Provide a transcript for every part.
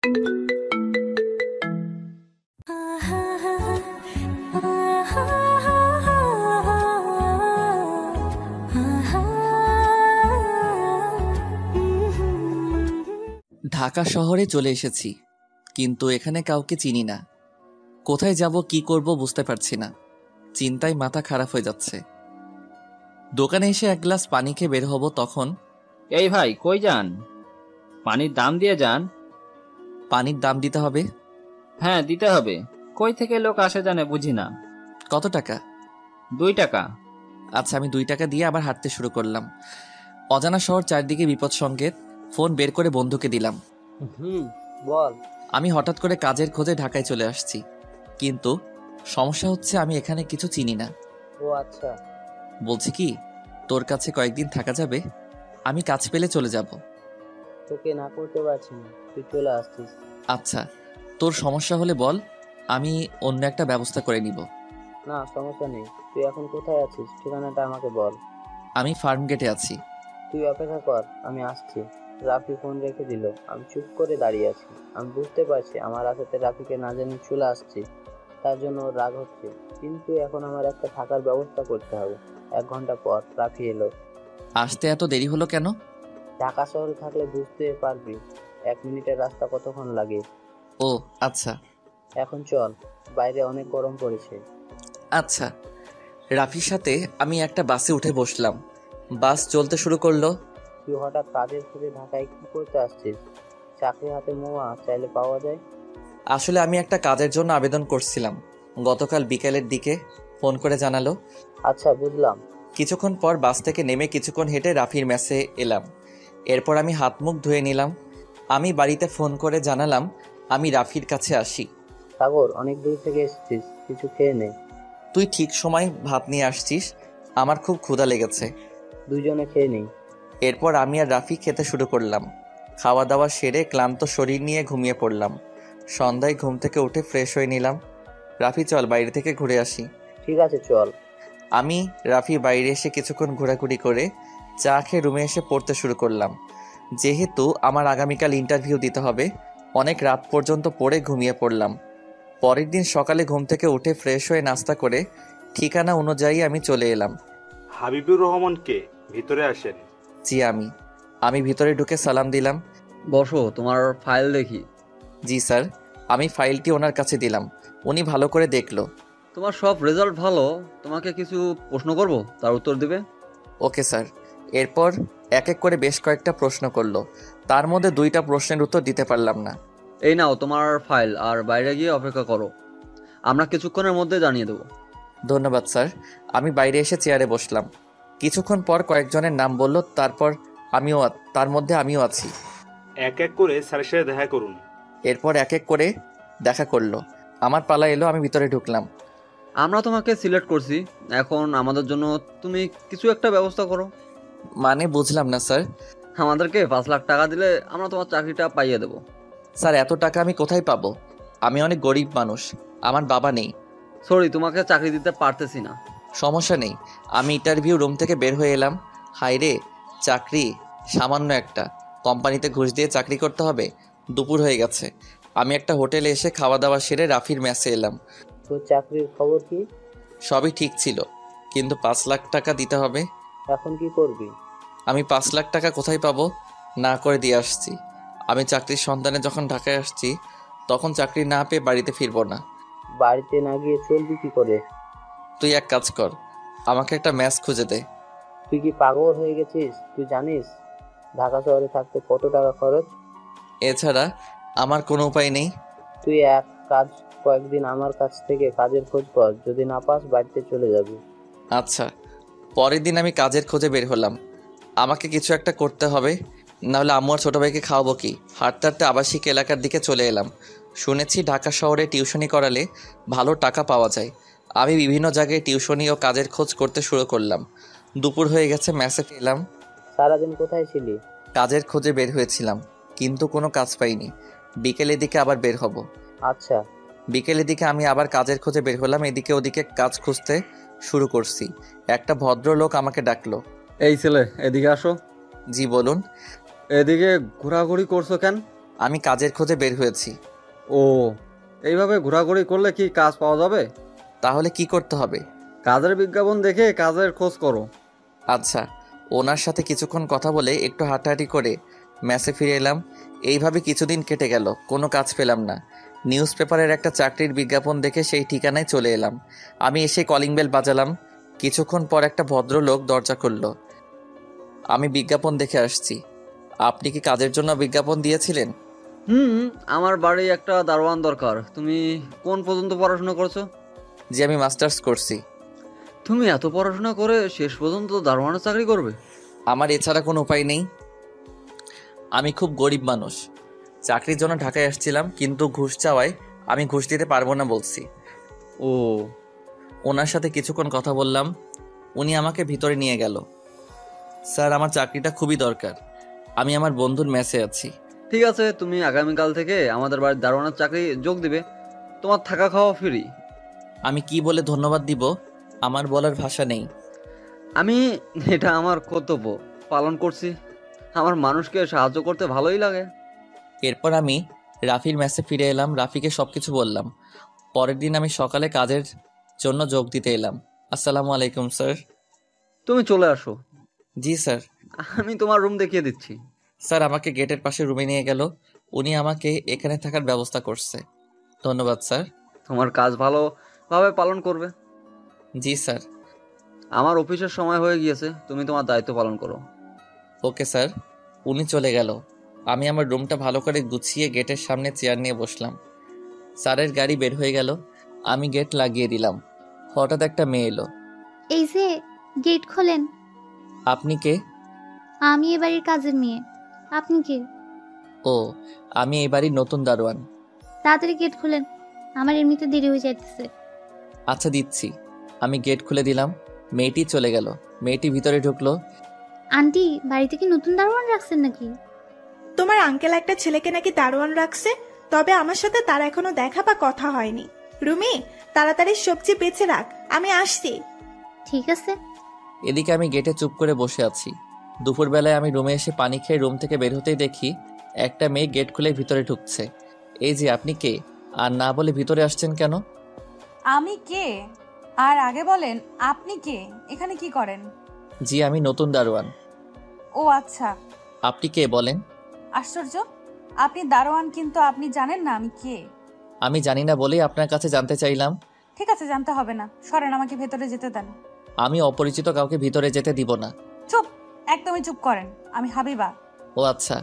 ঢাকা শহরে চলে এসেছি, কিন্তু এখানে কাউকে চিনি না। কোথায় যাব, কি করব বুঝতে পারছি না। চিন্তায় মাথা খারাপ হয়ে যাচ্ছে। দোকানে এসে এক গ্লাস পানি খেয়ে বের হব, তখন এই ভাই, কই যান? পানির দাম দিয়ে যান। পানির দাম দিতে হবে? হ্যাঁ, দিতে হবে। কই থেকে লোক আসে জানে বুঝি না। কত টাকা? 2 টাকা। আচ্ছা, আমি 2 টাকা দিয়ে আবার হাঁটতে শুরু করলাম। অজানা শহর, চারদিকে বিপদ সংকেত। ফোন বের করে বন্ধুকে দিলাম। বল। আমি হঠাৎ করে কাজের খোঁজে ঢাকায় চলে আসছি, কিন্তু সমস্যা হচ্ছে আমি এখানে কিছু চিনি না। ও আচ্ছা। বলছি কি, তোর কাছে কয়েকদিন থাকা যাবে? আমি কাজ পেলে চলে যাব। তোকে না করতে পারছি না, তুই চলে আসছিস। আচ্ছা, তোর সমস্যা হলে বল, আমি অন্য একটা ব্যবস্থা করে নিব। না, সমস্যা নেই। তুই এখন কোথায় আছিস, ঠিকানাটা আমাকে বল। আমি ফার্ম গেটে আছি। তুই অপেক্ষা কর, আমি আসছি। রাফি ফোন রেখে দিল। আমি চুপ করে দাঁড়িয়ে আছি। আমি বুঝতে পারছি আমার আসাতে রাফিকে না জানি চলে আসছি, তার জন্য ওর রাগ হচ্ছে। কিন্তু এখন আমার একটা থাকার ব্যবস্থা করতে হবে। 1 ঘন্টা পর রাফি এলো। আসতে এত দেরি হলো কেন? ঢাকা শহরে থাকলে বুঝতে পারবি 1 মিনিটের রাস্তা কতক্ষণ লাগে। ও আচ্ছা। এখন চল, বাইরে অনেক গরম পড়েছে। আচ্ছা। রাফির সাথে আমি একটা বাসে উঠে বসলাম। বাস চলতে শুরু করলো। তুই হঠাৎ কাজের খোঁজে ঢাকায় কি করতে আসছিস? চাকরি হাতে মোয়া চাইলে পাওয়া যায়। আসলে আমি একটা কাজের জন্য আবেদন করছিলাম, গতকাল বিকেলের দিকে ফোন করে জানালো। আচ্ছা, বুঝলাম। কিছুক্ষণ পর বাস থেকে নেমে কিছুক্ষণ হেঁটে রাফির মেসে এলাম। এরপর আমি হাত মুখ ধুয়ে নিলাম। আমি বাড়িতে ফোন করে জানালাম আমি রাফির কাছে আসি। সাগর, অনেক দূর থেকে এসেছিস, কিছু খেয়ে নে। তুই ঠিক সময় ভাত নিয়ে আসছিস, আমার খুব ক্ষুধা লেগেছে। দুজনে খেয়ে নেই। এরপর আমি আর রাফি খেতে শুরু করলাম। খাওয়া দাওয়া সেরে ক্লান্ত শরীর নিয়ে ঘুমিয়ে পড়লাম। সন্ধ্যায় ঘুম থেকে উঠে ফ্রেশ হয়ে নিলাম। রাফি, চল বাইরে থেকে ঘুরে আসি। ঠিক আছে, চল। আমি রাফি বাইরে এসে কিছুক্ষণ ঘোরাঘুরি করে চা খেয়ে রুমে এসে পড়তে শুরু করলাম। যেহেতু আমার আগামীকাল ইন্টারভিউ দিতে হবে, অনেক রাত পর্যন্ত পড়ে ঘুমিয়ে পড়লাম। পরের দিন সকালে ঘুম থেকে উঠে ফ্রেশ হয়ে নাস্তা করে ঠিকানা অনুযায়ী আমি চলে এলাম। হাবিবুর রহমানকে ভিতরে আসেন। জি, আমি ভিতরে ঢুকে সালাম দিলাম। বসো, তোমার ফাইল দেখি। জি স্যার। আমি ফাইলটি ওনার কাছে দিলাম। উনি ভালো করে দেখলো। তোমার সব রেজাল্ট ভালো, তোমাকে কিছু প্রশ্ন করব, তার উত্তর দিবে। Okay sir. এরপর এক এক করে বেশ কয়েকটা প্রশ্ন করলো। তার মধ্যে 2টা প্রশ্নের উত্তর দিতে পারলাম না। এই নাও তোমার ফাইল, আর বাইরে গিয়ে অপেক্ষা করো, আমরা কিছুক্ষণের মধ্যে জানিয়ে দেবো। ধন্যবাদ স্যার। আমি বাইরে এসে চেয়ারে বসলাম। কিছুক্ষণ পর কয়েকজনের নাম বলল, তারপর তার মধ্যে আমিও আছি। এক এক করে স্যারের সাথে দেখা করুন। এরপর এক এক করে দেখা করলো। আমার পালা এলো, আমি ভিতরে ঢুকলাম। আমরা তোমাকে সিলেক্ট করছি, এখন আমাদের জন্য তুমি কিছু একটা ব্যবস্থা করো। মানে বুঝলাম না স্যার। আমাদেরকে 5 লাখ টাকা দিলে আমরা তোমার চাকরিটা পাইয়ে দেবো। স্যার, এত টাকা আমি কোথায় পাবো? আমি অনেক গরিব মানুষ, আমার বাবা নেই। সরি, তোমাকে চাকরি দিতে পারতেছি না। সমস্যা নেই। আমি ইন্টারভিউ রুম থেকে বের হয়ে এলাম। হায় রে, চাকরি সামান্য একটা কোম্পানিতে ঘুষ দিয়ে চাকরি করতে হবে। দুপুর হয়ে গেছে। আমি একটা হোটেলে এসে খাওয়া দাওয়া সেরে রাফির মেসে এলাম। তোর চাকরির খবর কি? সবই ঠিক ছিল, কিন্তু 5 লাখ টাকা দিতে হবে। এখন কি করবি? আমি 5 লাখ টাকা কোথায় পাবো? না করে দিয়ে আসছি। আমি চাকরির সন্ধানে যখন ঢাকায় আসছি, তখন চাকরি না পেয়ে বাড়িতে ফিরবো না। বাড়িতে না গিয়ে চলবি কি করে? তুই এক কাজ কর, আমাকে একটা ম্যাচ খুঁজে দে। তুই কি পাগল হয়ে গেছিস? তুই জানিস ঢাকা শহরে থাকতে কত টাকা খরচ? এছাড়া আমার কোনো উপায় নেই। তুই এক কাজ, কয়েকদিন আমার কাছ থেকে কাজের খোঁজ কর, যদি না পাস বাড়িতে চলে যাবি। আচ্ছা। পরের দিন আমি কাজের খোঁজে বের হলাম। আমাকে কিছু একটা করতে হবে, নাহলে আম্মু আর ছোটো ভাইকে খাওয়াবো কি? হাঁটতে হাঁটতে আবাসিক এলাকার দিকে চলে এলাম। শুনেছি ঢাকা শহরে টিউশনি করালে ভালো টাকা পাওয়া যায়। আমি বিভিন্ন জায়গায় টিউশনি ও কাজের খোঁজ করতে শুরু করলাম। দুপুর হয়ে গেছে, মেসে ফিরলাম। সারাদিন কোথায় ছিলি? কাজের খোঁজে বের হয়েছিলাম, কিন্তু কোনো কাজ পাইনি। বিকেলের দিকে আবার বের হব। আচ্ছা। বিকেলের দিকে আমি আবার কাজের খোঁজে বের হলাম। এদিকে ওদিকে কাজ খুঁজতে শুরু করছি। একটা ভদ্রলোক আমাকে ডাকলো। এই ছেলে, এদিকে আসো। জি বলুন। এদিকে ঘোরাঘুরি করছো কেন? আমি কাজের খোঁজে বের হয়েছি। ও, এইভাবে ঘোরাঘুরি করলে কি কাজ পাওয়া যাবে? তাহলে কি করতে হবে? কাজের বিজ্ঞাপন দেখে কাজের খোঁজ করো। আচ্ছা। ওনার সাথে কিছুক্ষণ কথা বলে একটু হাঁটাহাঁটি করে মেসে ফিরে এলাম। এইভাবে কিছুদিন কেটে গেল, কোনো কাজ পেলাম না। নিউজ পেপারের একটা চাকরির বিজ্ঞাপন দেখে সেই ঠিকানায় চলে এলাম। আমি এসে কলিং বেল বাজালাম। কিছুক্ষণ পর একটা ভদ্রলোক দরজা খুলল। আমি বিজ্ঞাপন দেখে আসছি। আপনি কি কাজের জন্য বিজ্ঞাপন দিয়েছিলেন? আমার বাড়ি একটা দারোয়ান দরকার। তুমি কোন পর্যন্ত পড়াশোনা করছো? জি, আমি মাস্টার্স করছি। তুমি এত পড়াশোনা করে শেষ পর্যন্ত দারোয়ানের চাকরি করবে? আমার এছাড়া কোনো উপায় নেই। আমি খুব গরিব মানুষ। চাকরির জন্য ঢাকায় আসছিলাম, কিন্তু ঘুষ চাওয়ায় আমি ঘুষ দিতে পারবো না বলছি। ও, ওনার সাথে কিছুক্ষণ কথা বললাম। উনি আমাকে ভিতরে নিয়ে গেল। স্যার, আমার চাকরিটা খুবই দরকার। আমি আমার বন্ধুর মেসে আছি। ঠিক আছে, তুমি আগামীকাল থেকে আমাদের বাড়ির দারোয়ানের চাকরি যোগ দিবে। তোমার থাকা খাওয়া ফ্রি। আমি কি বলে ধন্যবাদ দিব, আমার বলার ভাষা নেই। আমি এটা আমার কর্তব্য পালন করছি। আমার মানুষকে সাহায্য করতে ভালোই লাগে। এরপর আমি রাফির মেসে ফিরে এলাম। রাফিকে সব কিছু বললাম। পরের দিন আমি সকালে কাজের জন্য যোগ দিতে এলাম। আসসালামু আলাইকুম স্যার। তুমি চলে আসো, জি স্যার। আমি তোমার রুম দেখিয়ে দিচ্ছি। স্যার আমাকে গেটের পাশে রুমে নিয়ে গেল। উনি আমাকে এখানে থাকার ব্যবস্থা করছে। ধন্যবাদ স্যার। তোমার কাজ ভালোভাবে পালন করবে। জি স্যার। আমার অফিসের সময় হয়ে গিয়েছে, তুমি তোমার দায়িত্ব পালন করো। Okay sir. উনি চলে গেল। আমি আমার রুমটা ভালো করে গুছিয়ে গেটের সামনে চেয়ার নিয়ে বসলাম। স্যারের গাড়ি বের হয়ে গেল। আমি গেট লাগিয়ে দিলাম। হঠাৎ একটা মেয়ে এলো। এই যে, গেট খোলেন। আপনি কে? আমি এ বাড়ির কাজের মেয়ে। আপনি কে? ও, আমি এই বাড়ির নতুন দারোয়ান। তাড়াতাড়ি গেট খোলেন, আমার এমনিতে দেরি হয়ে যাইতেছে। আচ্ছা, দিচ্ছি। আমি গেট খুলে দিলাম। মেয়েটি চলে গেল। মেয়েটি ভিতরে ঢুকলো। আন্টি, বাড়িতে কি নতুন দারোয়ান রাখছেন নাকি? তোমার আঙ্কেল একটা ছেলেকে নাকি দারোয়ান রাখছে, তবে আমার সাথে তার এখনো দেখা বা কথা হয়নি। রুমি, তাড়াতাড়ি সবজি বেঁচে রাখ, আমি আসছি। ঠিক আছে। এদিকে আমি গেটে চুপ করে বসে আছি। দুপুরবেলায় আমি রুমে এসে পানি খেয়ে রুম থেকে বের হতেই দেখি একটা মেয়ে গেট খুলে ভিতরে ঢুকছে। এই যে, আপনি কে? আর না বলে ভিতরে আসছেন কেন? আমি কে? আর আগে বলেন আপনি কে, এখানে কি করেন? জি, আমি নতুন দারোয়ান। ও আচ্ছা। আপনি কে বলেন? আশ্চর্য, আপনি দারোয়ান কিন্তু আপনি জানেন না আমি কে। আমি জানি না বলেই আপনার কাছে জানতে চাইলাম। ঠিক আছে, জানতে হবে না, সরেন, আমাকে ভেতরে যেতে দেন। আমি অপরিচিত কাউকে ভিতরে যেতে দিব না। চুপ, একদমই চুপ করেন। আমি হাবিবা। ও আচ্ছা।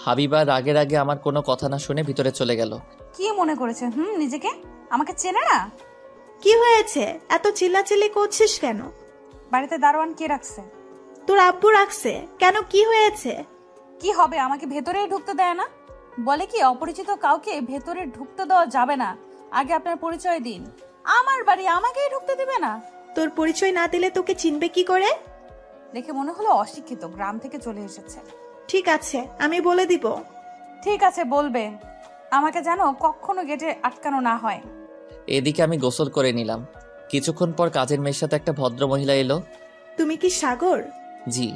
হাবিবা রাগের আগে আমার কোনো কথা না শুনে ভিতরে চলে গেল। কি মনে করেছে নিজেকে? আমাকে চেনে না? কি হয়েছে, এত চিল্লাচিল্লি করছিস কেন? বাড়িতে দারোয়ান কে রাখছে? তোর আব্বু রাখছে কেন, কি হয়েছে? কি হবে, আমাকে ভেতরে ঢুকতে দেয় না। বলে কি অপরিচিত কাউকে ভেতরে ঢুকতে দেওয়া যাবে না, আগে আপনার পরিচয় দিন। আমার বাড়ি আমাকেই ঢুকতে দিবে না? তোর পরিচয় না দিলে তোকে চিনবে কি করে? দেখে মনে হলো অশিক্ষিত, গ্রাম থেকে চলে এসেছে। ঠিক আছে, আমি বলে দিব। ঠিক আছে, বলবে। আমাকে যেন কখনো গেটে আটকানো না হয়। এদিকে আমি গোসল করে নিলাম। কিছুক্ষণ পর কাজের মেয়ের সাথে একটা ভদ্র মহিলা এলো। তুমি কি সাগর? জি।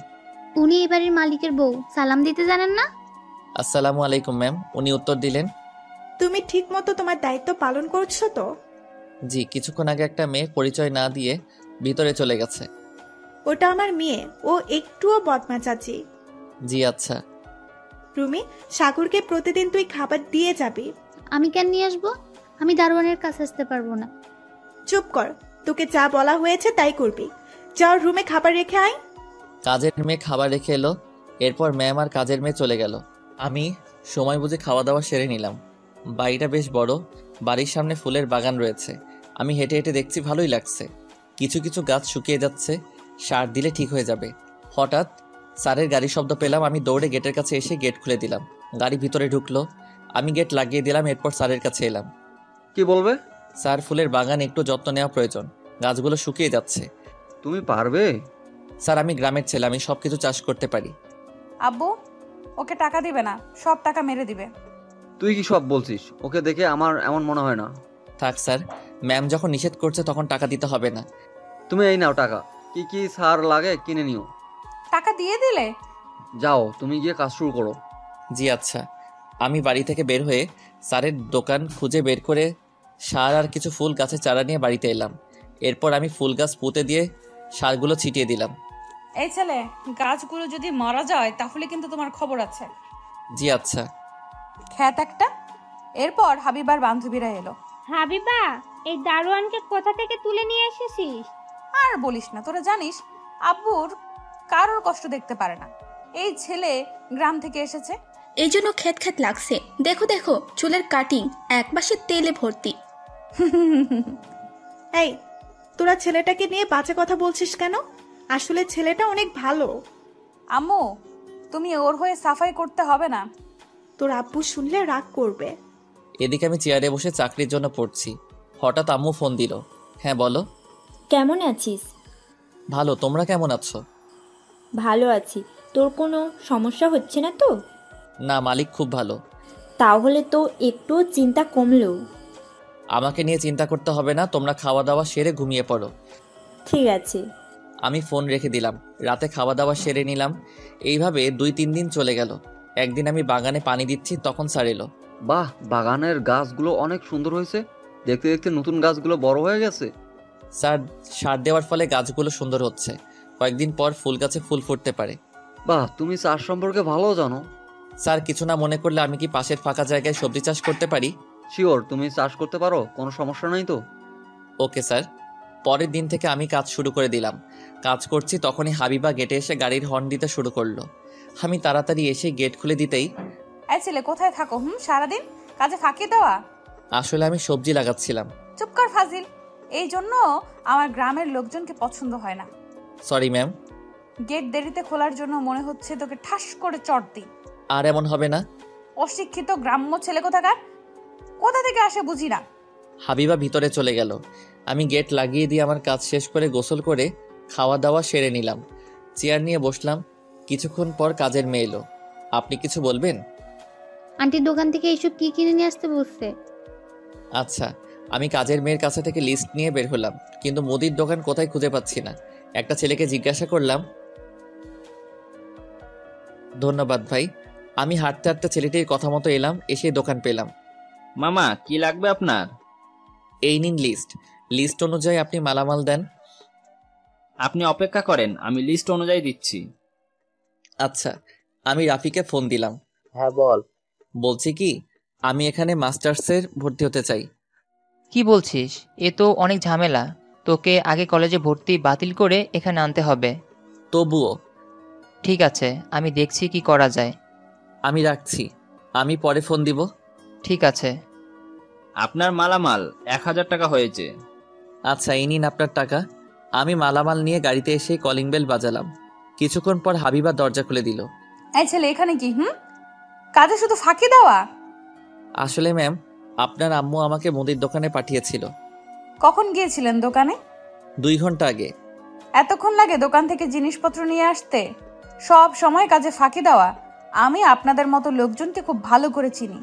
উনি এই বাড়ির মালিকের বউ, সালাম দিতে জানেন না? আসসালামু আলাইকুম ম্যাম। উনি উত্তর দিলেন। তুমি ঠিক মতো তোমার দায়িত্ব পালন করছো তো? জি, কিছুক্ষণ আগে একটা মেয়ে পরিচয় না দিয়ে ভিতরে চলে গেছে। ওটা আমার মেয়ে, ও একটুও বদমাচাচি। জি আচ্ছা। রুমি, সাগরকে প্রতিদিন তুই খাবার দিয়ে যাবি। আমি কেন নিয়ে আসবো? আমি দারোয়ানের কাছে আসতে পারবো না। চুপ কর, তোকে যা বলা হয়েছে তাই করবি। যাও রুমে খাবার রেখে আয়। কাজের মেয়ে খাবার রেখে এলো। এরপর ম্যাম আর কাজের মেয়ে চলে গেল। আমি সময় বুঝে খাওয়া দাওয়া সেরে নিলাম। বাড়িটা বেশ বড়। বাড়ির সামনে ফুলের বাগান রয়েছে। আমি হেঁটে হেঁটে দেখছি ভালোই লাগছে। কিছু কিছু গাছ শুকিয়ে যাচ্ছে, সার দিলে ঠিক হয়ে যাবে। হঠাৎ স্যারের গাড়ির শব্দ পেলাম। আমি দৌড়ে গেটের কাছে এসে গেট খুলে দিলাম। গাড়ি ভিতরে ঢুকলো। আমি গেট লাগিয়ে দিলাম। এরপর স্যারের কাছে এলাম। কি বলবে? স্যার, ফুলের বাগান একটু যত্ন নেওয়া প্রয়োজন, গাছগুলো শুকিয়ে যাচ্ছে। তুমি পারবে? স্যার, আমি গ্রামের ছেলে, আমি সব কিছু চাষ করতে পারি। আব্বু ওকে টাকা দিবে না, সব টাকা মেরে দিবে। তুই কি সব বলছিস? ওকে দেখে আমার এমন মনে হয় না। থাক স্যার, ম্যাম যখন নিষেধ করছে তখন টাকা দিতে হবে না। তুমি এই নাও টাকা, কি কি সার লাগে কিনে নিও। টাকা দিয়ে দিলে? যাও, তুমি গিয়ে কাজ শুরু করো। জি আচ্ছা। আমি বাড়ি থেকে বের হয়ে স্যারের দোকান খুঁজে বের করে সার আর কিছু ফুল গাছের চারা নিয়ে বাড়িতে এলাম। এরপর আমি ফুল গাছ পুঁতে দিয়ে সারগুলো ছিটিয়ে দিলাম। এই ছেলে, গাছগুলো যদি মারা যায় তাহলে কিন্তু তোমার খবর আছে। জি আচ্ছা। খ্যাত একটা। এরপর হাবিবার বান্ধবীরা এলো। হাবিবা, এই দারোয়ানকে কোথা থেকে তুলে নিয়ে এসেছিস? আর বলিস না, তোরা জানিস আব্বুর কারোর কষ্ট দেখতে পারে না। এই ছেলে গ্রাম থেকে এসেছে। এই জন্য খ্যাত খ্যাত লাগছে। দেখো দেখো, চুলের কাটিং একপাশে তেলে ভর্তি। এই, তোরা ছেলেটাকে নিয়ে বাজে কথা বলছিস কেন? আসলে ছেলেটা অনেক ভালো। আম্মু, তুমি ওর হয়ে সাফাই করতে হবে না। তোর আব্বু শুনলে রাগ করবে। এদিকে আমি চেয়ারে বসে চাকরির জন্য পড়ছি। হঠাৎ আম্মু ফোন দিল। হ্যাঁ বলো। কেমন আছিস? ভালো, তোমরা কেমন আছো? ভালো আছি। তোর কোনো সমস্যা হচ্ছে না তো? না, মালিক খুব ভালো। তাহলে তো একটু চিন্তা কমলো। আমাকে নিয়ে চিন্তা করতে হবে না, তোমরা খাওয়া দাওয়া সেরে ঘুমিয়ে পড়ো। ঠিক আছে। আমি ফোন রেখে দিলাম। রাতে খাওয়া দাওয়া সেরে নিলাম। এইভাবে 2-3 দিন চলে গেল। একদিন আমি বাগানে পানি দিচ্ছি, তখন স্যার এলো। বাহ, বাগানের গাছগুলো অনেক সুন্দর হয়েছে। দেখতে দেখতে নতুন গাছগুলো বড় হয়ে গেছে। স্যার, সার দেওয়ার ফলে গাছগুলো সুন্দর হচ্ছে। কয়েকদিন পর ফুল গাছে ফুল ফুটতে পারে। বাহ, তুমি চাষ সম্পর্কে ভালো জানো। স্যার, কিছু না মনে করলে আমি কি পাশের ফাঁকা জায়গায় সবজি চাষ করতে পারি? শিওর, তুমি চাষ করতে পারো, কোনো সমস্যা নাই তো? Okay sir. পরের দিন থেকে আমি কাজ শুরু করে দিলাম। কাজ করছি, তখনই হাবিবা গেটে এসে গাড়ির হর্ন দিতে শুরু করলো। আমি তাড়াতাড়ি এসে গেট খুলে দিতেই, এই ছেলে, কোথায় থাকো সারাদিন? কাজে ফাঁকি দেওয়া? আসলে আমি সবজি লাগাচ্ছিলাম। চুপ কর ফাজিল। এই জন্য আমার গ্রামের লোকজনকে পছন্দ হয় না। Sorry ma'am. গেট দেরিতে খোলার জন্য মনে হচ্ছে তোকে ঠাস করে চড় দিই। আর এমন হবে না। অশিক্ষিত গ্রাম্য ছেলে কোথাকার, কোথা থেকে আসে বুঝি না। হাবিবা ভিতরে চলে গেল। আমি গেট লাগিয়ে দিয়ে আমার কাজ শেষ করে গোসল করে খাওয়া দাওয়া সেরে নিলাম। চেয়ার নিয়ে বসলাম। কিছুক্ষণ পর কাজের মেয়ে এলো। আপনি কিছু বলবেন? আন্টির দোকান থেকে এইসব কি কিনে নিয়ে আসতে বলছে? আচ্ছা। আমি কাজের মেয়ের কাছে থেকে লিস্ট নিয়ে বের হলাম, কিন্তু মুদির দোকান কোথায় খুঁজে পাচ্ছি না। একটা ছেলেকে জিজ্ঞাসা করলাম। ধন্যবাদ ভাই। আমি হাঁটতে হাঁটতে ছেলেটির কথা মতো এলাম, এসে দোকান পেলাম। মামা, কি লাগবে আপনার? এই নিন লিস্ট। লিস্ট অনুযায়ী আপনি মালামাল দেন। আপনি অপেক্ষা করেন, আমি লিস্ট অনুযায়ী দিচ্ছি। আচ্ছা। আমি রাফিকে ফোন দিলাম। হ্যাঁ বল। বলছি কি, আমি এখানে মাস্টার্সের ভর্তি হতে চাই। কি বলছিস? এ তো অনেক ঝামেলা। তোকে আগে কলেজে ভর্তি বাতিল করে এখানে আনতে হবে। তবুও। ঠিক আছে, আমি দেখছি কি করা যায়। আমি রাখছি, আমি পরে ফোন দিব। ঠিক আছে। আপনার মালামাল 1000 টাকা হয়েছে। আচ্ছা, এই নিন আপনার টাকা। আমি মালামাল নিয়ে গাড়িতে এসে কলিং বেল বাজালাম। কিছুক্ষণ পর হাবিবা দরজা খুলে দিল। এই ছেলে, এখানে কি? কাজে শুধু ফাঁকি দেওয়া? আসলে ম্যাম, আপনার আম্মু আমাকে মুদির দোকানে পাঠিয়েছিল। কখন গিয়েছিলেন দোকানে? 2 ঘন্টা আগে। এতক্ষণ লাগে দোকান থেকে জিনিসপত্র নিয়ে আসতে? সব সময় কাজে ফাঁকি দেওয়া? আমি আপনাদের মতো লোকজনকে খুব ভালো করে চিনি।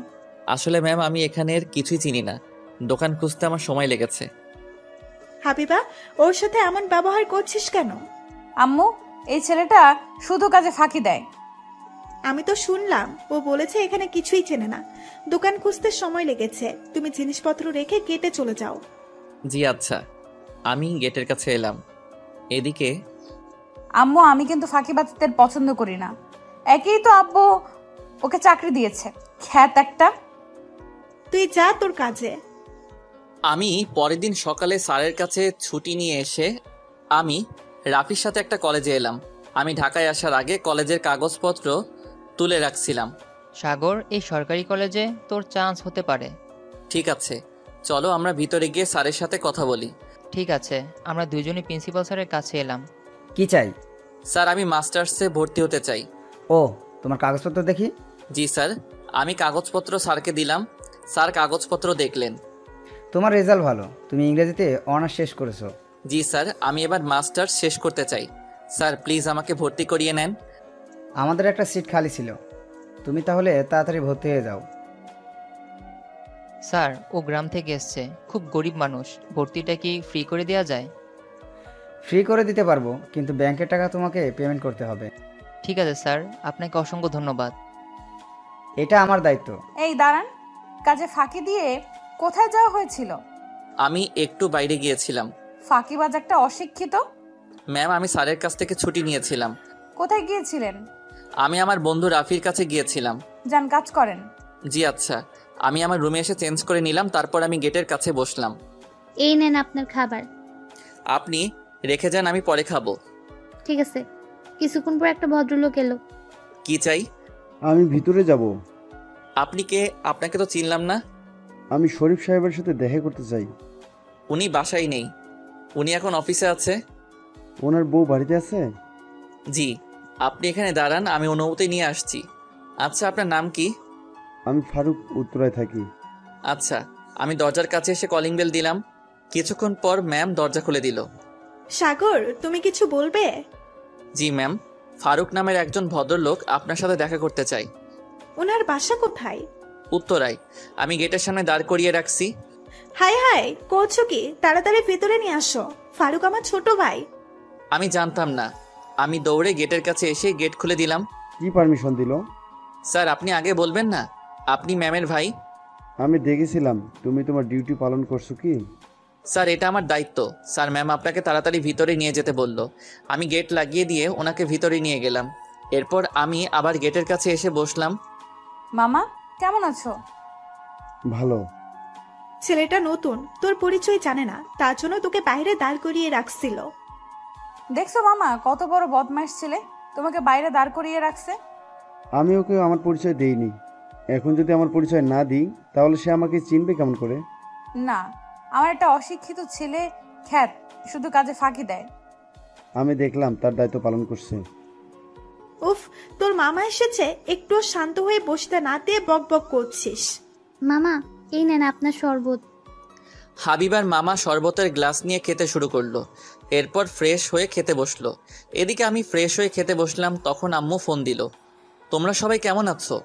আসলে ম্যাম, আমি এখানের কিছুই চিনি না। দোকান খুঁজতে আমার সময় লেগেছে। হাবিবা, ওর সাথে এমন ব্যবহার করছিস কেন? আম্মু, এই ছেলেটা শুধু কাজে ফাঁকি দেয়। আমি তো শুনলাম ও বলেছে এখানে কিছুই চেনে না, দোকান খুঁজতে সময় লেগেছে। তুমি জিনিসপত্র রেখে গেটে চলে যাও। জি আচ্ছা। আমি গেটের কাছে এলাম। এদিকে। আম্মু, আমি কিন্তু ফাঁকিবাজদের পছন্দ করি না। একেই তো আব্বু ওকে চাকরি দিয়েছে, খ্যাত একটা। তুই যা তোর কাজে। আমি পরের দিন সকালে স্যারের কাছে ছুটি নিয়ে এসে আমি রাফির সাথে একটা কলেজে এলাম। আমি ঢাকায় আসার আগে কলেজের কাগজপত্র তুলে রাখছিলাম। সাগর, এই সরকারি কলেজে তোর চান্স হতে পারে। ঠিক আছে, চলো আমরা ভিতরে গিয়ে স্যারের সাথে কথা বলি। ঠিক আছে। আমরা দুজনই প্রিন্সিপাল স্যারের কাছে এলাম। কি চাই? স্যার, আমি মাস্টার্সে ভর্তি হতে চাই। ও, তোমার কাগজপত্র দেখি। জি স্যার। আমি কাগজপত্র স্যারকে দিলাম। স্যার কাগজপত্র দেখলেন। তোমার রেজাল্ট ভালো, তুমি ইংরেজিতে অনার্স শেষ করেছো। জি স্যার, আমি এবার মাস্টার্স শেষ করতে চাই। স্যার প্লিজ আমাকে ভর্তি করিয়ে নেন। আমাদের একটা সিট খালি ছিল, তুমি তাহলে তাড়াতাড়ি ভর্তি হয়ে যাও। স্যার, ও গ্রাম থেকে এসছে, খুব গরিব মানুষ। ভর্তিটা কি ফ্রি করে দেওয়া যায়? ফ্রি করে দিতে পারবো, কিন্তু ব্যাংকের টাকা তোমাকে পেমেন্ট করতে হবে। ঠিক আছে স্যার, আপনাকে অসংখ্য ধন্যবাদ। এটা আমার দায়িত্ব। এই দাঁড়ান, কাজে ফাঁকি দিয়ে কোথায় যাওয়া হয়েছিল? আমি একটু বাইরে গিয়েছিলাম। ফাঁকিবাজ একটা অশিক্ষিত। ম্যাম, আমি স্যারের কাছ থেকে ছুটি নিয়েছিলাম। কোথায় গিয়েছিলেন? আমি আমার বন্ধু রাফির কাছে গিয়েছিলাম। যান, কাজ করেন। জি আচ্ছা। আমি আমার রুমে এসে চেঞ্জ করে নিলাম, তারপর আমি গেটের কাছে বসলাম। এই নেন আপনার খাবার। আপনি রেখে যান, আমি পরে খাবো। ঠিক আছে। কিছুক্ষণ পর একটা ভদ্রলোক এলো। কি চাই? আমি ভিতরে যাব। আপনি কে? আপনাকে তো চিনলাম না। আমি শরীফ সাহেবের সাথে দেখা করতে চাই। উনি বাসায় নেই, উনি এখন অফিসে আছে। ওনার বউ বাড়িতে আছে? জি। আপনি এখানে দাঁড়ান, আমি অনুমতি নিয়ে আসছি। আচ্ছা, আপনার নাম কি? আমি ফারুক, উত্তরায় থাকি। আচ্ছা। আমি দরজার কাছে এসে কলিং বেল দিলাম। কিছুক্ষণ পর ম্যাম দরজা খুলে দিল। সাগর, তুমি কিছু বলবে? জি ম্যাম, ফারুক নামের একজন ভদ্রলোক আপনার সাথে দেখা করতে চাই। ওনার বাসা কোথায়? উত্তরায়। আমি গেটের সামনে দাঁড় করিয়ে রাখছি। হাই হাই, করছো কি? তাড়াতাড়ি ভেতরে নিয়ে আসো। ফারুক আমার ছোট ভাই। আমি জানতাম না। আমি দৌড়ে গেটের কাছে এসে গেট খুলে দিলাম। কি পারমিশন দিল? স্যার, আপনি আগে বলবেন না? আপনি ম্যামের ভাই। আমি দেখেছিলাম তুমি তোমার ডিউটি পালন করছো কি? স্যার, এটা আমার দায়িত্ব। স্যার, ম্যাম আপনাকে তাড়াতাড়ি ভিতরে নিয়ে যেতে বলল। আমি গেট লাগিয়ে দিয়ে ওনাকে ভিতরে নিয়ে গেলাম। এরপর আমি আবার গেটের কাছে এসে বসলাম। মামা, কেমন আছো? ভালো। ছেলেটা নতুন, তোর পরিচয় জানে না, তার জন্য তোকে বাইরে দাঁড় করিয়ে রাখছিল। দেখছো মামা, কত বড় বদমাইশ ছেলে, তোমাকে বাইরে দাঁড় করিয়ে রাখছে। আমি ওকে আমার পরিচয় দেইনি। এখন যদি আমার পরিচয় না দিই তাহলে সে আমাকে চিনবে কেমন করে? না, আমার একটা অশিক্ষিত ছেলে খ্যাত শুধু কাজে ফাঁকি দেয়। আমি দেখলাম তার দায়িত্ব পালন করছে। উফ, তোর মামা এসেছে, একটু শান্ত হয়ে বসতে না দিয়ে বক বক করছিস। মামা, এই নেন আপনার শরবত। হাবিবার মামা শরবতের গ্লাস নিয়ে খেতে শুরু করলো। এরপর ফ্রেশ হয়ে খেতে বসলো। এদিকে আমি ফ্রেশ হয়ে খেতে বসলাম, তখন আম্মু ফোন দিল। তোমরা সবাই কেমন আছো?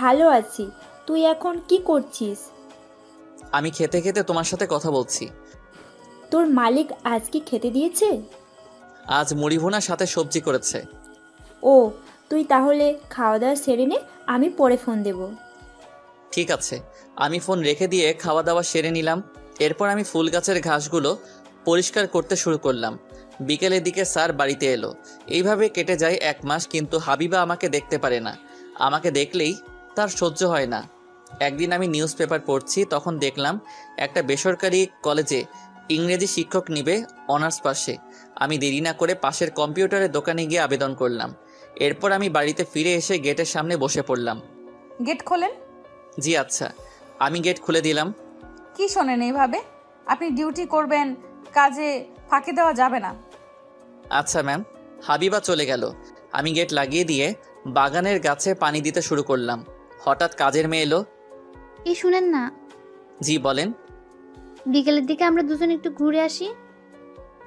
ভালো আছি। তুই এখন কি করছিস? আমি খেতে খেতে তোমার সাথে কথা বলছি। তোর মালিক আজ কি খেতে দিয়েছে? আজ মুড়ি ভুনার সাথে সবজি করেছে। ও, তুই তাহলে খাওয়া দাওয়া সেরে নে, আমি পরে ফোন দেব। ঠিক আছে। আমি ফোন রেখে দিয়ে খাওয়া দাওয়া সেরে নিলাম। এরপর আমি ফুল গাছের ঘাসগুলো পরিষ্কার করতে শুরু করলাম। বিকেলের দিকে স্যার বাড়িতে এলো। এইভাবে কেটে যায় 1 মাস, কিন্তু হাবিবা আমাকে দেখতে পারে না। আমাকে দেখলেই তার সহ্য হয় না। একদিন আমি নিউজ পেপার পড়ছি, তখন দেখলাম একটা বেসরকারি কলেজে ইংরেজি শিক্ষক নিবে অনার্স পাশে। আমি দেরি না করে পাশের কম্পিউটারের দোকানে গিয়ে আবেদন করলাম। এরপর আমি বাড়িতে ফিরে এসে গেটের সামনে বসে পড়লাম। গেট খোলেন। জি আচ্ছা। আমি গেট খুলে দিলাম। কি শোনেন এইভাবে? আপনি ডিউটি করবেন, কাজে ফাঁকি দেওয়া যাবে না। আচ্ছা ম্যাম। হাবিবা চলে গেল। আমি গেট লাগিয়ে দিয়ে বাগানের গাছে পানি দিতে শুরু করলাম। হঠাৎ কাজের মেয়ে এলো। এই শুনেন না, জি বলেন। বিকেলের দিকে আমরা দুজন একটু ঘুরে আসি।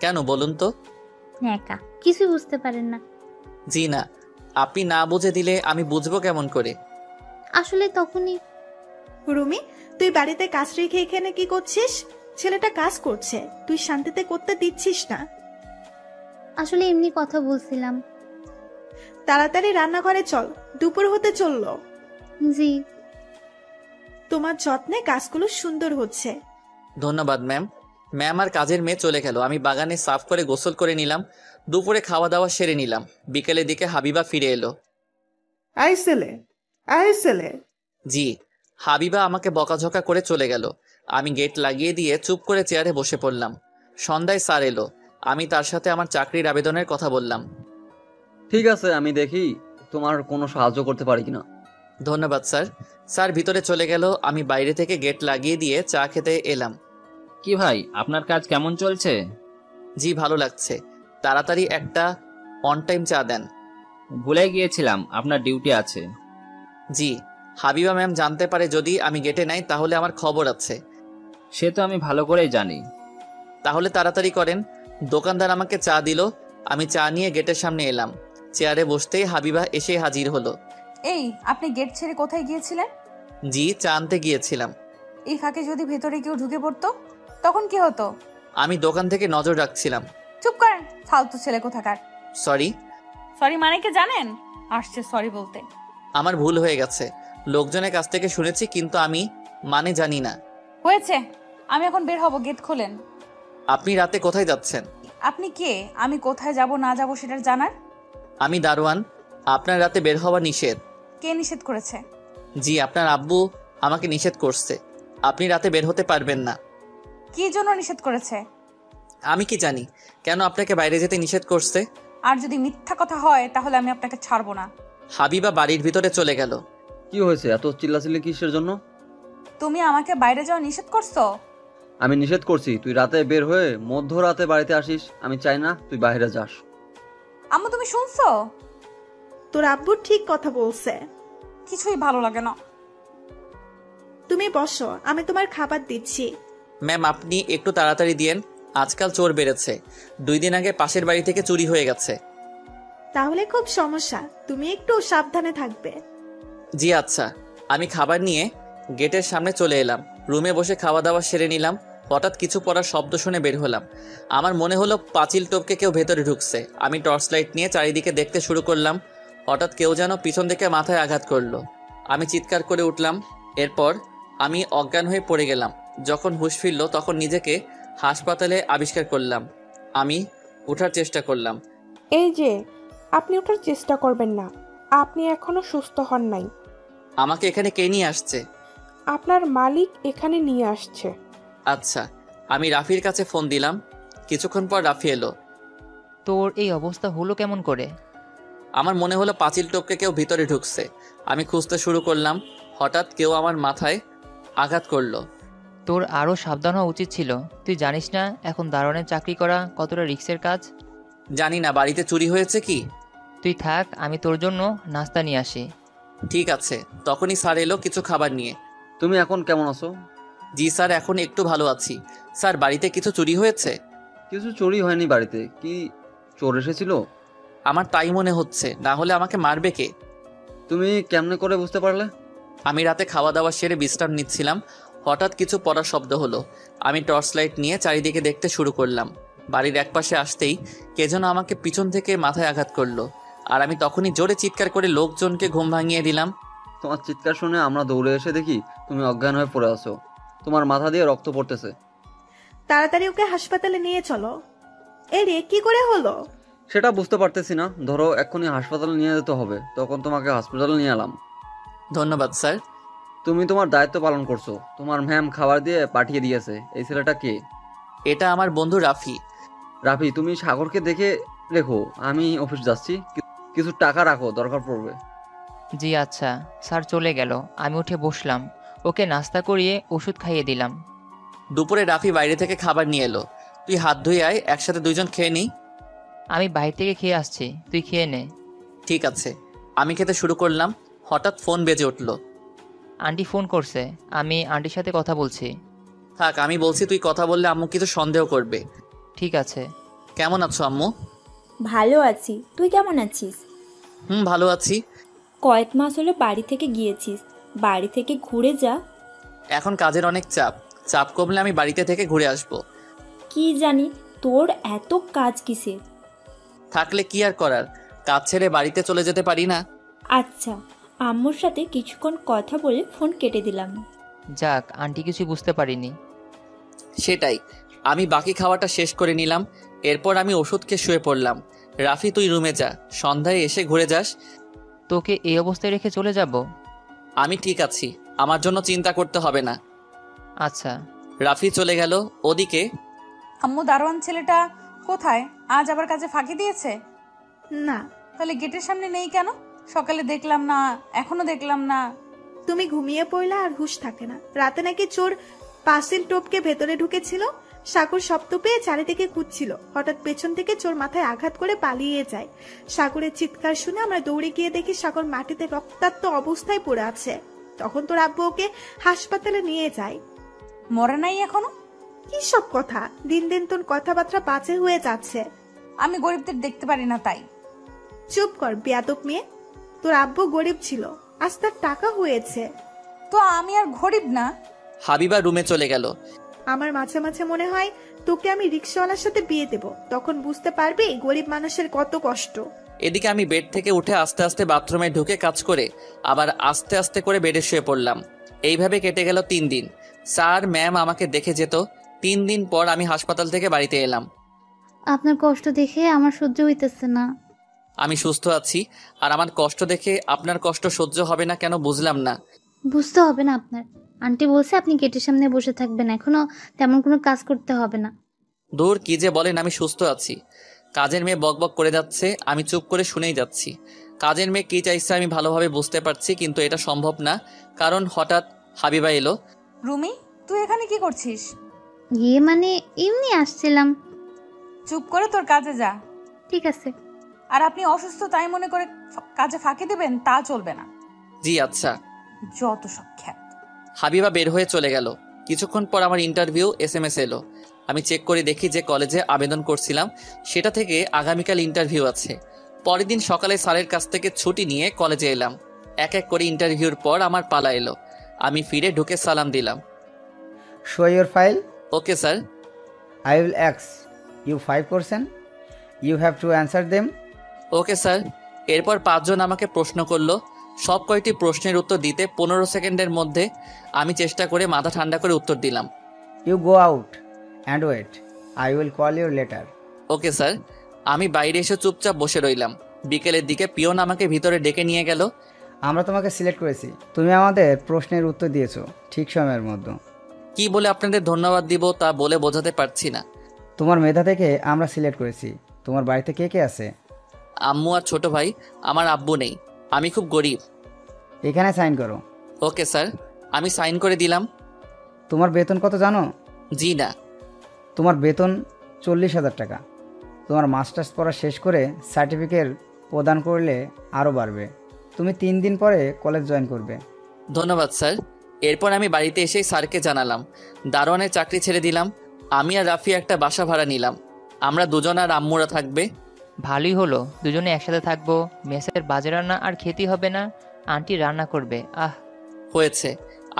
কেন বলুন তো? একা কিছু বুঝতে পারেন না। জি না, আপনি না বুঝে দিলে আমি বুঝবো কেমন করে? আসলে তখনই। রুমি, তুই বাড়িতে কাজ রেখে এখানে কি করছিস? ছেলেটা কাজ করছে, তুই শান্তিতে করতে দিচ্ছিস না। আসলে এমনি কথা বলছিলাম। তাড়াতাড়ি রান্নাঘরে চল, দুপুর হতে চললো। জি। তোমার যত্নে কাজগুলো সুন্দর হচ্ছে। ধন্যবাদ ম্যাম। ম্যাম আর কাজের মেয়ে চলে গেল। আমি বাগানে সাফ করে গোসল করে নিলাম। দুপুরে খাওয়া দাওয়া সেরে নিলাম। বিকেলের দিকে হাবিবা ফিরে এলো। আইসেলে। জি। হাবিবা আমাকে বকাঝকা করে চলে গেল। আমি গেট লাগিয়ে দিয়ে চুপ করে চেয়ারে বসে পড়লাম। সন্ধ্যায় স্যার এলো। আমি তার সাথে আমার চাকরির আবেদনের কথা বললাম। ঠিক আছে, আমি দেখি তোমার কোনো সাহায্য করতে পারি কিনা। ধন্যবাদ স্যার। স্যার ভিতরে চলে গেল। আমি বাইরে থেকে গেট লাগিয়ে দিয়ে চা খেতে এলাম। কি ভাই, আপনার কাজ কেমন চলছে? জি ভালো লাগছে। তাড়াতাড়ি একটা অন টাইম চা দেন। ভুলে গিয়েছিলাম আপনার ডিউটি আছে। জি। হাবিবা ম্যাম জানতে পারে যদি আমি গেটে নাই তাহলে আমার খবর আছে। সে তো আমি ভালো করেই জানি। তাহলে তাড়াতাড়ি করেন। দোকানদার আমাকে চা দিল। আমি চা নিয়ে গেটের সামনে এলাম। চেয়ারে বসতেই হাবিবা এসে হাজির হলো। এই, আপনি গেট ছেড়ে কোথায় গিয়েছিলেন? জি, চা আনতে গিয়েছিলাম। এই ফাঁকে যদি ভেতরে কেউ ঢুকে পড়তো তখন কি হতো? আমি দোকান থেকে নজর রাখছিলাম। চুপ করেন, ফালতু ছেলে কোথাকার। সরি। সরি মানে কি জানেন? আসছে সরি বলতে। আমার ভুল হয়ে গেছে। লোকজনের কাছ থেকে শুনেছি, কিন্তু আমি মানে জানি না। হয়েছে, আমি এখন বের হব, গেট খোলেন। আপনি রাতে কোথায় যাচ্ছেন? আপনি কে আমি কোথায় যাব না যাব সেটা জানার? আমি দারোয়ান। আপনার রাতে বের হওয়া নিষেধ। কে নিষেধ করেছে? জি, আপনার আব্বু আমাকে নিষেধ করছে। আপনি রাতে বের হতে পারবেন না। কি জন্য নিষেধ করেছে? আমি কি জানি কেন আপনাকে বাইরে যেতে নিষেধ করছে। আর যদি মিথ্যা কথা হয় তাহলে আমি আপনাকে ছাড়বো না। হাবিবা বাড়ির ভিতরে চলে গেল। কি হয়েছে, এত চিল্লাচিল্লি কিসের জন্য? তুমি আমাকে বাইরে যাওয়া নিষেধ করছো। আমি নিষেধ করছি তুই রাতে বের হয়ে মধ্যরাতে বাড়িতে আসিস। আমি চাই না তুই বাইরে যাস। আম্মু তুমি শুনছো? তোর আব্বু ঠিক কথা বলছে। কিছুই ভালো লাগে না। তুমি বসো, আমি তোমার খাবার দিচ্ছি। ম্যাম, আপনি একটু তাড়াতাড়ি দিয়েন। আজকাল চোর বেড়েছে। 2 দিন আগে পাশের বাড়ি থেকে চুরি হয়ে গেছে। তাহলে খুব সমস্যা, তুমি একটু সাবধানে থাকবে। জি আচ্ছা। আমি খাবার নিয়ে গেটের সামনে চলে এলাম। রুমে বসে খাওয়া দাওয়া সেরে নিলাম। হঠাৎ কিছু পড়ার শব্দ শুনে বের হলাম। আমার মনে হলো পাঁচিল টপকে কেউ ভেতরে ঢুকছে। আমি টর্চ লাইট নিয়ে চারিদিকে দেখতে শুরু করলাম। হঠাৎ কেউ যেন পিছন থেকে মাথায় আঘাত করলো। আমি চিৎকার করে উঠলাম। এরপর আমি অজ্ঞান হয়ে পড়ে গেলাম। যখন হুঁশ ফিরল তখন নিজেকে হাসপাতালে আবিষ্কার করলাম। আমি ওঠার চেষ্টা করলাম। এই যে, আপনি ওঠার চেষ্টা করবেন না, আপনি এখনো সুস্থ হন নাই। আমাকে এখানে কে নিয়ে আসছে? আপনার মালিক এখানে নিয়ে আসছে। আচ্ছা। আমি রাফির কাছে ফোন দিলাম। কিছুক্ষণ পর রাফি এলো। তোর এই অবস্থা হলো কেমন করে? আমার মনে হলো পাঁচিল টপকে কেউ ভিতরে ঢুকছে। আমি খুঁজতে শুরু করলাম। হঠাৎ কেউ আমার মাথায় আঘাত করলো। তোর আরও সাবধান হওয়া উচিত ছিল। তুই জানিস না এখন দারোয়ানের চাকরি করা কতটা রিস্কের কাজ? জানি না। বাড়িতে চুরি হয়েছে কি? তুই থাক, আমি তোর জন্য নাস্তা নিয়ে আসি। ঠিক আছে। তখনই স্যার এলো কিছু খাবার নিয়ে। তুমি এখন কেমন আছো? জি স্যার, এখন একটু ভালো আছি। স্যার, বাড়িতে কিছু চুরি হয়েছে? কিছু চুরি হয়নি। বাড়িতে কি চোর এসেছিল? আমার তাই মনে হচ্ছে, না হলে আমাকে মারবে কে? তুমি কেমনে করে বুঝতে পারলে? আমি রাতে খাওয়া দাওয়া সেরে বিশ্রাম নিচ্ছিলাম। হঠাৎ কিছু পড়ার শব্দ হলো। আমি টর্চ লাইট নিয়ে চারিদিকে দেখতে শুরু করলাম। বাড়ির একপাশে আসতেই কে যেন আমাকে পিছন থেকে মাথায় আঘাত করলো। আর আমি তখনই জোরে চিৎকার করে লোকজনকে ঘুম ভাঙিয়ে দিলাম। তোমার চিৎকার শুনে আমরা দৌড়ে এসে দেখি তুমি অজ্ঞান হয়ে পড়ে আছো। তোমার মাথা দিয়ে রক্ত পড়তেছে। তাড়াতাড়ি ওকে হাসপাতালে নিয়ে চলো। এরে কি করে হলো? সেটা বুঝতে পারতেছি না। ধরো এক্ষুনি হাসপাতালে নিয়ে যেতে হবে, তখন তোমাকে হাসপাতালে নিয়ে এলাম। ধন্যবাদ স্যার। তুমি তোমার দায়িত্ব পালন করছো। তোমার ম্যাম খাবার দিয়ে পাঠিয়ে দিয়েছে। এই ছেলেটা কে? এটা আমার বন্ধু রাফি। রাফি, তুমি সাগরকে দেখে রেখো। আমি অফিস যাচ্ছি, কিছু টাকা রাখো, দরকার পড়বে। জি আচ্ছা। স্যার চলে গেল। আমি উঠে বসলাম। ওকে নাস্তা করিয়ে ওষুধ খাইয়ে দিলাম। দুপুরে রাফি বাইরে থেকে খাবার নিয়ে এলো। তুই হাত ধুয়ে আয়, একসাথে 2 জন খেয়ে নিই। আমি বাইরে থেকে খেয়ে আসছি, তুই খেয়ে নে। ঠিক আছে। আমি খেতে শুরু করলাম। হঠাৎ ফোন বেজে উঠল। আন্টি ফোন করছে, আমি আন্টির সাথে কথা বলছি। থাক, আমি বলছি তুই কথা বললে আম্মু কিছু সন্দেহ করবে। ঠিক আছে। কেমন আছো আম্মু? ভালো আছি, তুই কেমন আছিস? ভালো আছি। কয়েক মাস হলো বাড়ি থেকে গিয়েছিস, বাড়ি থেকে ঘুরে যা। এখন কাজের অনেক চাপ কমলে আমি বাড়িতে থেকে ঘুরে আসবো। কি জানি তোর এত কাজ কিসের? থাকলে কি আর করার, কাজ ছেড়ে বাড়িতে চলে যেতে পারি না। আচ্ছা, আম্মুর সাথে কিছুক্ষণ কথা বলে ফোন কেটে দিলাম। যাক, আন্টি কিছু বুঝতে পারিনি। সেটাই। আমি বাকি খাওয়াটা শেষ করে নিলাম। এরপর আমি ওষুধ খেয়ে শুয়ে পড়লাম। রাফি, তুই রুমে যা, সন্ধ্যায় এসে ঘুরে যাস। তোকে এই অবস্থায় রেখে চলে যাব? আমি ঠিক আছি, আমার জন্য চিন্তা করতে হবে না। আচ্ছা। রাফি চলে গেল। ওদিকে আম্মু, দারোয়ান ছেলেটা কোথায়? আজ আবার কাজে ফাঁকি দিয়েছে? না। তাহলে গেটের সামনে নেই কেন? সকালে দেখলাম না, এখনো দেখলাম না। তুমি ঘুমিয়ে পড়লে আর হুঁশ থাকে না। রাতে নাকি চোর পাঁচিল টপকে ভেতরে ঢুকেছিল। সাগর শব্দ পেয়ে চারিদিকে খুঁজছিল। হঠাৎ পেছন থেকে চোর মাথায় আঘাত করে পালিয়ে যায়। সাগরের চিৎকার শুনে আমরা দৌড়ে গিয়ে দেখি সাগর মাটিতে রক্তাক্ত অবস্থায় পড়ে আছে। তখন তোর আব্বু ওকে হাসপাতালে নিয়ে যায়। মরে নাই এখনো? কি সব কথা? দিন দিন তোর কথাবার্তা বাজে হয়ে যাচ্ছে। আমি গরিবদের দেখতে পারি না তাই। চুপ কর বেয়াদব মেয়ে। তোর আব্বু গরিব ছিল, আজ তার টাকা হয়েছে। তো আমি আর গরিব না? হাবিবা রুমে চলে গেল। আমার মাঝে মাঝে মনে হয় তোকে আমি রিক্সাওয়ালার সাথে বিয়ে দেব, তখন বুঝতে পারবি গরিব মানুষের কত কষ্ট। এদিকে আমি বেড থেকে উঠে আস্তে আস্তে বাথরুমে ঢুকে কাজ করে আবার আস্তে আস্তে করে বেডে শুয়ে পড়লাম। এইভাবে কেটে গেল 3 দিন। স্যার ম্যাম আমাকে দেখে যেত। 3 দিন পর আমি হাসপাতাল থেকে বাড়িতে এলাম। আপনার কষ্ট দেখে আমার সহ্য হইতেছে না। আমি সুস্থ আছি, আর আমার কষ্ট দেখে আপনার কষ্ট সহ্য হবে না কেন বুঝলাম না। বুঝতে হবে না আপনার। আন্টি বলছে আপনি গেটের সামনে বসে থাকবেন, এখনো তেমন কোনো কাজ করতে হবে না। দূর, কি যে বলেন, আমি সুস্থ আছি। কাজের মেয়ে বকবক করে যাচ্ছে, আমি চুপ করে শুনেই যাচ্ছি। কাজের মেয়ে কি চাইছে আমি ভালোভাবে বুঝতে পারছি, কিন্তু এটা সম্ভব না, কারণ হঠাৎ হাবিবা এলো। রুমি, তুই এখানে কি করছিস? মানে এমনি আসছিলাম। চুপ করে তোর কাজে যা। ঠিক আছে। আর আপনি অসুস্থ তাই মনে করে কাজে ফাঁকি দিবেন তা চলবে না। জি আচ্ছা। যত সব খ্যাত। হাবিবা বের হয়ে চলে গেল। কিছুক্ষণ পর আমার ইন্টারভিউ SMS এলো। আমি চেক করে দেখি যে কলেজে আবেদন করছিলাম সেটা থেকে আগামীকাল ইন্টারভিউ আছে। পরের দিন সকালে স্যারের কাছ থেকে ছুটি নিয়ে কলেজে এলাম। এক এক করে ইন্টারভিউর পর আমার পালা এলো। আমি ফিরে ঢুকে সালাম দিলাম। Show your file. Okay sir. I will ask you 5 questions. You have to answer them. Okay sir. এরপর 5 জন আমাকে প্রশ্ন করলো। সব কয়টি প্রশ্নের উত্তর দিতে 15 সেকেন্ডের মধ্যে আমি চেষ্টা করে মাথা ঠান্ডা করে উত্তর দিলাম। You go out and wait. I will call you later. Okay sir. আমি বাইরে এসে চুপচাপ বসে রইলাম। বিকেলের দিকে পিয়ন আমাকে ভিতরে ডেকে নিয়ে গেল। আমরা তোমাকে সিলেক্ট করেছি। তুমি আমাদের প্রশ্নের উত্তর দিয়েছো ঠিক সময়ের মধ্যে। কি বলে আপনাদের ধন্যবাদ দিব তা বলে বোঝাতে পারছি না। তোমার মেধা থেকে আমরা সিলেক্ট করেছি। তোমার বাড়িতে কে কে আছে? আম্মু আর ছোট ভাই। আমার আব্বু নেই, আমি খুব গরিব। এখানে সাইন করো। Okay sir. আমি সাইন করে দিলাম। তোমার বেতন কত জানো? জি না। তোমার বেতন 40,000 টাকা। তোমার মাস্টার্স পড়া শেষ করে সার্টিফিকেট প্রদান করলে আরও বাড়বে। তুমি 3 দিন পরে কলেজ জয়েন করবে। ধন্যবাদ স্যার। এরপর আমি বাড়িতে এসেই স্যারকে জানালাম দারোয়ানের চাকরি ছেড়ে দিলাম। আমি আর রাফি একটা বাসা ভাড়া নিলাম। আমরা দুজন আর আম্মুরা থাকবে। ভালোই হলো, দুজনে একসাথে থাকবো। মেসের বাজে রান্না আর খেতেই হবে না, আন্টি রান্না করবে। হয়েছে।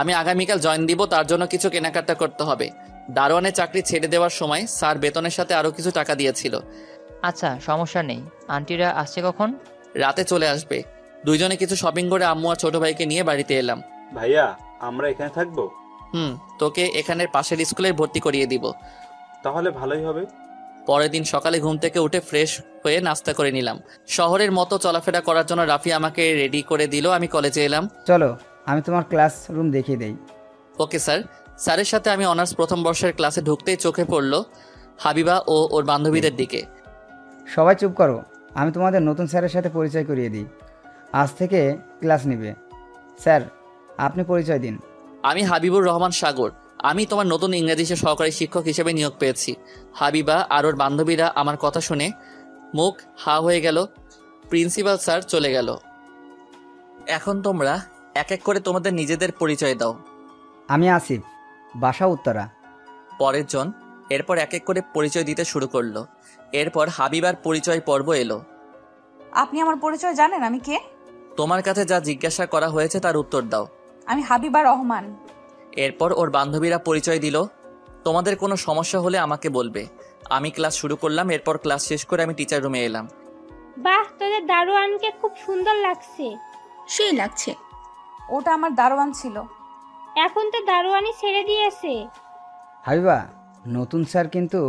আমি আগামীকাল জয়েন দিব, তার জন্য কিছু কেনাকাটা করতে হবে। দারোয়ানের চাকরি ছেড়ে দেওয়ার সময় স্যার বেতনের সাথে আরও কিছু টাকা দিয়েছিল। আচ্ছা, সমস্যা নেই। আন্টিরা আসছে কখন? রাতে চলে আসবে। দুইজনে কিছু শপিং করে আম্মু আর ছোট ভাইকে নিয়ে বাড়িতে এলাম। ভাইয়া, আমরা এখানে থাকবো? তোকে এখানের পাশের স্কুলে ভর্তি করিয়ে দিব। তাহলে ভালোই হবে। পরের দিন সকালে ঘুম থেকে উঠে ফ্রেশ হয়ে নাস্তা করে নিলাম। শহরের মতো চলাফেরা করার জন্য রাফি আমাকে রেডি করে দিল। আমি কলেজে এলাম। চলো আমি তোমার ক্লাসরুম দেখিয়ে দেই। Okay sir. স্যারের সাথে আমি অনার্স প্রথম বর্ষের ক্লাসে ঢুকতেই চোখে পড়ল হাবিবা ও ওর বান্ধবীদের দিকে। সবাই চুপ করো, আমি তোমাদের নতুন স্যারের সাথে পরিচয় করিয়ে দিই। আজ থেকে ক্লাস নেবে। স্যার, আপনি পরিচয় দিন। আমি হাবিবুর রহমান সাগর। আমি তোমার নতুন ইংরেজি সহকারী শিক্ষক হিসেবে নিয়োগ পেয়েছি। হাবিবা আর ওর বান্ধবীরা আমার কথা শুনে মুখ হা হয়ে গেল। প্রিন্সিপাল স্যার চলে গেল। এখন তোমরা এক এক করে তোমাদের নিজেদের পরিচয় দাও। আমি আসিফ, বাসা উত্তরা। পরের জন এরপর এক এক করে পরিচয় দিতে শুরু করলো। এরপর হাবিবার পরিচয় পর্ব এলো। আপনি আমার পরিচয় জানেন আমি কে? তোমার কাছে যা জিজ্ঞাসা করা হয়েছে তার উত্তর দাও। আমি হাবিবা রহমান। এরপর ওর বান্ধবীরা পরিচয় দিল। তোমাদের কোনো সমস্যা হলে আমাকে বলবে। আমি ক্লাস শুরু করলাম। এরপর ক্লাস শেষ করে আমি টিচার রুমে এলাম। বাহ, তোদের দারোয়ানকে খুব সুন্দর লাগছে। সেই লাগছে। ওটা আমার দারোয়ান ছিল, এখন তো দারোয়ানি ছেড়ে দিয়েছে। হাবিবা, নতুন স্যার কিন্তু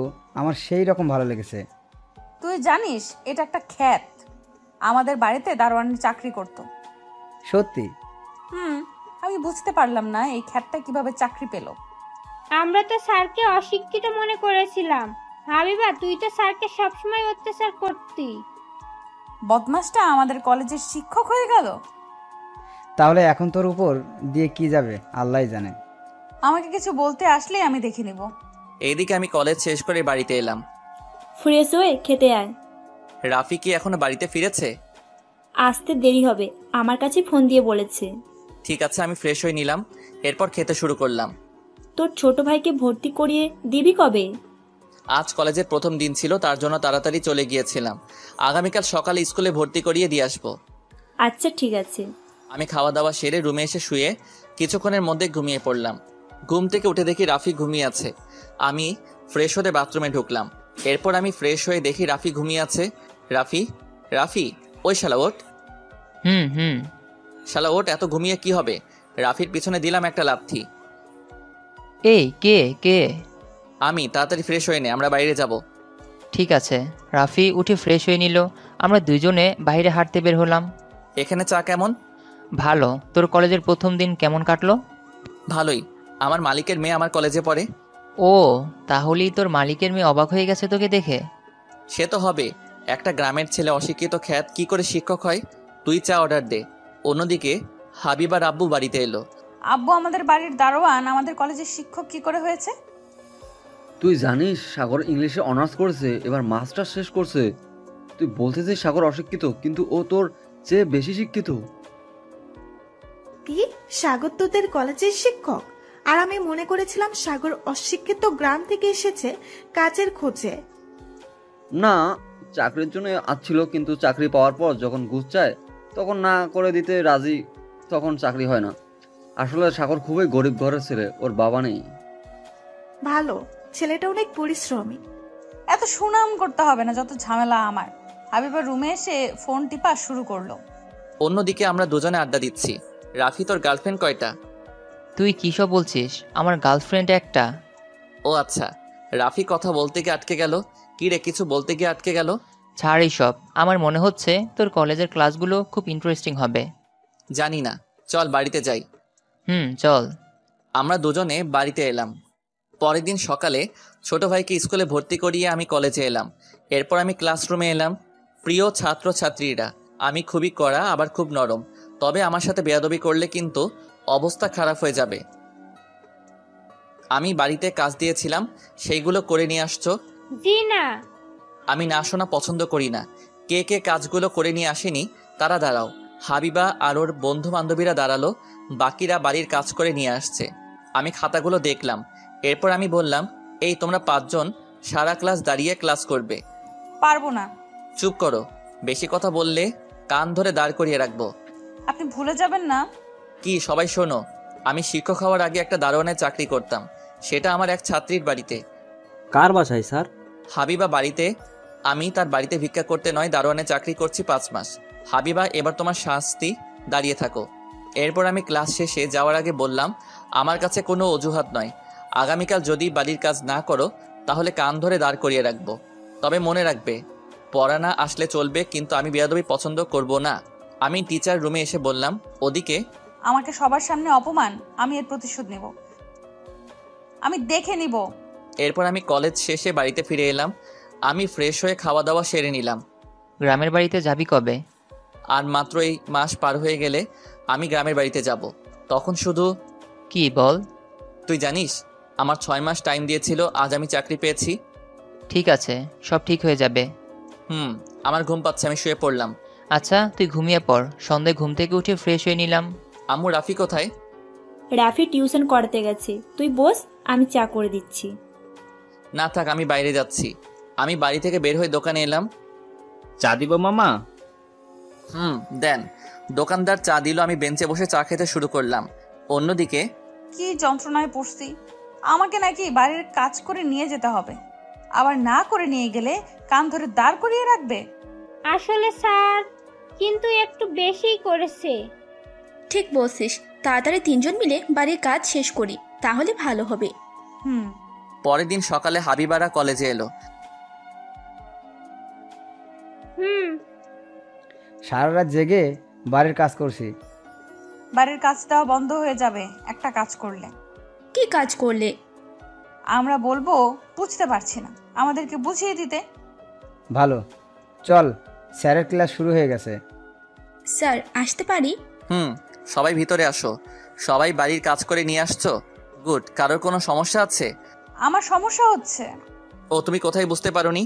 আমার সেই রকম ভালো লেগেছে। তুই জানিস এটা একটা খ্যাত। আমাদের বাড়িতে দারোয়ানের চাকরি করত। সত্যি? আমি বুঝতে পারলাম না এই খ্যাতটা কিভাবে চাকরি পেল। আমরা তো স্যারকে অশিক্ষিত মনে করেছিলাম। হাবিবা, তুই তো স্যারকে সবসময় অত্যাচার করতি। বদমাসটা আমাদের কলেজের শিক্ষক হয়ে গেল। তাহলে এখন তোর উপর দিয়ে কি যাবে আল্লাহই জানে। আমাকে কিছু বলতে আসলে আমি দেখে নিব। এইদিকে আমি কলেজ শেষ করে বাড়িতে এলাম। ফ্রেশ হয়ে খেতে আয়। রাফি কি এখনো বাড়িতে ফিরেছে? আসতে দেরি হবে, আমার কাছে ফোন দিয়ে বলেছে। ঠিক আছে, আমি ফ্রেশ হয়ে নিলাম। এরপর খেতে শুরু করলাম। তোর ছোট ভাইকে ভর্তি করিয়ে দিবি কবে? আজ কলেজের প্রথম দিন ছিল, তার জন্য তাড়াতাড়ি চলে গিয়েছিলাম। আগামীকাল সকালে স্কুলে ভর্তি করিয়ে দিয়ে আসবো। আচ্ছা ঠিক আছে। আমি খাওয়া দাওয়া সেরে রুমে এসে শুয়ে কিছুক্ষণের মধ্যে ঘুমিয়ে পড়লাম। ঘুম থেকে উঠে দেখি রাফি ঘুমিয়ে আছে। আমি ফ্রেশ হতে বাথরুমে ঢুকলাম। এরপর আমি ফ্রেশ হয়ে দেখি রাফি ঘুমিয়ে আছে। রাফি, রাফি, ওই শালা ওঠ। হুম। শালা ওঠ, এত ঘুমিয়ে কি হবে? রাফির পিছনে দিলাম একটা লাথি। এই কে? আমি, তাড়াতাড়ি ফ্রেশ হয়ে নে, আমরা বাইরে যাব। ঠিক আছে। রাফি উঠে ফ্রেশ হয়ে নিল। আমরা দুজনে বাইরে হাঁটতে বের হলাম। এখানে চা কেমন? ভালো। তোর কলেজের প্রথম দিন কেমন কাটলো? ভালোই। আমার মালিকের মেয়ে আমার কলেজে পড়ে। ও, তাহলেই তোর মালিকের মেয়ে অবাক হয়ে গেছে তোকে দেখে। সে তো হবে, একটা গ্রামের ছেলে অশিক্ষিত খ্যাত কি করে শিক্ষক হয়? তুই চা অর্ডার দে। অন্যদিকে হাবিবার আব্বু বাড়িতে এলো। আব্বু আমাদের বাড়ির দারোয়ান, আমাদের কলেজের শিক্ষক কি করে হয়েছে? তুই জানিস সাগর ইংলিশে অনার্স করেছে, এবার মাস্টার শেষ করছে। তুই বলতেছিস সাগর অশিক্ষিত, কিন্তু ও তোর চেয়ে বেশি শিক্ষিত। কি? সাগর তোদের কলেজের শিক্ষক? আর আমি মনে করেছিলাম সাগর অশিক্ষিত গ্রাম থেকে এসেছে কাজের খোঁজে। না, চাকরির জন্য আসছিল, কিন্তু চাকরি পাওয়ার পর যখন ঘুষ চায় তখন না করে দিতে রাজি, তখন চাকরি হয় না। আসলে সাগর খুবই গরিব ঘরের ছেলে, ওর বাবা নেই। ভালো, ছেলেটা অনেক পরিশ্রমী। এত সুনাম করতে হবে না, যত ঝামেলা আমার। হাবিবার রুমে এসে ফোন টিপা শুরু করলো। অন্যদিকে আমরা দুজনে আড্ডা দিচ্ছি। রাফি, তোর গার্লফ্রেন্ড কয়টা? তুই কী সব বলছিস? আমার গার্লফ্রেন্ড একটা। ও আচ্ছা। রাফি কথা বলতে গিয়ে আটকে গেল। কি রে, কিছু বলতে গিয়ে আটকে গেল? ছাড় এইসব। আমার মনে হচ্ছে তোর কলেজের ক্লাসগুলো খুব ইন্টারেস্টিং হবে। জানি না, চল বাড়িতে যাই। চল। আমরা দুজনে বাড়িতে এলাম। পরের দিন সকালে ছোট ভাইকে স্কুলে ভর্তি করিয়ে আমি কলেজে এলাম। এরপর আমি ক্লাসরুমে এলাম। প্রিয় ছাত্রছাত্রীরা, আমি খুবই কড়া, আবার খুব নরম। তবে আমার সাথে বেয়াদবি করলে কিন্তু অবস্থা খারাপ হয়ে যাবে। আমি বাড়িতে কাজ দিয়েছিলাম, সেইগুলো করে নিয়ে আসছো? জি না। আমি না শোনা পছন্দ করি না। কে কে কাজগুলো করে নিয়ে আসেনি তারা দাঁড়াও। হাবিবা আর ওর বন্ধু বান্ধবীরা দাঁড়ালো, বাকিরা বাড়ির কাজ করে নিয়ে আসছে। আমি খাতাগুলো দেখলাম। এরপর আমি বললাম, এই তোমরা 5 জন সারা ক্লাস দাঁড়িয়ে ক্লাস করবে। পারবো না। চুপ করো, বেশি কথা বললে কান ধরে দাঁড় করিয়ে রাখবো। আপনি ভুলে যাবেন না। কি সবাই শোনো, আমি শিক্ষক হওয়ার আগে একটা দারোয়ানের চাকরি করতাম, সেটা আমার এক ছাত্রীর বাড়িতে। কার বাসায় স্যার? হাবিবা বাড়িতে। আমি তার বাড়িতে ভিক্ষা করতে নয়, দারোয়ানের চাকরি করছি 5 মাস। হাবিবা, এবার তোমার শাস্তি, দাঁড়িয়ে থাকো। এরপর আমি ক্লাস শেষে যাওয়ার আগে বললাম, আমার কাছে কোনো অজুহাত নয়, আগামীকাল যদি বাড়ির কাজ না করো তাহলে কান ধরে দাঁড় করিয়ে রাখবো। তবে মনে রাখবে, পড়া না আসলে চলবে, কিন্তু আমি বেয়াদবি পছন্দ করব না। আমি টিচার রুমে এসে বললাম, ওদিকে আমাকে সবার সামনে অপমান, আমি এর প্রতিশোধ নেব, আমি দেখে নিব। এরপর আমি কলেজ শেষে বাড়িতে ফিরে এলাম। আমি ফ্রেশ হয়ে খাওয়া দাওয়া সেরে নিলাম। গ্রামের বাড়িতে যাবি কবে? আর মাত্র এই মাস পার হয়ে গেলে আমি গ্রামের বাড়িতে যাব। তখন শুধু কি বল? তুই জানিস আমার 6 মাস টাইম দিয়েছিল, আজ আমি চাকরি পেয়েছি। ঠিক আছে, সব ঠিক হয়ে যাবে। আমার ঘুম পাচ্ছে, আমি শুয়ে পড়লাম। আচ্ছা, তুই ঘুমিয়ে পড়। সন্ধ্যায় ঘুম থেকে উঠে ফ্রেশ হয়ে নিলাম। আম্মু, রাফি কোথায়? রাফি টিউশন করতে গেছে, তুই বস, আমি চা করে দিচ্ছি। না থাক, আমি বাইরে যাচ্ছি। আমি বাড়ি থেকে বের হয়ে দোকানে এলাম। চা দিব মামা? দেন। দোকানদার চা দিল, আমি বেঞ্চে বসে চা খেতে শুরু করলাম। অন্যদিকে কি যন্ত্রণায় পড়ছি। আমাকে নাকি বাড়ির কাজ করে নিয়ে যেতে হবে, আবার না করে নিয়ে গেলে কান ধরে দাঁড় করিয়ে রাখবে। আসলে স্যার কিন্তু একটু বেশিই করেছে। ঠিক বলছিস, তাড়াতাড়ি 3 জন মিলে বাড়ির কাজ শেষ করি, তাহলে ভালো হবে। পরের দিন সকালে হাবিবারা কলেজে এলো। সারা রাত জেগে বাড়ির কাজ করছি। বাড়ির কাজটাও বন্ধ হয়ে যাবে একটা কাজ করলে। কি কাজ করলে? আমরা বলবো বুঝতে পারছি না, আমাদেরকে বুঝিয়ে দিতে। ভালো, চল, স্যারের ক্লাস শুরু হয়ে গেছে। স্যার, আসতে পারি? সবাই ভিতরে আসো। সবাই বাড়ির কাজ করে নিয়ে আসছো? গুড। কারোর কোনো সমস্যা আছে? আমার সমস্যা হচ্ছে। ও, তুমি কোথায় বুঝতে পারোনি?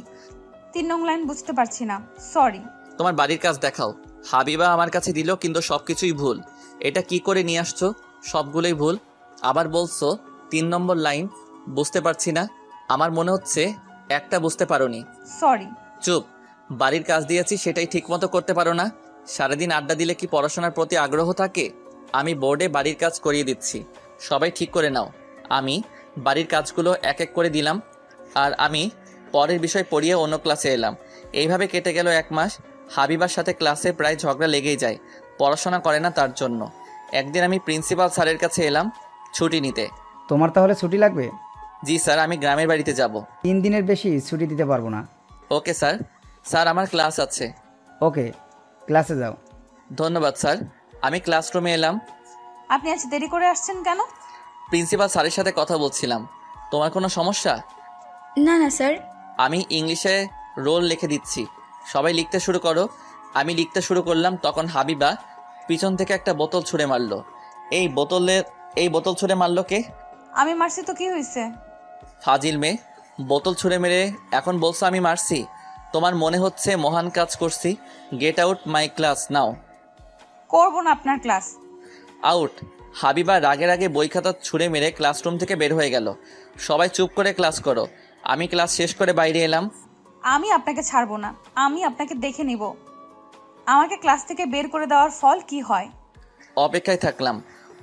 3 নং লাইন বুঝতে পারছি না, সরি। তোমার বাড়ির কাজ দেখাও। হাবিবা আমার কাছে দিল, কিন্তু সবকিছুই ভুল। এটা কি করে নিয়ে আসছো? সবগুলোই ভুল। আবার বলছো 3 নম্বর লাইন বুঝতে পারছি না। আমার মনে হচ্ছে একটা বুঝতে পারোনি। সরি। চুপ। বাড়ির কাজ দিয়েছি সেটাই ঠিকমতো করতে পারো না। সারাদিন আড্ডা দিলে কি পড়াশোনার প্রতি আগ্রহ থাকে? আমি বোর্ডে বাড়ির কাজ করিয়ে দিচ্ছি, সবাই ঠিক করে নাও। আমি বাড়ির কাজগুলো এক এক করে দিলাম, আর আমি পরের বিষয় পড়িয়ে অন্য ক্লাসে এলাম। এইভাবে কেটে গেল 1 মাস। হাবিবার সাথে ক্লাসে প্রায় ঝগড়া লেগেই যায়, পড়াশোনা করে না তার জন্য। একদিন আমি প্রিন্সিপাল স্যারের কাছে এলাম ছুটি নিতে। তোমার তাহলে ছুটি লাগবে? জি স্যার, আমি গ্রামের বাড়িতে যাব। 3 দিনের বেশি ছুটি দিতে পারবো না। Okay sir. স্যার, আমার ক্লাস আছে। ওকে, ক্লাসে যাও। ধন্যবাদ স্যার। আমি ক্লাসরুমে এলাম। আপনি আজ দেরি করে আসছেন কেন? প্রিন্সিপাল স্যারের সাথে কথা বলছিলাম। তোমার কোনো সমস্যা? না না স্যার। আমি ইংলিশে রোল লিখে দিচ্ছি, সবাই লিখতে শুরু করো। আমি লিখতে শুরু করলাম, তখন হাবিবা পিছন থেকে একটা বোতল ছুঁড়ে মারলো। এই বোতল ছুঁড়ে মারলো কে? আমি মারছি তো কি হয়েছে? ফাজিল মেয়ে, বোতল ছুঁড়ে মেরে এখন বলছো আমি মারছি? তোমার মনে হচ্ছে মহান কাজ করছি। গেট আউট মাই ক্লাস নাও। করবো না আপনার ক্লাস। আউট। হাবিবা রাগের আগে বই খাতা ছুঁড়ে মেরে ক্লাসরুম থেকে বের হয়ে গেল। সবাই চুপ করে ক্লাস করো। আমি ক্লাস শেষ করে বাইরে এলাম। আমি আপনাকে ছাড়বো না, আমি আপনাকে দেখে নিব আমাকে ক্লাস থেকে বের করে দেওয়ার ফল কি হয়। অপেক্ষায় থাকলাম।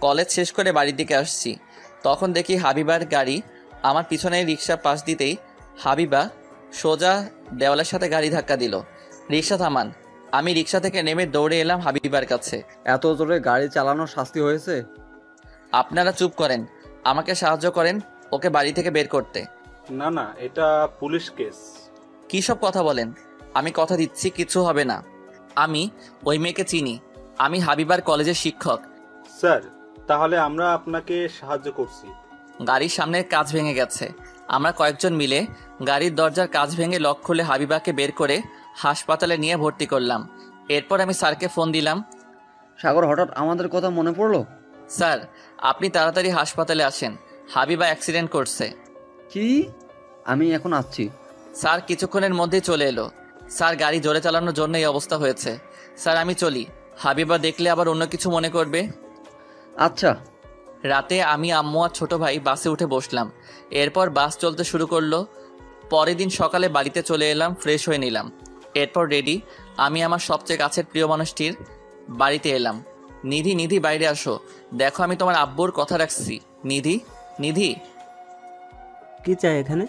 কলেজ শেষ করে বাড়ির দিকে আসছি, তখন দেখি হাবিবার গাড়ি। আমার পিছনে রিক্সা পাশ দিতেই হাবিবা সোজা দেওয়ালের সাথে গাড়ি ধাক্কা দিল। রিক্সা থামান। আমি রিক্সা থেকে নেমে দৌড়ে এলাম হাবিবার কাছে। এত জোরে গাড়ি চালানোর শাস্তি হয়েছে? আপনারা চুপ করেন, আমাকে সাহায্য করেন ওকে বাড়ি থেকে বের করতে। না না, এটা পুলিশ কেস। কী সব কথা বলেন? আমি কথা দিচ্ছি কিছু হবে না। আমি ওই মেয়েকে চিনি, আমি হাবিবার কলেজের শিক্ষক। স্যার, তাহলে আমরা আপনাকে সাহায্য করছি। গাড়ির সামনের কাঁচ ভেঙে গেছে। আমরা কয়েকজন মিলে গাড়ির দরজার কাঁচ ভেঙে লক খুলে হাবিবাকে বের করে হাসপাতালে নিয়ে ভর্তি করলাম। এরপর আমি স্যারকে ফোন দিলাম। সাগর, হঠাৎ আমাদের কথা মনে পড়লো। স্যার, আপনি তাড়াতাড়ি হাসপাতালে আসেন, হাবিবা অ্যাক্সিডেন্ট করছে। কি? আমি এখন আসছি। স্যার কিছুক্ষণের মধ্যেই চলে এলো। স্যার, গাড়ি জোরে চালানোর জন্য এই অবস্থা হয়েছে। স্যার আমি চলি, হাবিবা দেখলে আবার অন্য কিছু মনে করবে। আচ্ছা। রাতে আমি, আম্মু আর ছোট ভাই বাসে উঠে বসলাম। এরপর বাস চলতে শুরু করলো। পরের দিন সকালে বাড়িতে চলে এলাম, ফ্রেশ হয়ে নিলাম। এরপর রেডি, আমি আমার সবচেয়ে কাছের প্রিয় মানুষটির বাড়িতে এলাম। নিধি, নিধি বাইরে আসো, দেখো আমি তোমার আব্বুর কথা রাখছি। নিধি, নিধি। কি চাই এখানে?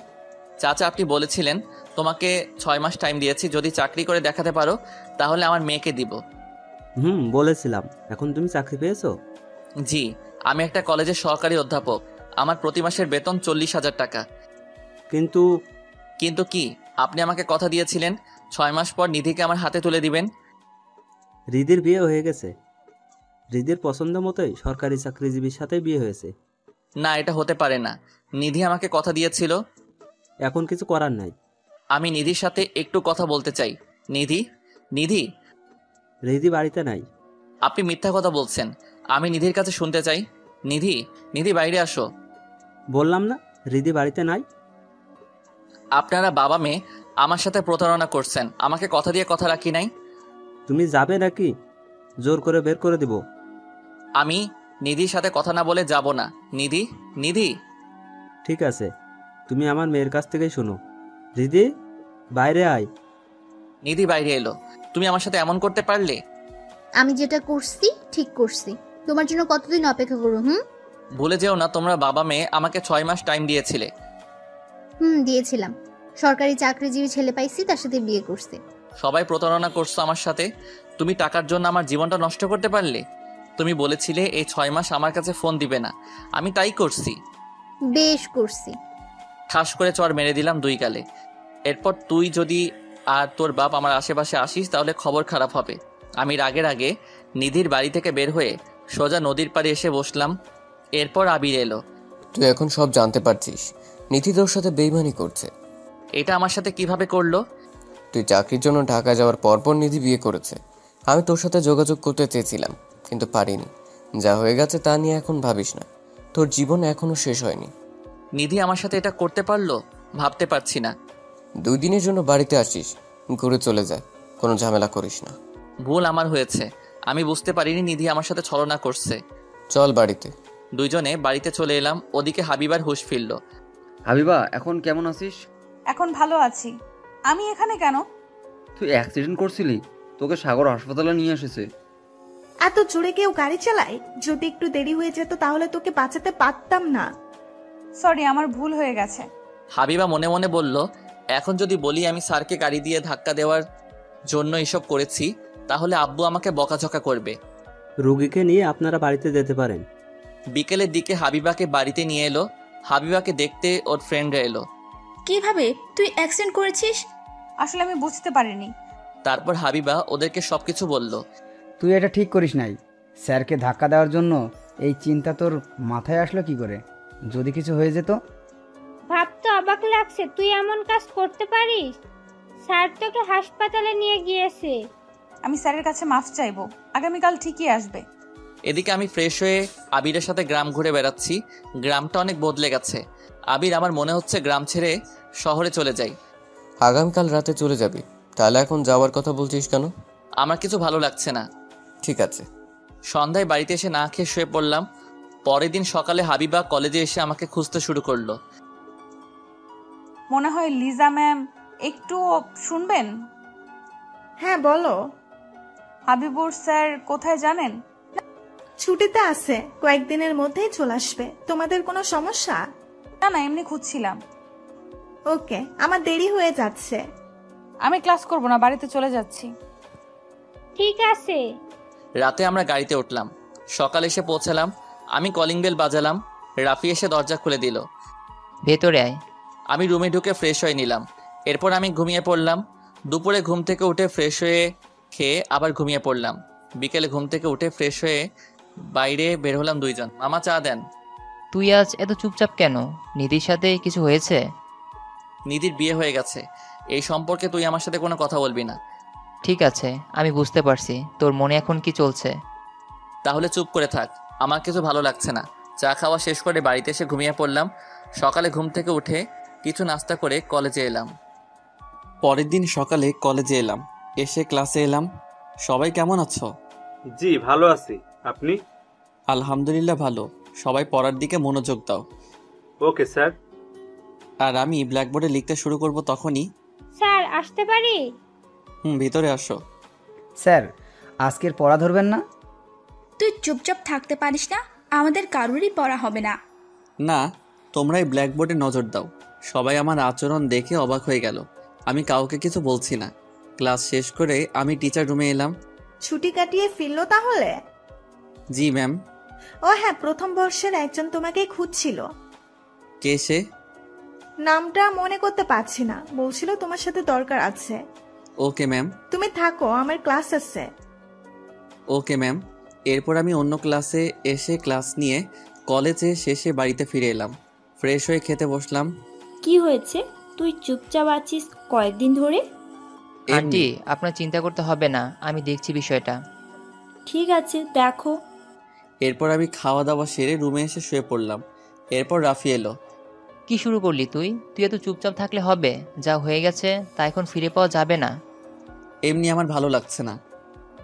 চাচা, আপনি বলেছিলেন তোমাকে 6 মাস টাইম দিয়েছি, যদি চাকরি করে দেখাতে পারো তাহলে আমার মেয়েকে দিব। বলেছিলাম। এখন তুমি চাকরি পেয়েছো? জি, আমি একটা কলেজের সহকারী অধ্যাপক। আমার প্রতি মাসের বেতন 40,000 টাকা। কিন্তু কিন্তু কি? আপনি আমাকে কথা দিয়েছিলেন 6 মাস পর নিধিকে আমার হাতে তুলে দিবেন। হৃদির বিয়ে হয়ে গেছে। হৃদির পছন্দ মতোই সরকারি চাকরিজীবীর সাথে বিয়ে হয়েছে। না, এটা হতে পারে না। নিধি আমাকে কথা দিয়েছিল। এখন কিছু করার নাই। আমি নিধির সাথে একটু কথা বলতে চাই। নিধি, নিধি। হৃদি বাড়িতে নাই। আপনি মিথ্যা কথা বলছেন, আমি নিধির কাছে শুনতে চাই। নিধি, নিধি বাইরে আসো। বললাম না হৃদি বাড়িতে নাই। আপনারা বাবা মেয়ে আমার সাথে প্রতারণা করছেন, আমাকে কথা দিয়ে কথা রাখি নাই। তুমি যাবে নাকি জোর করে বের করে দিব? আমি নিধির সাথে কথা না বলে যাব না। নিধি, নিধি। ঠিক আছে, তুমি আমার মেয়ের কাছ থেকেই শোনো। হৃদি বাইরে আয়। নিধি বাইরে এলো। তুমি আমার সাথে এমন করতে পারলে? আমি যেটা করছি ঠিক করছি। তোমার জন্য কতদিন অপেক্ষা করব? ভুলে যেও না, তোমরা বাবা মেয়ে আমাকে 6 মাস টাইম দিয়েছিলে। দিয়েছিলাম। সরকারি চাকরিজীবী ছেলে পাইছি, তার সাথে বিয়ে করছি। সবাই প্রতারণা করছো আমার সাথে। তুমি টাকার জন্য আমার জীবনটা নষ্ট করতে পারলে? তুমি বলেছিলে এই 6 মাস আমার কাছে ফোন দিবে না, আমি তাই করছি। বেশ করছি। ঠাস করে চড় মেরে দিলাম 2 গালে। এরপর তুই যদি আর তোর বাপ আমার আশেপাশে আসিস তাহলে খবর খারাপ হবে। আমি রাগের আগে নিধির বাড়ি থেকে বের হয়ে সোজা নদীর পাড়ে এসে বসলাম। এরপর আবির এলো। তুই এখন সব জানতে পারছিস, নিধি তোর সাথে বেইমানি করছে। এটা আমার সাথে কিভাবে করলো? তুই চাকরির জন্য ঢাকা যাওয়ার পরপর নিধি বিয়ে করেছে। আমি তোর সাথে যোগাযোগ করতে চেয়েছিলাম কিন্তু পারিনি। যা হয়ে গেছে তা নিয়ে এখন ভাবিস না, তোর জীবন এখনো শেষ হয়নি। নিধি আমার সাথে এটা করতে পারলো? ভাবতে পারছি না। 2 দিনের জন্য বাড়িতে আসিস, ঘুরে চলে যায়, কোনো ঝামেলা করিস না। ভুল আমার হয়েছে, আমি বুঝতে পারিনি নিধি আমার সাথে ছলনা করছে। চল বাড়িতে। দুইজনে বাড়িতে চলে এলাম। ওদিকে হাবিবার হুঁশ ফিরল। হাবিবা, এখন কেমন আছিস? এখন ভালো আছি। আমি এখানে কেন? তুই অ্যাক্সিডেন্ট করছিলি, তোকে সাগর হাসপাতালে নিয়ে এসেছে। এত জোরে কেউ গাড়ি চালায়? যদি একটু দেরি হয়ে যেত তাহলে তোকে বাঁচাতে পারতাম না। সরি, আমার ভুল হয়ে গেছে। হাবিবা মনে মনে বলল, এখন যদি বলি আমি স্যারকে গাড়ি দিয়ে ধাক্কা দেওয়ার জন্য এসব করেছি, তাহলে আব্বু আমাকে বকাঝকা করবে। রুগীকে নিয়ে আপনারা বাড়িতে যেতে পারেন। বিকেলের দিকে হাবিবাকে বাড়িতে নিয়ে এলো। হাবিবাকে দেখতে ওর ফ্রেন্ডরা এলো। কিভাবে তুই অ্যাক্সিডেন্ট করেছিস? আসলে আমি বুঝতে পারিনি। তারপর হাবিবা ওদেরকে সবকিছু বলল। তুই এটা ঠিক করিস নাই। স্যারকে ধাক্কা দেওয়ার জন্য এই চিন্তা তোর মাথায় আসলো কি করে? যদি কিছু হয়ে যেত? ভাবতে অবাক লাগছে তুই এমন কাজ করতে পারিস। স্যার তোকে হাসপাতালে নিয়ে গিয়েছে। আমি স্যারের কাছে মাফ চাইবো, আগামীকাল ঠিকই আসবে। এদিকে আমি ফ্রেশ হয়ে আবিরের সাথে গ্রাম ঘুরে বেড়াচ্ছি। গ্রামটা অনেক বদলে গেছে। আবির, আমার মনে হচ্ছে গ্রাম ছেড়ে শহরে চলে যাই। আগামীকাল রাতে চলে যাবি? তাহলে এখন যাওয়ার কথা বলছিস কেন? আমার কিছু ভালো লাগছে না। ঠিক আছে। সন্ধ্যায় বাড়িতে এসে না খেয়ে শুয়ে পড়লাম। পরের দিন সকালে হাবিবা কলেজে এসে আমাকে খুঁজতে শুরু করলো। মনে হয় লিজা ম্যাম একটু শুনবেন? হ্যাঁ বলো। হাবিবুর স্যার কোথায় জানেন? ছুটিতে আছে, কয়েকদিনের মধ্যেই চলে আসবে। তোমাদের কোনো সমস্যা? না না, এমনি খুঁজছিলাম। ওকে, আমার দেরি হয়ে যাচ্ছে। আমি ক্লাস করব না, বাড়িতে চলে যাচ্ছি। ঠিক আছে। রাতে আমরা গাড়িতে উঠলাম। সকালে এসে পৌঁছালাম। আমি কলিং বেল বাজালাম। রাফি এসে দরজা খুলে দিল। ভেতরে আয়। আমি রুমে ঢুকে ফ্রেশ হয়ে নিলাম। এরপর আমি ঘুমিয়ে পড়লাম। দুপুরে ঘুম থেকে উঠে ফ্রেশ হয়ে খেয়ে আবার ঘুমিয়ে পড়লাম। বিকেলে ঘুম থেকে উঠে ফ্রেশ হয়ে বাইরে বের হলাম দুইজন। মামা চা দেন। তুই আজ এত চুপচাপ কেন? নিধির সাথে কিছু হয়েছে? নিধির বিয়ে হয়ে গেছে। এই সম্পর্কে তুই আমার সাথে কোনো কথা বলবি না। ঠিক আছে, আমি বুঝতে পারছি তোর মনে এখন কি চলছে। তাহলে চুপ করে থাক, আমার কিছু ভালো লাগছে না। চা খাওয়া শেষ করে বাড়িতে এসে ঘুমিয়ে পড়লাম। সকালে ঘুম থেকে উঠে কিছু নাস্তা করে কলেজে এলাম। পরের দিন সকালে কলেজে এলাম। এসে ক্লাসে এলাম। সবাই কেমন আছো? জি ভালো আছি, আপনি? আলহামদুলিল্লাহ ভালো। সবাই পড়ার দিকে মনোযোগ দাও। Okay sir. আর আমি ব্ল্যাকবোর্ডে লিখতে শুরু করব তখনই। স্যার আসতে পারি? ভিতরে আসো। স্যার, আজকের পড়া ধরবেন না? তুই চুপচাপ থাকতে পারিস না? আমাদের কারোরই পড়া হবে না। না, তোমরাই ব্ল্যাকবোর্ডে নজর দাও। সবাই আমার আচরণ দেখে অবাক হয়ে গেল। আমি কাউকে কিছু বলছি না। ক্লাস শেষ করে আমি টিচার রুমে এলাম। ছুটি কাটিয়ে ফিরলো তাহলে? জি ম্যাম। ও হ্যাঁ, প্রথম বর্ষের একজন তোমাকে খুঁজছিল। কে সে? নামটা মনে করতে পারছি না, বলছিল তোমার সাথে দরকার আছে। Okay ma'am. তুমি থাকো, আমার ক্লাস আছে। Okay ma'am. এরপর আমি অন্য ক্লাসে এসে ক্লাস নিয়ে কলেজে শেষে বাড়িতে ফিরে এলাম। ফ্রেশ হয়ে খেতে বসলাম। কি হয়েছে? তুই চুপচাপ আছিস কয়েকদিন ধরে? আন্টি, আপনার চিন্তা করতে হবে না, আমি দেখছি বিষয়টা। ঠিক আছে, দেখো। এরপর আমি খাওয়া দাওয়া সেরে রুমে এসে শুয়ে পড়লাম। এরপর রাফি এলো। কি শুরু করলি তুই? তুই এত চুপচাপ থাকলে হবে? যা হয়ে গেছে তা এখন ফিরে পাওয়া যাবে না। এমনি আমার ভালো লাগছে না।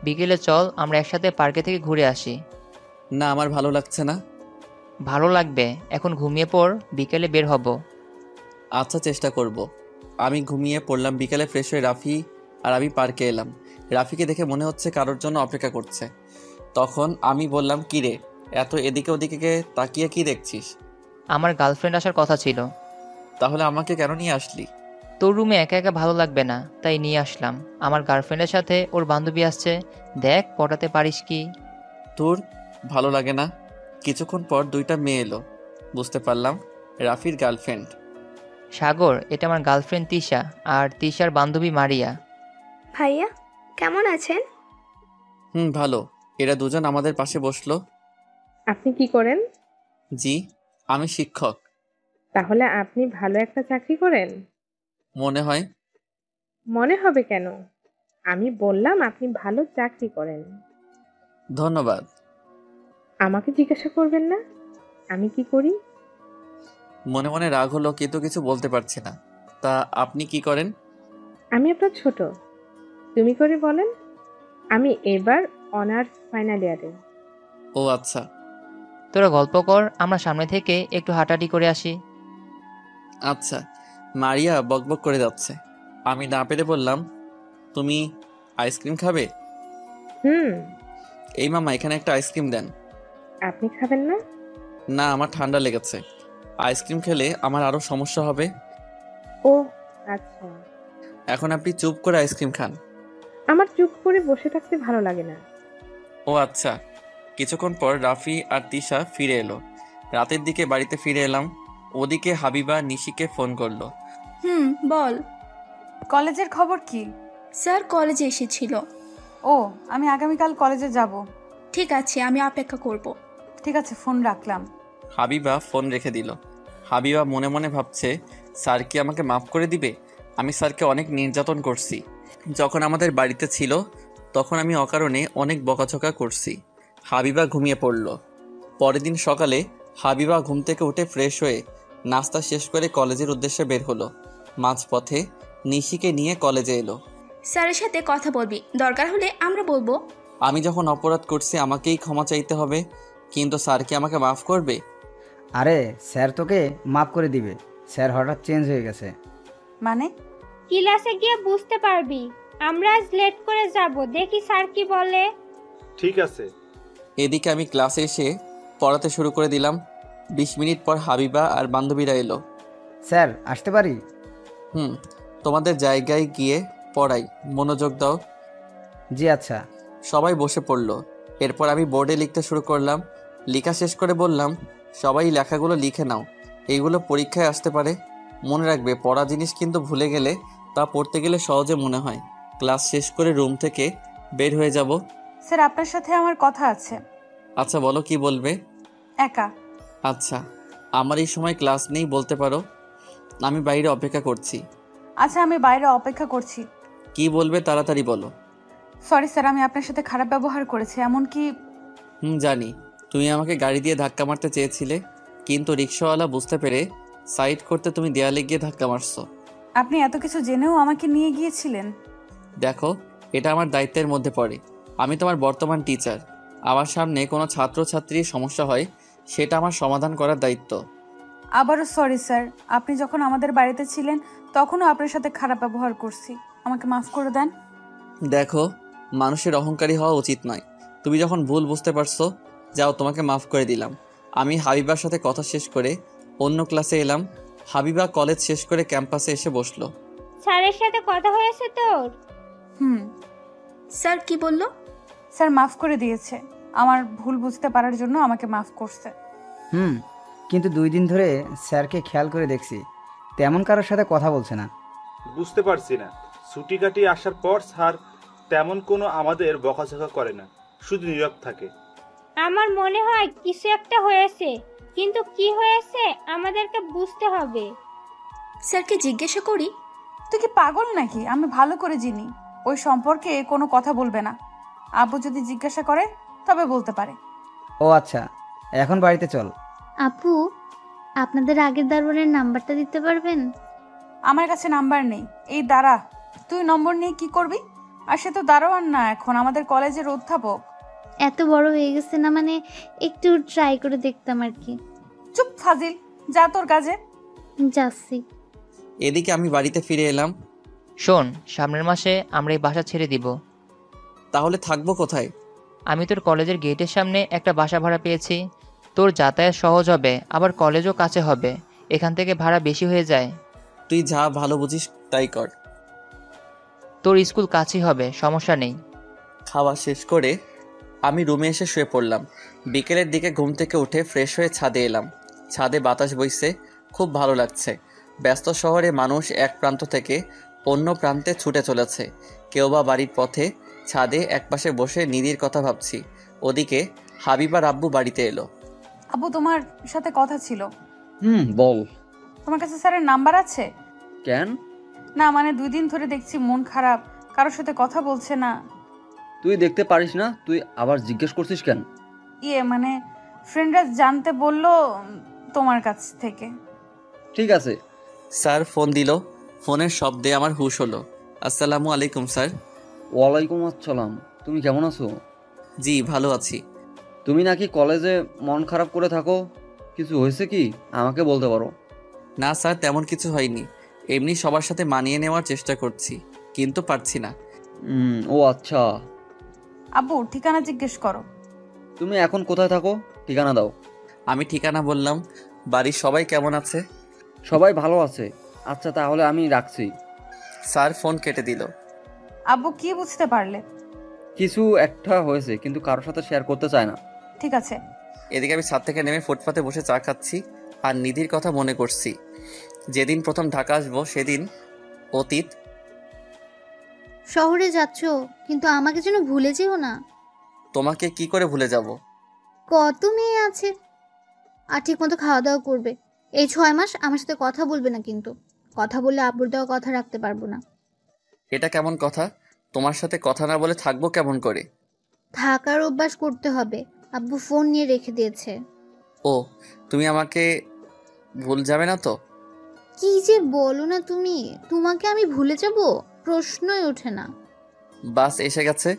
বিকেলে চল আমরা একসাথে পার্কে থেকে ঘুরে আসি। না, আমার ভালো লাগছে না। ভালো লাগবে, এখন ঘুমিয়ে পড়, বিকেলে বের হব। আচ্ছা, চেষ্টা করব। আমি ঘুমিয়ে পড়লাম। বিকেলে ফ্রেশ হয়ে রাফি আর আমি পার্কে এলাম। রাফিকে দেখে মনে হচ্ছে কারোর জন্য অপেক্ষা করছে। তখন আমি বললাম, কি রে, এত এদিকে ওদিকে তাকিয়ে কি দেখছিস? আমার গার্লফ্রেন্ড আসার কথা ছিল। তাহলে আমাকে কেন নিয়ে আসলি? তোর রুমে একা একা ভালো লাগবে না, তাই নিয়ে আসলাম। আমার গার্লফ্রেন্ডের সাথে ওর বান্ধবী আসছে, দেখ পটাতে পারিস কি। তোর ভালো লাগে না? কিছুক্ষণ পর দুইটা মেয়ে এলো। বুঝতে পারলাম রাফির গার্লফ্রেন্ড। সাগর, এটা আমার গার্লফ্রেন্ড তিশা, আর তিশার বান্ধবী মারিয়া। ভাইয়া কেমন আছেন? ভালো। এরা দুজন আমাদের পাশে বসলো। আপনি কি করেন? জি, আমি শিক্ষক। তাহলে আপনি ভালো একটা চাকরি করেন? মনে হয়। মনে হবে কেন? আমি বললাম আপনি ভালো চাকরি করেন। ধন্যবাদ। আমাকে জিজ্ঞাসা করবেন না আমি কি করি? মনে মনে রাগ হলো, কিন্তু কিছু বলতে পারছি না। তা আপনি কি করেন? আমি আপনার ছোট, তুমি করে বলেন। আমি এবার অনার্স ফাইনাল ইয়ারে। ও আচ্ছা। তোরা গল্প কর, আমরা সামনে থেকে একটু হাঁটাহাঁটি করে আসি। আচ্ছা। মারিয়া বকবক করে যাচ্ছে। আমি না পেরে বললাম, তুমি আইসক্রিম খাবে? এই মামা, এখানে একটা আইসক্রিম দেন। আপনি খাবেন না? না, আমার ঠান্ডা লেগেছে। আইসক্রিম খেলে আমার আরো সমস্যা হবে। ও আচ্ছা। এখন আপনি চুপ করে আইসক্রিম খান। আমার চুপ করে বসে থাকতে ভালো লাগে না। ও আচ্ছা। কিছুক্ষণ পর রাফি আর তিশা ফিরে এলো। রাতের দিকে বাড়িতে ফিরে এলাম। ওদিকে হাবিবা নিশিকে ফোন করলো। বল। কলেজের খবর কি? স্যার কলেজে এসেছিল। ও, আমি আগামীকাল কলেজে যাব। ঠিক আছে, আমি অপেক্ষা করব। ঠিক আছে, ফোন রাখলাম। হাবিবা ফোন রেখে দিল। হাবিবা মনে মনে ভাবছে, স্যার কি আমাকে মাফ করে দিবে? আমি স্যারকে অনেক নির্যাতন করছি। যখন আমাদের বাড়িতে ছিল তখন আমি অকারণে অনেক বকাঝকা করছি। হাবিবা ঘুমিয়ে পড়ল। পরের দিন সকালে হাবিবা ঘুম থেকে উঠে ফ্রেশ হয়ে নাস্তা শেষ করে কলেজের উদ্দেশ্যে বের হলো। মাঝপথে নিশিকে নিয়ে কলেজে এলো। স্যারের সাথে কথা বলবি, দরকার হলে আমরা বলবো। আমি যখন অপরাধ করছি আমাকেই ক্ষমা চাইতে হবে, কিন্তু স্যার কি আমাকে মাফ করবে? আরে স্যার তোকে মাফ করে দিবে। স্যার হঠাৎ চেঞ্জ হয়ে গেছে। মানে? ক্লাসে গিয়ে বুঝতে পারবি। আমরা আজ লেট করে যাব, দেখি স্যার কি বলে। ঠিক আছে। এদিকে আমি ক্লাসে এসে পড়াতে শুরু করে দিলাম। 20 মিনিট পর হাবিবা আর বান্ধবীরা এলো। স্যার আসতে পারি? তোমাদের জায়গায় গিয়ে পড়াই, মনোযোগ দাও। জি আচ্ছা। সবাই বসে পড়ল। এরপর আমি বোর্ডে লিখতে শুরু করলাম। লেখা শেষ করে বললাম, সবাই লেখাগুলো লিখে নাও, এইগুলো পরীক্ষায় আসতে পারে। মনে রাখবে, পড়া জিনিস কিন্তু ভুলে গেলে তা পড়তে গেলে সহজে মনে হয়। ক্লাস শেষ করে রুম থেকে বের হয়ে যাব। স্যার, আপনার সাথে আমার কথা আছে। আচ্ছা বলো, কি বলবে? একা। আচ্ছা, আমার এই সময় ক্লাস নেই, বলতে পারো। আমি বাইরে অপেক্ষা করছি। আচ্ছা, আমি বাইরে অপেক্ষা করছি। কি বলবে তাড়াতাড়ি বলো। সরি স্যার, আমি আপনার সাথে খারাপ ব্যবহার করেছি, এমনকি। জানি। তুমি আমাকে গাড়ি দিয়ে ধাক্কা মারতে চেয়েছিলে, কিন্তু রিক্সাওয়ালা বুঝতে পেরে সাইড করতে তুমি দেয়ালে গিয়ে ধাক্কা মারছো। আপনি এত কিছু জেনেও আমাকে নিয়ে গিয়েছিলেন। দেখো, এটা আমার দায়িত্বের মধ্যে পড়ে। আমি তোমার বর্তমান টিচার। আমার সামনে কোনো ছাত্রছাত্রীর সমস্যা হয়, সেটা আমার সমাধান করার দায়িত্ব। আবারও সরি স্যার, আপনি যখন আমাদের বাড়িতে ছিলেন তখনও আপনার সাথে খারাপ ব্যবহার করছি, আমাকে মাফ করে দেন। দেখো, মানুষের অহংকারী হওয়া উচিত নয়। তুমি যখন ভুল বুঝতে পারছো, যাও, তোমাকে মাফ করে দিলাম। আমি হাবিবার সাথে কথা শেষ করে অন্য ক্লাসে এলাম। হাবিবা কলেজ শেষ করে ক্যাম্পাসে এসে বসলো। স্যারের সাথে কথা হয়েছে তোর? স্যার কি বললো? স্যার মাফ করে দিয়েছে, আমার ভুল বুঝতে পারার জন্য আমাকে মাফ করছে। কিন্তু 2 দিন ধরে স্যারকে খেয়াল করে দেখছি, তেমন কারোর সাথে কথা বলছে না। বুঝতে পারছি না, ছুটি কাটিয়ে আসার পর স্যার তেমন কোনো আমাদের বকাঝকা করে না, শুধু নীরব থাকে। আমার মনে হয় কিছু একটা হয়েছে, কিন্তু কি হয়েছে আমাদেরকে বুঝতে হবে। স্যারকে জিজ্ঞাসা করি। তুই কি পাগল নাকি? আমি ভালো করে চিনি, ওই সম্পর্কে কোনো কথা বলবে না। আব্বু যদি জিজ্ঞাসা করে তবে বলতে পারে। ও আচ্ছা, এখন বাড়িতে চল। আপু, আপনাদের আগের দারোয়ানের নাম্বারটা দিতে পারবেন? আমার কাছে নাম্বার নেই। এই দাঁড়া, তুই নম্বর নিয়ে কি করবি? আর সে তো দারোয়ান না, এখন আমাদের কলেজের অধ্যাপক। এত বড় হয়ে গেছে না, মানে একটু ট্রাই করে দেখতাম আর কি। চুপ ফাজিল, যা তোর কাজে। যাচ্ছি। এদিকে আমি বাড়িতে ফিরে এলাম। শোন, সামনের মাসে আমরা এই বাসা ছেড়ে দিব। তাহলে থাকবো কোথায়? আমি তোর কলেজের গেটের সামনে একটা বাসা ভাড়া পেয়েছি। তোর যাতায়াত সহজ হবে, আবার কলেজও কাছে হবে। এখান থেকে ভাড়া বেশি হয়ে যায়। তুই যা ভালো বুঝিস তাই কর। তোর স্কুল কাছেই হবে, সমস্যা নেই। খাওয়া শেষ করে আমি রুমে এসে শুয়ে পড়লাম। বিকেলের দিকে ঘুম থেকে উঠে ফ্রেশ হয়ে ছাদে এলাম। ছাদে বাতাস বইছে, খুব ভালো লাগছে। ব্যস্ত শহরে মানুষ এক প্রান্ত থেকে অন্য প্রান্তে ছুটে চলেছে, কেউ বা বাড়ির পথে। ছাদে একপাশে বসে নিধির কথা ভাবছি। ওদিকে হাবিবার আব্বু বাড়িতে এলো। আব্বু, তোমার সাথে কথা ছিল। বল। তোমার কাছে স্যারের নাম্বার আছে? কেন? না মানে 2 দিন ধরে দেখছি মন খারাপ, কারোর সাথে কথা বলছে না। তুই দেখতে পারিস না? তুই আবার জিজ্ঞেস করছিস কেন? মানে ফ্রেন্ডরা জানতে বললো তোমার কাছ থেকে। ঠিক আছে। স্যার ফোন দিল। ফোনের শব্দে আমার হুঁশ হলো। আসসালামু আলাইকুম স্যার। ওয়ালাইকুম আসসালাম। তুমি কেমন আছো? জি ভালো আছি। তুমি নাকি কলেজে মন খারাপ করে থাকো, কিছু হয়েছে কি? আমাকে বলতে পারো। না স্যার, তেমন কিছু হয়নি। এমনি সবার সাথে মানিয়ে নেওয়ার চেষ্টা করছি, কিন্তু পারছি না। ও আচ্ছা। আব্বু, ঠিকানা জিজ্ঞেস করো। তুমি এখন কোথায় থাকো? ঠিকানা দাও। আমি ঠিকানা বললাম। বাড়ির সবাই কেমন আছে? সবাই ভালো আছে। আচ্ছা তাহলে আমি রাখছি। স্যার ফোন কেটে দিল। আব্বু কি বুঝতে পারলে? কিছু একটা হয়েছে, কিন্তু কারোর সাথে শেয়ার করতে চায় না। ঠিক আছে। এদিকে আমি ছাদ থেকে নেমে ফুটপাতে বসে চা খাচ্ছি আর নিধির কথা মনে করছি। যেদিন প্রথম ঢাকা আসবো সেদিন অতীত। শহরে যাচ্ছ, কিন্তু আমাকে যেন ভুলে যেও না। তোমাকে কি করে ভুলে যাব? কত মেয়ে আছে। আর ঠিক মতো খাওয়া দাওয়া করবে। এই 6 মাস আমার সাথে কথা বলবে না, কিন্তু কথা বললে আব্বুর দেওয়া কথা রাখতে পারবো না। এটা কেমন কথা? তোমার সাথে কথা না বলে থাকবো কেমন করে? থাকার অভ্যাস করতে হবে। আব্বু ফোন নিয়ে রেখে দিয়েছে। ও, তুমি আমাকে ভুল যাবে না তো? কি যে বলো না তুমি, তোমাকে আমি ভুলে যাব? প্রশ্নই ওঠে না। বাস এসে গেছে।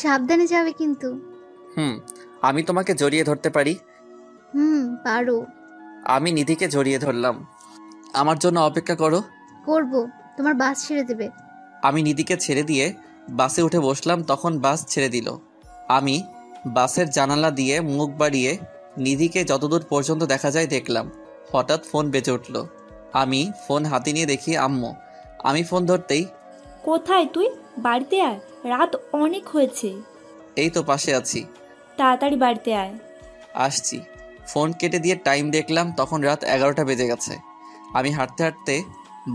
সাবধানে যাবে কিন্তু। আমি তোমাকে জড়িয়ে ধরতে পারি? পারো। আমি নিধিকে জড়িয়ে ধরলাম। আমার জন্য অপেক্ষা করো। করব। তোমার বাস ছেড়ে দেবে। আমি নিধিকে ছেড়ে দিয়ে বাসে উঠে বসলাম, তখন বাস ছেড়ে দিল। আমি বাসের জানালা দিয়ে মুখ বাড়িয়ে নিধিকে যতদূর পর্যন্ত দেখা যায় দেখলাম। হঠাৎ ফোন বেজে উঠল। আমি ফোন হাতে নিয়ে দেখি আম্মু। আমি ফোন ধরতেই, কোথায় তুই? বাড়িতে আয়, রাত অনেক হয়েছে। এই তো পাশে আছি। তাড়াতাড়ি বাড়িতে আয়। আসছি। ফোন কেটে দিয়ে টাইম দেখলাম, তখন রাত 11টা বেজে গেছে। আমি হাঁটতে হাঁটতে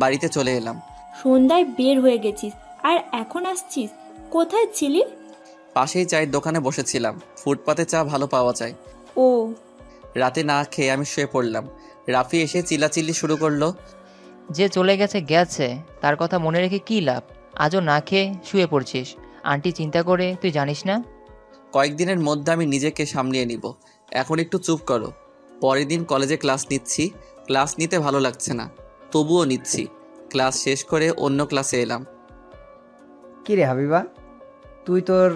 বাড়িতে চলে এলাম। সন্ধ্যায় বের হয়ে গেছিস আর এখন আসছিস? কোথায় ছিলি? পাশেই চায়ের দোকানে বসেছিলাম। ফুটপাতে চা ভালো পাওয়া যায়। ও। রাতে না খেয়ে আমি শুয়ে পড়লাম। রাফি এসে চিল্লাচিল্লি শুরু করলো। যে চলে গেছে গেছে, তার কথা মনে রেখে কী লাভ? আজও না খেয়ে শুয়ে পড়ছিস। আন্টি চিন্তা করে তুই জানিস না? কয়েকদিনের মধ্যে আমি নিজেকে সামলিয়ে নিব। এখন একটু চুপ করো। পরের দিন কলেজে ক্লাস নিচ্ছি। ক্লাস নিতে ভালো লাগছে না, তবুও নিচ্ছি। ক্লাস শেষ করে অন্য ক্লাসে এলাম। কি রে হাবিবা, তুই তোর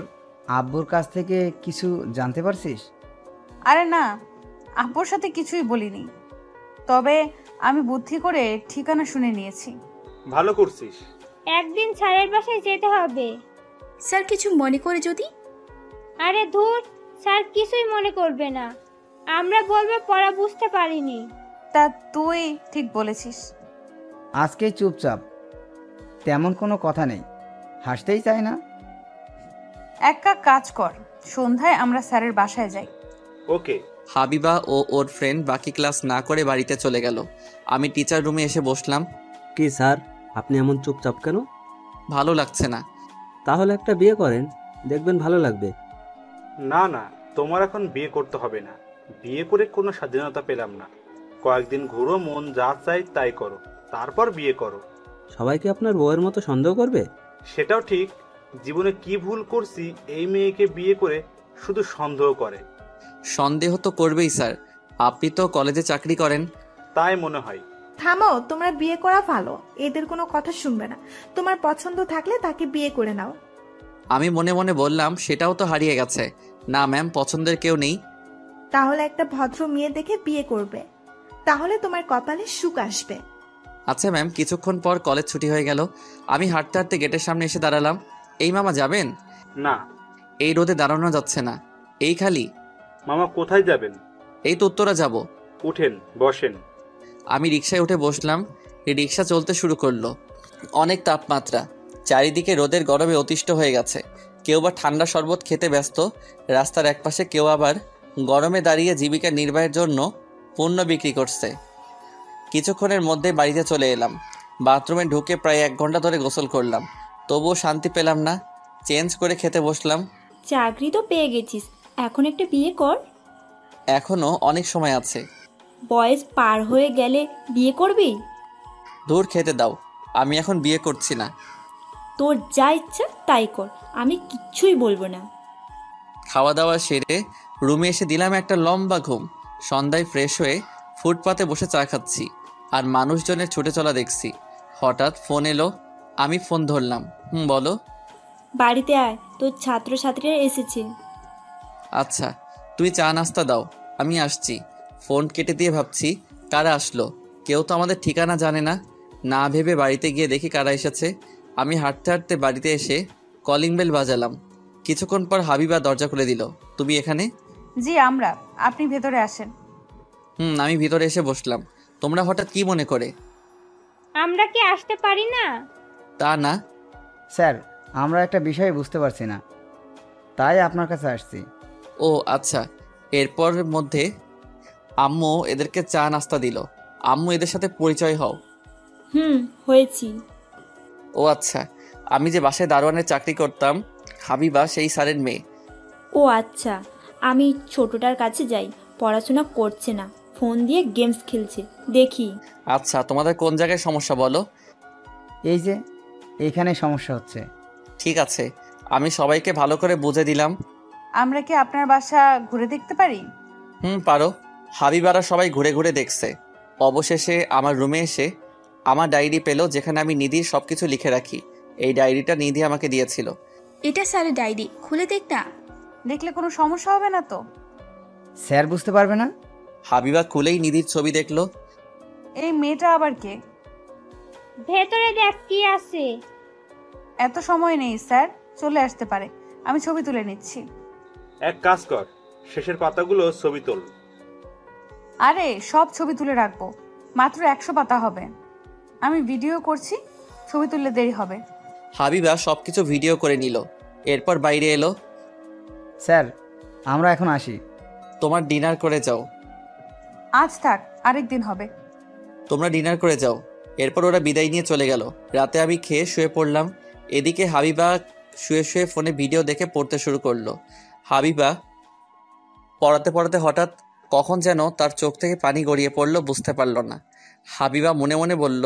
আব্বুর কাছ থেকে কিছু জানতে পারছিস? আরে না, আব্বুর সাথে কিছুই বলিনি। তবে আমি বুদ্ধি করে ঠিকানা শুনে নিয়েছি। ভালো করছিস। একদিন স্যারের বাসায় যেতে হবে। স্যার কিছু মনে করে যদি? আরে ধুর, স্যার কিছুই মনে করবে না। আমরা বলবো পড়া বুঝতে পারিনি। তা তুই ঠিক বলেছিস। আজকে চুপচাপ, তেমন কোনো কথা নেই। হাসতেই চাই না। একটা কাজ কর, সন্ধ্যায় আমরা স্যারের বাসায় যাই। ওকে। হাবিবা ও ওর ফ্রেন্ড বাকি ক্লাস না করে বাড়িতে চলে গেল। আমি টিচার রুমে এসে বসলাম। কি স্যার, আপনি এমন চুপচাপ কেন? ভালো লাগছে না। তাহলে একটা বিয়ে করেন, দেখবেন ভালো লাগবে। না না, তোমার এখন বিয়ে করতে হবে না। বিয়ে করে কোনো স্বাধীনতা পেলাম না। কয়েকদিন ঘুরো, মন যা চাই তাই করো, তারপর বিয়ে করো। সবাই কি আপনার বউয়ের মতো সন্দেহ করবে? সেটাও ঠিক। জীবনে কি ভুল করছি এই মেয়েকে বিয়ে করে শুধু সন্দেহ করে। সন্দেহ তো করবেই স্যার, আপনি তো কলেজে চাকরি করেন। তাই মনে হয়। থামো, তোমরা বিয়ে করা ভালো। এদের কোনো কথা শুনবে না। তোমার পছন্দ থাকলে তাকে বিয়ে করে নাও। আমি মনে মনে বললাম, সেটাও তো হারিয়ে গেছে। না ম্যাম, পছন্দের কেউ নেই। তাহলে একটা ভদ্র মেয়ে দেখে বিয়ে করবে, তাহলে তোমার কপালে সুখ আসবে। আচ্ছা ম্যাম। কিছুক্ষণ পর কলেজ ছুটি হয়ে গেল। আমি হাঁটতে হাঁটতে গেটের সামনে এসে দাঁড়ালাম। এই মামা যাবেন? না। এই রোদে দাঁড়ানো যাচ্ছে না। এই খালি। মামা কোথায় যাবেন? এই তো উত্তরা যাব। উঠেন, বসেন। আমি রিকশায় উঠে বসলাম। রিকশা চলতে শুরু করলো। অনেক তাপমাত্রা, চারিদিকে রোদের গরমে অতিষ্ঠ হয়ে গেছে। কেউ বা ঠান্ডা শরবত খেতে ব্যস্ত, রাস্তার একপাশে কেউ আবার গরমে দাঁড়িয়ে জীবিকা নির্বাহের জন্য পণ্য বিক্রি করছে। কিছুক্ষণের মধ্যে বাড়িতে চলে এলাম। বাথরুমে ঢুকে প্রায় 1 ঘন্টা ধরে গোসল করলাম, তবুও শান্তি পেলাম না। চেঞ্জ করে খেতে বসলাম। চাকরি তো পেয়ে গেছিস, এখন একটা বিয়ে কর। এখনো অনেক সময় আছে। বয়স পার হয়ে গেলে বিয়ে করবি? দূর, খেতে দাও। আমি এখন বিয়ে করছি না। তোর যা ইচ্ছা তাই কর, আমি কিচ্ছুই বলবো না। খাওয়া দাওয়া সেরে রুমে এসে দিলাম একটা লম্বা ঘুম। সন্ধ্যায় ফ্রেশ হয়ে ফুটপাতে বসে চা খাচ্ছি আর মানুষজনের ছুটে চলা দেখছি। হঠাৎ ফোন এলো। আমি ফোন ধরলাম। বলো। বাড়িতে আয়, তোর ছাত্রছাত্রীরা এসেছে। আচ্ছা, তুমি চা নাস্তা দাও, আমি আসছি। ফোন কেটে দিয়ে ভাবছি, কারা আসলো? কেউ তো আমাদের ঠিকানা জানে না। না ভেবে বাড়িতে গিয়ে দেখি কারা এসেছে। আমি হাঁটতে হাঁটতে বাড়িতে এসে কলিং বেল বাজালাম। কিছুক্ষণ পর হাবিবা দরজা খুলে দিল। তুমি এখানে? জি আমরা। আপনি ভেতরে আসেন। আমি ভিতরে এসে বসলাম। তোমরা হঠাৎ কি মনে করে? আমরা কি আসতে পারি না? তা না স্যার, আমরা একটা বিষয় বুঝতে পারছি না, তাই আপনার কাছে আসছি। ও আচ্ছা। এরপর মধ্যে আম্মু এদেরকে চা নাস্তা দিল। আম্মু এদের সাথে পরিচয় হও। হয়েছি। ও আচ্ছা, আমি যে বাসায় দারোয়ানের চাকরি করতাম, হাবিবা সেই স্যারের মেয়ে। ও আচ্ছা, আমি ছোটটার কাছে যাই, পড়াশোনা করছে না, ফোন দিয়ে গেমস খেলছে, দেখি। আচ্ছা, তোমাদের কোন জায়গায় সমস্যা বলো? এই যে এইখানে সমস্যা হচ্ছে। ঠিক আছে, আমি সবাইকে ভালো করে বুঝে দিলাম। আমরা কি আপনার বাসা ঘুরে দেখতে পারি? পারো। হাবিবারা সবাই ঘুরে ঘুরে দেখছে। অবশেষে আমার রুমে এসে আমার ডায়েরি পেল, যেখানে আমি নিধির সবকিছু লিখে রাখি। এই ডায়েরিটা নিধি আমাকে দিয়েছিল। এটা স্যারের ডায়েরি, খুলে দেখ না। দেখলে কোনো সমস্যা হবে না তো? স্যার বুঝতে পারবে না? হাবিবা খুলেই নিধির ছবি দেখলো। এই মেয়েটা আবার কে? ভেতরে দেখ কি আছে। এত সময় নেই স্যার, চলে আসতে পারে, আমি ছবি তুলে নিচ্ছি। এক কাজ কর, শেষের পাতাগুলো ছবি তোল। আরে সব ছবি তুলে রাখবো, মাত্র 100 পাতা হবে। আমি ভিডিও করছি, ছবি তুললে দেরি হবে। হাবিবা সবকিছু ভিডিও করে নিল। এরপর বাইরে এলো। স্যার, আমরা এখন আসি। তোমার ডিনার করে যাও। আজ থাক, আরেকদিন হবে। তোমরা ডিনার করে যাও। এরপর ওরা বিদায় নিয়ে চলে গেল। রাতে আমি খেয়ে শুয়ে পড়লাম। এদিকে হাবিবা শুয়ে শুয়ে ফোনে ভিডিও দেখে পড়তে শুরু করলো। হাবিবা পড়াতে পড়াতে হঠাৎ কখন যেন তার চোখ থেকে পানি গড়িয়ে পড়লো, বুঝতে পারল না। হাবিবা মনে মনে বলল,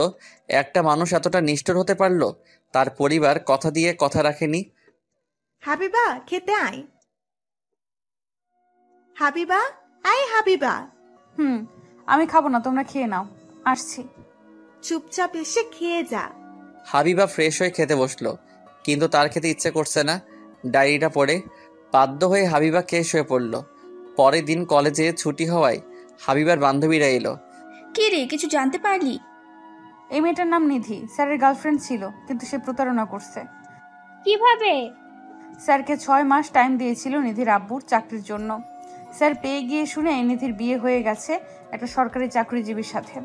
একটা মানুষ এতটা নিষ্ঠুর হতে পারলো? তার পরিবার কথা দিয়ে কথা রাখেনি। হাবিবা, খেতে আয়। হাবিবা, আয় হাবিবা। আমি খাবো না, তোমরা খেয়ে নাও, আসছি। চুপচাপ এসে খেয়ে যা। হাবিবা ফ্রেশ হয়ে খেতে বসলো, কিন্তু তার খেতে ইচ্ছে করছে না। ডায়েরিটা পড়ে বাধ্য হয়ে হাবিবা খেয়ে শুয়ে পড়ল। পরের দিন কলেজে ছুটি হওয়ায় হাবিবার বান্ধবীরা এলো। কে রে, কিছু জানতে পারলি? এই মেয়েটার নাম নিধি, স্যারের গার্লফ্রেন্ড ছিল, কিন্তু সে প্রতারণা করছে। কিভাবে? স্যারকে 6 মাস টাইম দিয়েছিল নিধির আব্বুর চাকরির জন্য। স্যার পেয়ে গিয়ে শুনে নিধির বিয়ে হয়ে গেছে একটা সরকারি চাকরিজীবীর সাথে।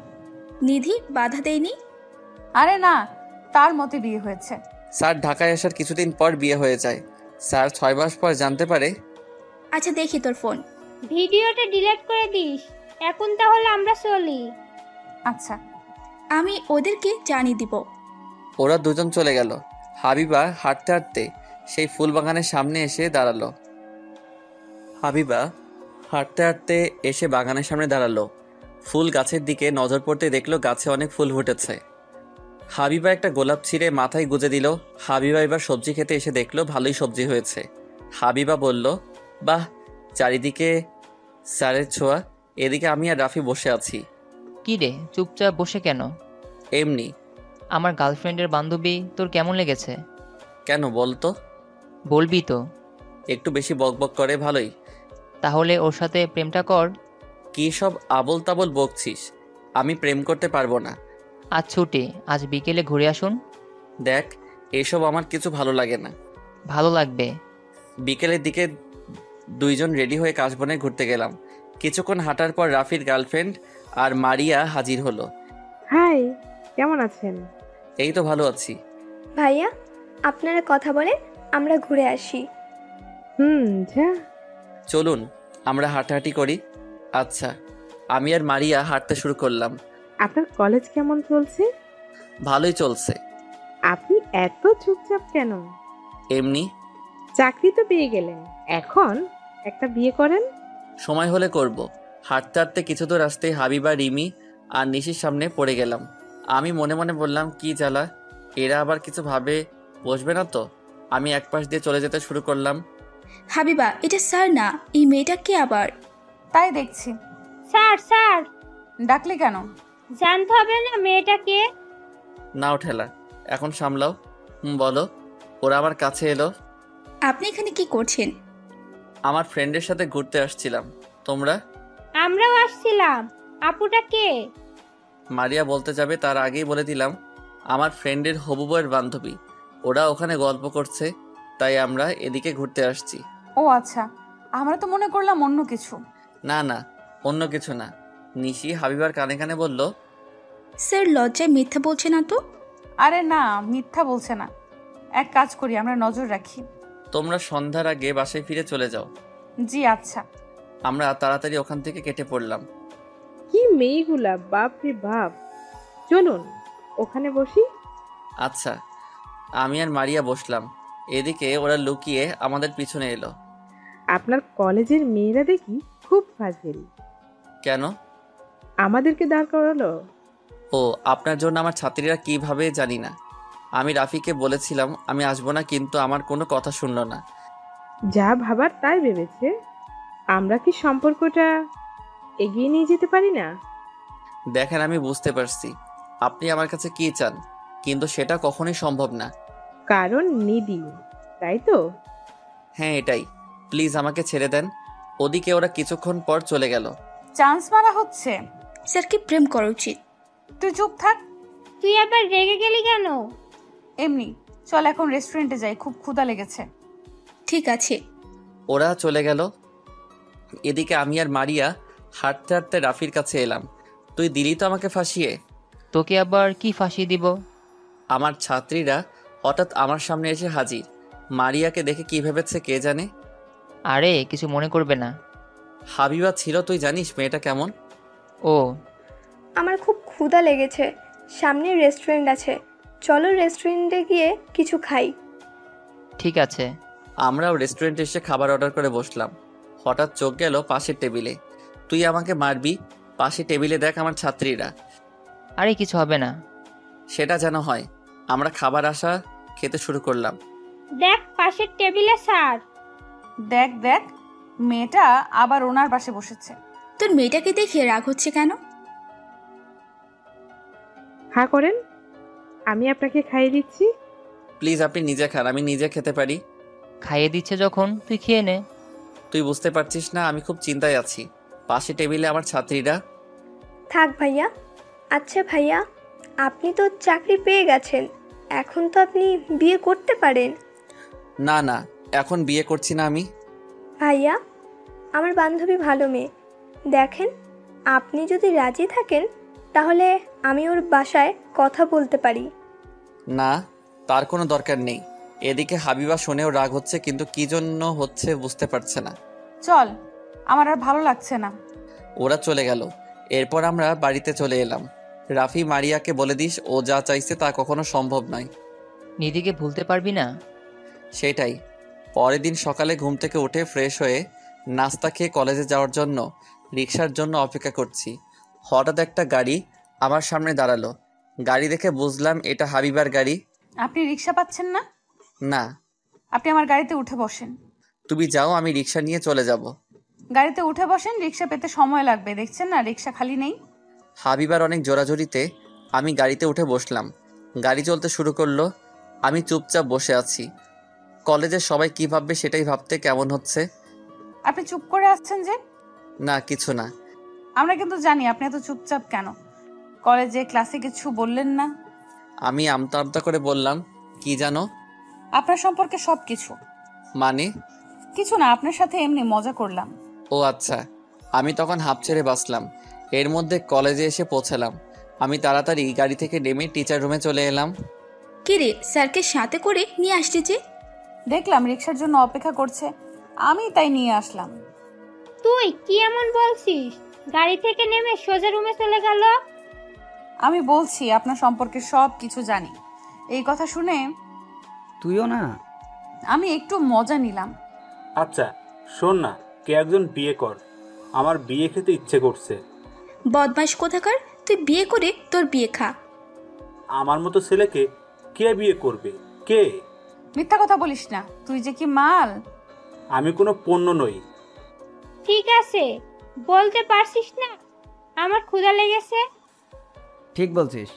নিধি বাধা দেয়নি? আরে না, তার মতে বিয়ে হয়েছে। স্যার ঢাকায় আসার কিছুদিন পর বিয়ে হয়ে যায়। স্যার 6 মাস পর জানতে পারে। আচ্ছা, দেখি তোর ফোন। ভিডিওটা ডিলিট করে দিস। এখন তাহলে আমরা চলি। আচ্ছা, আমি ওদেরকে জানিয়ে দিব। ওরা দুজন চলে গেল। হাবিবা হাঁটতে হাঁটতে সেই ফুল বাগানের সামনে এসে দাঁড়ালো। ফুল গাছের দিকে নজর পড়তে দেখলো গাছে অনেক ফুল ফুটেছে। হাবিবা একটা গোলাপ ছিঁড়ে মাথায় গুজে দিল। হাবিবা এবার সবজি খেতে এসে দেখলো ভালোই সবজি হয়েছে। হাবিবা বলল, বাহ, চারিদিকে স্যারের ছোঁয়া। এদিকে আমি আর রাফি বসে আছি। কি রে, চুপচাপ বসে কেন? এমনি। আমার গার্লফ্রেন্ডের বান্ধবী তোর কেমন লেগেছে? কেন বলতো? বলবি তো? একটু বেশি বকবক করে, ভালোই। তাহলে ওর সাথে প্রেমটা কর। কি সব আবল তাবল বকছিস? আমি প্রেম করতে পারবো না। আজ ছুটি, আজ বিকেলে ঘুরে আসুন। দেখ, এসব আমার কিছু ভালো লাগে না। ভালো লাগবে। বিকেলের দিকে দুইজন রেডি হয়ে কাশবনে ঘুরতে গেলাম। কিছুক্ষণ হাঁটার পর রাফির গার্লফ্রেন্ড আর মারিয়া হাজির হলো। হাই, কেমন আছেন? এই তো ভালো আছি। ভাইয়া, আপনারা কথা বলেন, আমরা ঘুরে আসি। যা। চলুন আমরা হাঁটাহাঁটি করি। আচ্ছা, আমি আর মারিয়া হাঁটতে শুরু করলাম। আপনার কলেজ কেমন চলছে? ভালোই চলছে। আপনি এত চুপচাপ কেন? এমনি। চাকরি তো পেয়ে গেলেন, এখন একটা বিয়ে করেন। সময় হলে করব। হাঁটতে হাঁটতে কিছু দূর আসতেই হাবিবা, রিমি আর নিশির সামনে পড়ে গেলাম। আমি মনে মনে বললাম, কি জ্বালা, এরা আবার কিছু ভাবে বসবে না তো। আমি এক পাশ দিয়ে চলে যেতে শুরু করলাম। হাবিবা, এটা স্যার না, এই মেয়েটা কে আবার? তাই দেখছি। স্যার স্যার ডাকলে কেন? জানতে হবে না মেয়েটা কে? নাও ঠেলা, এখন সামলাও। বলো। ওরা আমার কাছে এলো। আপনি এখানে কি করছেন? আমার ফ্রেন্ডের সাথে ঘুরতে আসছিলাম। তোমরা? আমরাও আসছিলাম। আপুটা কে? মারিয়া বলতে যাবে তার আগেই বলে দিলাম, আমার ফ্রেন্ডের হবু বউয়ের বান্ধবী। ওরা ওখানে গল্প করছে, তাই আমরা এদিকে ঘুরতে আসছি। ও আচ্ছা, আমরা তো মনে করলাম অন্য কিছু। না না, অন্য কিছু না। নিশি হাবিবার কানে কানে বলল, স্যার লজ্জায় মিথ্যা বলছে না তো? আরে না, মিথ্যা বলছে না। এক কাজ করি, আমরা নজর রাখি। তোমরা সন্ধ্যার আগে বাসায় ফিরে চলে যাও। জি আচ্ছা। আমরা তাড়াতাড়ি ওখান থেকে কেটে পড়লাম। কি মেয়েগুলা, বাপ রে বাপ। চলুন ওখানে বসি। আচ্ছা। আমি আর মারিয়া বসলাম। এদিকে ওরা লুকিয়ে আমাদের পিছনে এলো। আপনার কলেজের মেয়েরা দেখি খুব ফাজিল। কেন? আমাদেরকে দাঁড় করালো। ও, আপনার জন্য আমার ছাত্রীরা কিভাবে জানি না। আমি রাফিকে বলেছিলাম আমি আসবো না, কিন্তু আমার কোনো কথা শুনলো না। যা ভাবার তাই ভেবেছে। আমরা কি সম্পর্কটা এগিয়ে নিয়ে যেতে পারি না? দেখেন, আমি বুঝতে পারছি আপনি আমার কাছে কি চান, কিন্তু সেটা কখনোই সম্ভব না। কারণ নিধি, তাই তো? হ্যাঁ এটাই। প্লিজ আমাকে ছেড়ে দেন। ওদিকে ওরা কিছুক্ষণ পর চলে গেল। চান্স মারা হচ্ছে। স্যারকে প্রেম করা উচিত। তুই চুপ থাক। তুই আবার রেগে গেলি কেন? এমনি। চল এখন রেস্টুরেন্টে যাই, খুব ক্ষুধা লেগেছে। ঠিক আছে। ওরা চলে গেল। এদিকে আমি আর মারিয়া হাঁটতে হাঁটতে রাফির কাছে এলাম। তুই দিলি তো আমাকে ফাঁসিয়ে। তোকে আবার কি ফাঁসিয়ে দিব? আমার ছাত্রীরা হঠাৎ আমার সামনে এসে হাজির। মারিয়াকে দেখে কি ভেবেছে কে জানে। আরে কিছু মনে করবে না। হাবিবা ছিল, তুই জানিস মেয়েটা কেমন? ও, আমার খুব ক্ষুধা লেগেছে, সামনে রেস্টুরেন্ট আছে, চলো রেস্টুরেন্টে গিয়ে কিছু খাই। ঠিক আছে। আমরাও রেস্টুরেন্টে এসে খাবার অর্ডার করে বসলাম। হঠাৎ চোখ গেল পাশের টেবিলে। তুই আমাকে মারবি? পাশে টেবিলে দেখ আমার ছাত্রীরা। আরে কিছু হবে না। সেটা যেন হয়। আমরা খাবার আসা খেতে শুরু করলাম। দেখ পাশের টেবিলে স্যার। দেখ দেখ, মেয়েটা আবার ওনার পাশে বসেছে। তোর মেয়েটাকে দেখে রাগ হচ্ছে কেন? হা করেন, আমি আপনাকে খাইয়ে দিচ্ছি। প্লিজ আপনি নিজে খান, আমি নিজে খেতে পারি। খাইয়ে দিচ্ছে যখন তুই খেয়ে নে। তুই বুঝতে পারছিস না আমি খুব চিন্তায় আছি। পাশে টেবিলে আমার ছাত্রীরা। থাক ভাইয়া। আচ্ছা ভাইয়া, আপনি তো চাকরি পেয়ে গেছেন, এখন তো আপনি বিয়ে করতে পারেন। না না, এখন বিয়ে করছি না আমি। ভাইয়া, আমার বান্ধবী ভালো মেয়ে, দেখেন আপনি যদি রাজি থাকেন তাহলে আমি ওর বাসায় কথা বলতে পারি। না, তার কোনো দরকার নেই। এদিকে হাবিবা শুনেও রাগ হচ্ছে, কিন্তু কি জন্য হচ্ছে বুঝতে পারছে না। চল, আমার আর ভালো লাগছে না। ওরা চলে গেল। এরপর আমরা বাড়িতে চলে এলাম। রাফি মারিয়াকে বলে দিস ও যা চাইছে তা কখনো সম্ভব নয়। নিধিকে ভুলতে পারবি না। সেটাই। পরের দিন সকালে ঘুম থেকে উঠে ফ্রেশ হয়ে নাস্তা খেয়ে কলেজে যাওয়ার জন্য রিক্সার জন্য অপেক্ষা করছি। হঠাৎ একটা গাড়ি আমার সামনে দাঁড়ালো। গাড়ি দেখে বুঝলাম এটা হাবিবার গাড়ি। আপনি রিক্সা পাচ্ছেন না? না। আপনি আমার গাড়িতে উঠে বসেন। তুমি যাও, আমি রিক্সা নিয়ে চলে যাব। গাড়িতে উঠে বসেন, রিক্সা পেতে সময় লাগবে। দেখছেন না রিক্সা খালি নেই। হাবিবার অনেক জোরাজোরিতে আমি গাড়িতে উঠে বসলাম। গাড়ি চলতে শুরু করলো। আমি চুপচাপ বসে আছি। কলেজের সবাই কি ভাববে সেটাই ভাবতে কেমন হচ্ছে। আপনি চুপ করে আসছেন যে? না, কিছু না। আমরা কিন্তু জানি আপনি এত চুপচাপ কেন। কলেজে ক্লাসে কিছু বললেন না? আমি আমতা আমতা করে বললাম, কি জানো? আপনার সম্পর্কে সব কিছু। মানে? কিছু না, আপনার সাথে এমনি মজা করলাম। ও আচ্ছা। আমি তখন হাঁপ ছেড়ে বাঁচলাম। এর মধ্যে কলেজে এসে পৌঁছালাম। আমি তাড়াতাড়ি গাড়ি থেকে নেমে টিচার রুমে চলে এলাম। কি রে, স্যারকে সাথে করে নিয়ে আসছে যে? দেখলাম রিক্সার জন্য অপেক্ষা করছে, আমি তাই নিয়ে আসলাম। তুই কি এমন বলছিস? গাড়ি থেকে নেমে সোজা রুমে চলে গেল। আমি বলছি আপনার সম্পর্কে সব কিছু জানি। এই কথা শুনে তুইও না? আমি একটু মজা নিলাম। আচ্ছা শোন না, কে একজন বিয়ে কর, আমার বিয়ে খেতে ইচ্ছে করছে। বদমাইশ কোথাকার, তুই বিয়ে করে তোর বিয়ে খা। আমার মতো ছেলেকে কে বিয়ে করবে? কে? মিথ্যা কথা বলিস না, তুই যে কি মাল। আমি কোনো পণ্য নই। ঠিক আছে, বলতে পারছিস না আমার ক্ষুধা লেগেছে। ঠিক বলছিস।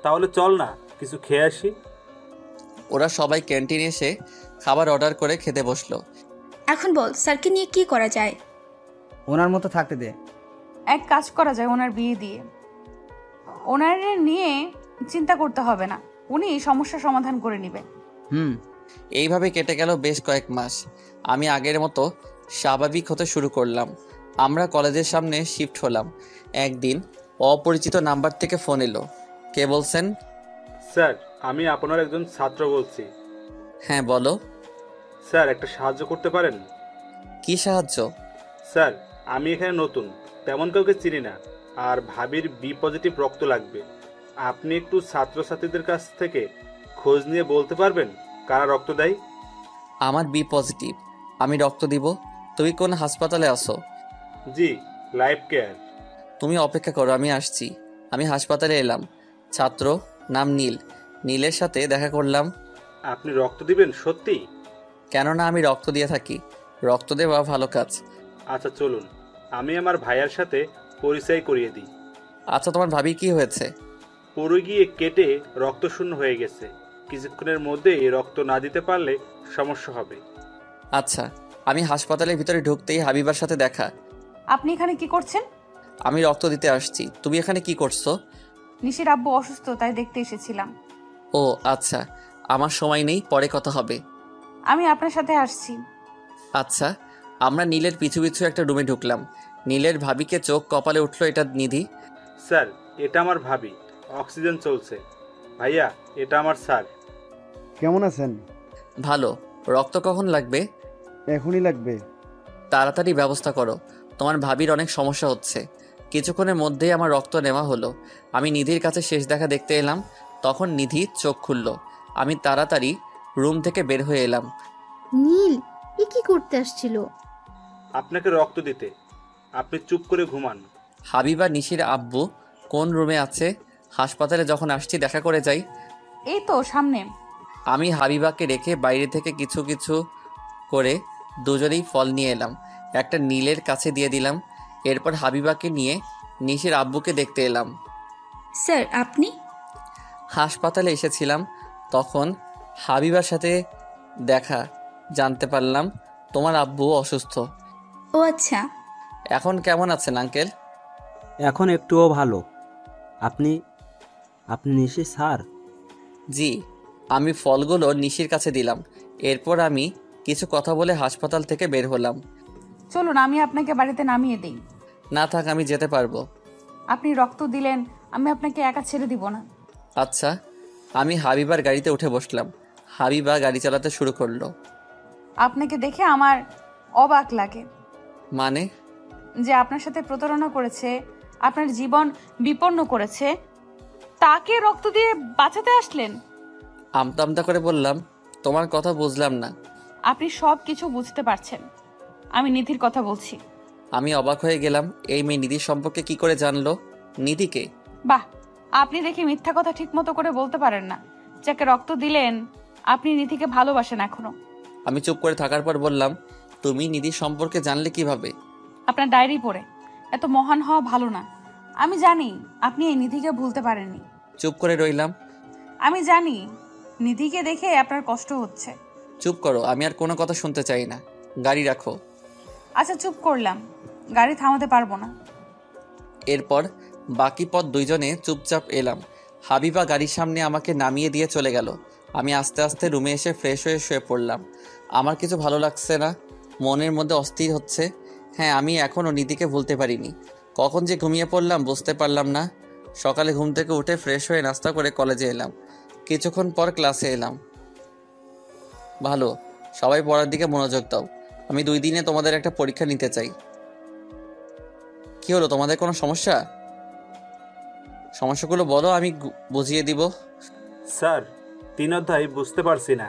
তাহলে চল না কিছু খেয়ে আসি। ওরা সবাই ক্যান্টিনে এসে খাবার অর্ডার করে খেতে বসলো। এখন বল স্যারকে নিয়ে কি করা যায়? ওনার মতো থাকতে দে। এক কাজ করা যায়, ওনার বিয়ে দিয়ে। ওনার নিয়ে চিন্তা করতে হবে না, উনি সমস্যা সমাধান করে নেবে। এইভাবে কেটে গেল বেশ কয়েক মাস। আমি আগের মতো স্বাভাবিক হতে শুরু করলাম। আমরা কলেজের সামনে শিফট হলাম। একদিন অপরিচিত নাম্বার থেকে ফোন এলো। কে বলছেন? স্যার, আমি আপনার একজন ছাত্র বলছি। হ্যাঁ বলো। স্যার, একটা সাহায্য করতে পারেন? কি সাহায্য? স্যার, আমি এখানে নতুন, তেমন কাউকে চিনি না, আর ভাবির বি পজিটিভ রক্ত লাগবে। আপনি একটু ছাত্রছাত্রীদের কাছ থেকে খোঁজ নিয়ে বলতে পারবেন কারা রক্ত দেয়? আমার বি পজিটিভ, আমি রক্ত দিব। তুমি কোন হাসপাতালে আছো? জি, লাইফ কেয়ার। তুমি অপেক্ষা করো, আমি আসছি। আমি হাসপাতালে এলাম। ছাত্র, নাম নীল। নীলের সাথে দেখা করলাম। আপনি রক্ত দিবেন সত্যি? কেননা আমি রক্ত দিয়ে থাকি, রক্ত দেওয়া ভালো কাজ। আচ্ছা চলুন, আমি আমার ভাইয়ার সাথে পরিচয় করিয়ে দিই। আচ্ছা, তোমার ভাবি কি হয়েছে? পড়ে গিয়ে কেটে রক্ত শূন্য হয়ে গেছে। কিছুক্ষণের মধ্যে এই রক্ত না দিতে পারলে সমস্যা হবে। আচ্ছা, আমি হাসপাতালের ভিতরে ঢুকতেই হাবিবার সাথে দেখা। আপনি এখানে কি করছেন? আমি রক্ত দিতে আসছি। তুমি এখানে কি করছো? নিশির আব্বু অসুস্থ, তাই দেখতে এসেছিলাম। ও আচ্ছা, আমার সময় নেই, পরে কথা হবে। আমি আপনার সাথে আসছি। আচ্ছা, আমরা নীলের পিছু পিছু একটা রুমে ঢুকলাম। নীলের ভাবিকে চোখ কপালে উঠলো, এটা নিধি। স্যার, এটা আমার ভাবি, অক্সিজেন চলছে। ভাইয়া, এটা আমার স্যার। কেমন আছেন? ভালো। রক্ত কখন লাগবে? এখনই লাগবে। তাড়াতাড়ি ব্যবস্থা করো, তোমার ভাবির অনেক সমস্যা হচ্ছে। কিছুক্ষণের মধ্যেই আমার রক্ত নেওয়া হলো। আমি নিধির কাছে শেষ দেখা দেখতে এলাম, তখন নিধি চোখ খুলল। আমি তাড়াতাড়ি রুম থেকে বের হয়ে এলাম। নীল, এ কি করতে আসছিল? আপনাকে রক্ত দিতে। আপনি চুপ করে ঘুমান। হাবিবা নিশির আব্বু কোন রুমে আছে? হাসপাতালে যখন আসছি দেখা করে যাই। এই তো সামনে। আমি হাবিবাকে রেখে বাইরে থেকে কিছু কিছু করে দুজনেই ফল নিয়ে এলাম, একটা নীলের কাছে দিয়ে দিলাম। এরপর হাবিবাকে নিয়ে নিশির আব্বুকে দেখতে এলাম। স্যার, আপনি? হাসপাতালে এসেছিলাম, তখন হাবিবার সাথে দেখা, জানতে পারলাম তোমার আব্বু অসুস্থ। ও আচ্ছা। এখন কেমন আছেন আঙ্কেল? এখন একটুও ভালো। আপনি আপনি নিশি স্যার? জি। আমি ফলগুলো নিশির কাছে দিলাম। এরপর আমি কিছু কথা বলে হাসপাতাল থেকে বের হলাম। চলুন, আমি আপনাকে বাড়িতে নামিয়ে দিই। না থাক, আমি যেতে পারবো। আপনি রক্ত দিলেন, আমি আপনাকে একা ছেড়ে দিব না। আচ্ছা। আমি হাবিবার গাড়িতে উঠে বসলাম। হাবিবা গাড়ি চালাতে শুরু করলো। আপনাকে দেখে আমার অবাক লাগে। মানে? যে আপনার সাথে প্রতারণা করেছে, আপনার জীবন বিপন্ন করেছে, তাকে রক্ত দিয়ে বাঁচাতে আসলেন। আমতা আমতা করে বললাম, তোমার কথা বুঝলাম না। আপনি সব কিছু বুঝতে পারছেন। আমি নিধির কথা বলছি। আমি অবাক হয়ে গেলাম, এই মেয়ে নিধির সম্পর্কে কি করে জানলো? নিধিকে? বাহ, আপনি দেখি মিথ্যা কথা ঠিক মতো করে বলতে পারেন না। যাকে রক্ত দিলেন, আপনি নিধিকে ভালোবাসেন এখনো। আমি চুপ করে থাকার পর বললাম, তুমি নিধির সম্পর্কে জানলে কিভাবে? আপনার ডায়েরি পড়ে। এত মহান হওয়া ভালো না। আমি জানি আপনি এই নিধিকে ভুলতে পারেননি। চুপ করে রইলাম। আমি জানি নিধিকে দেখে আপনার কষ্ট হচ্ছে। চুপ করো, আমি আর কোনো কথা শুনতে চাই না। গাড়ি রাখো। আচ্ছা, চুপ করলাম। গাড়ি থামাতে পারবো না। এরপর বাকি পথ দুইজনে চুপচাপ এলাম। হাবিবা গাড়ির সামনে আমাকে নামিয়ে দিয়ে চলে গেল। আমি আস্তে আস্তে রুমে এসে ফ্রেশ হয়ে শুয়ে পড়লাম। আমার কিছু ভালো লাগছে না, মনের মধ্যে অস্থির হচ্ছে। হ্যাঁ, আমি এখনও নিধিকে ভুলতে পারিনি। কখন যে ঘুমিয়ে পড়লাম বুঝতে পারলাম না। সকালে ঘুম থেকে উঠে ফ্রেশ হয়ে নাস্তা করে কলেজে এলাম। কিছুক্ষণ পর ক্লাসে এলাম। ভালো, সবাই পড়ার দিকে মনোযোগ দাও। আমি 2 দিনে তোমাদের একটা পরীক্ষা নিতে চাই। কি হলো, তোমাদের কোনো সমস্যা? সমস্যাগুলো বলো, আমি বুঝিয়ে দিব। স্যার, 3 অধ্যায় বুঝতে পারছি না।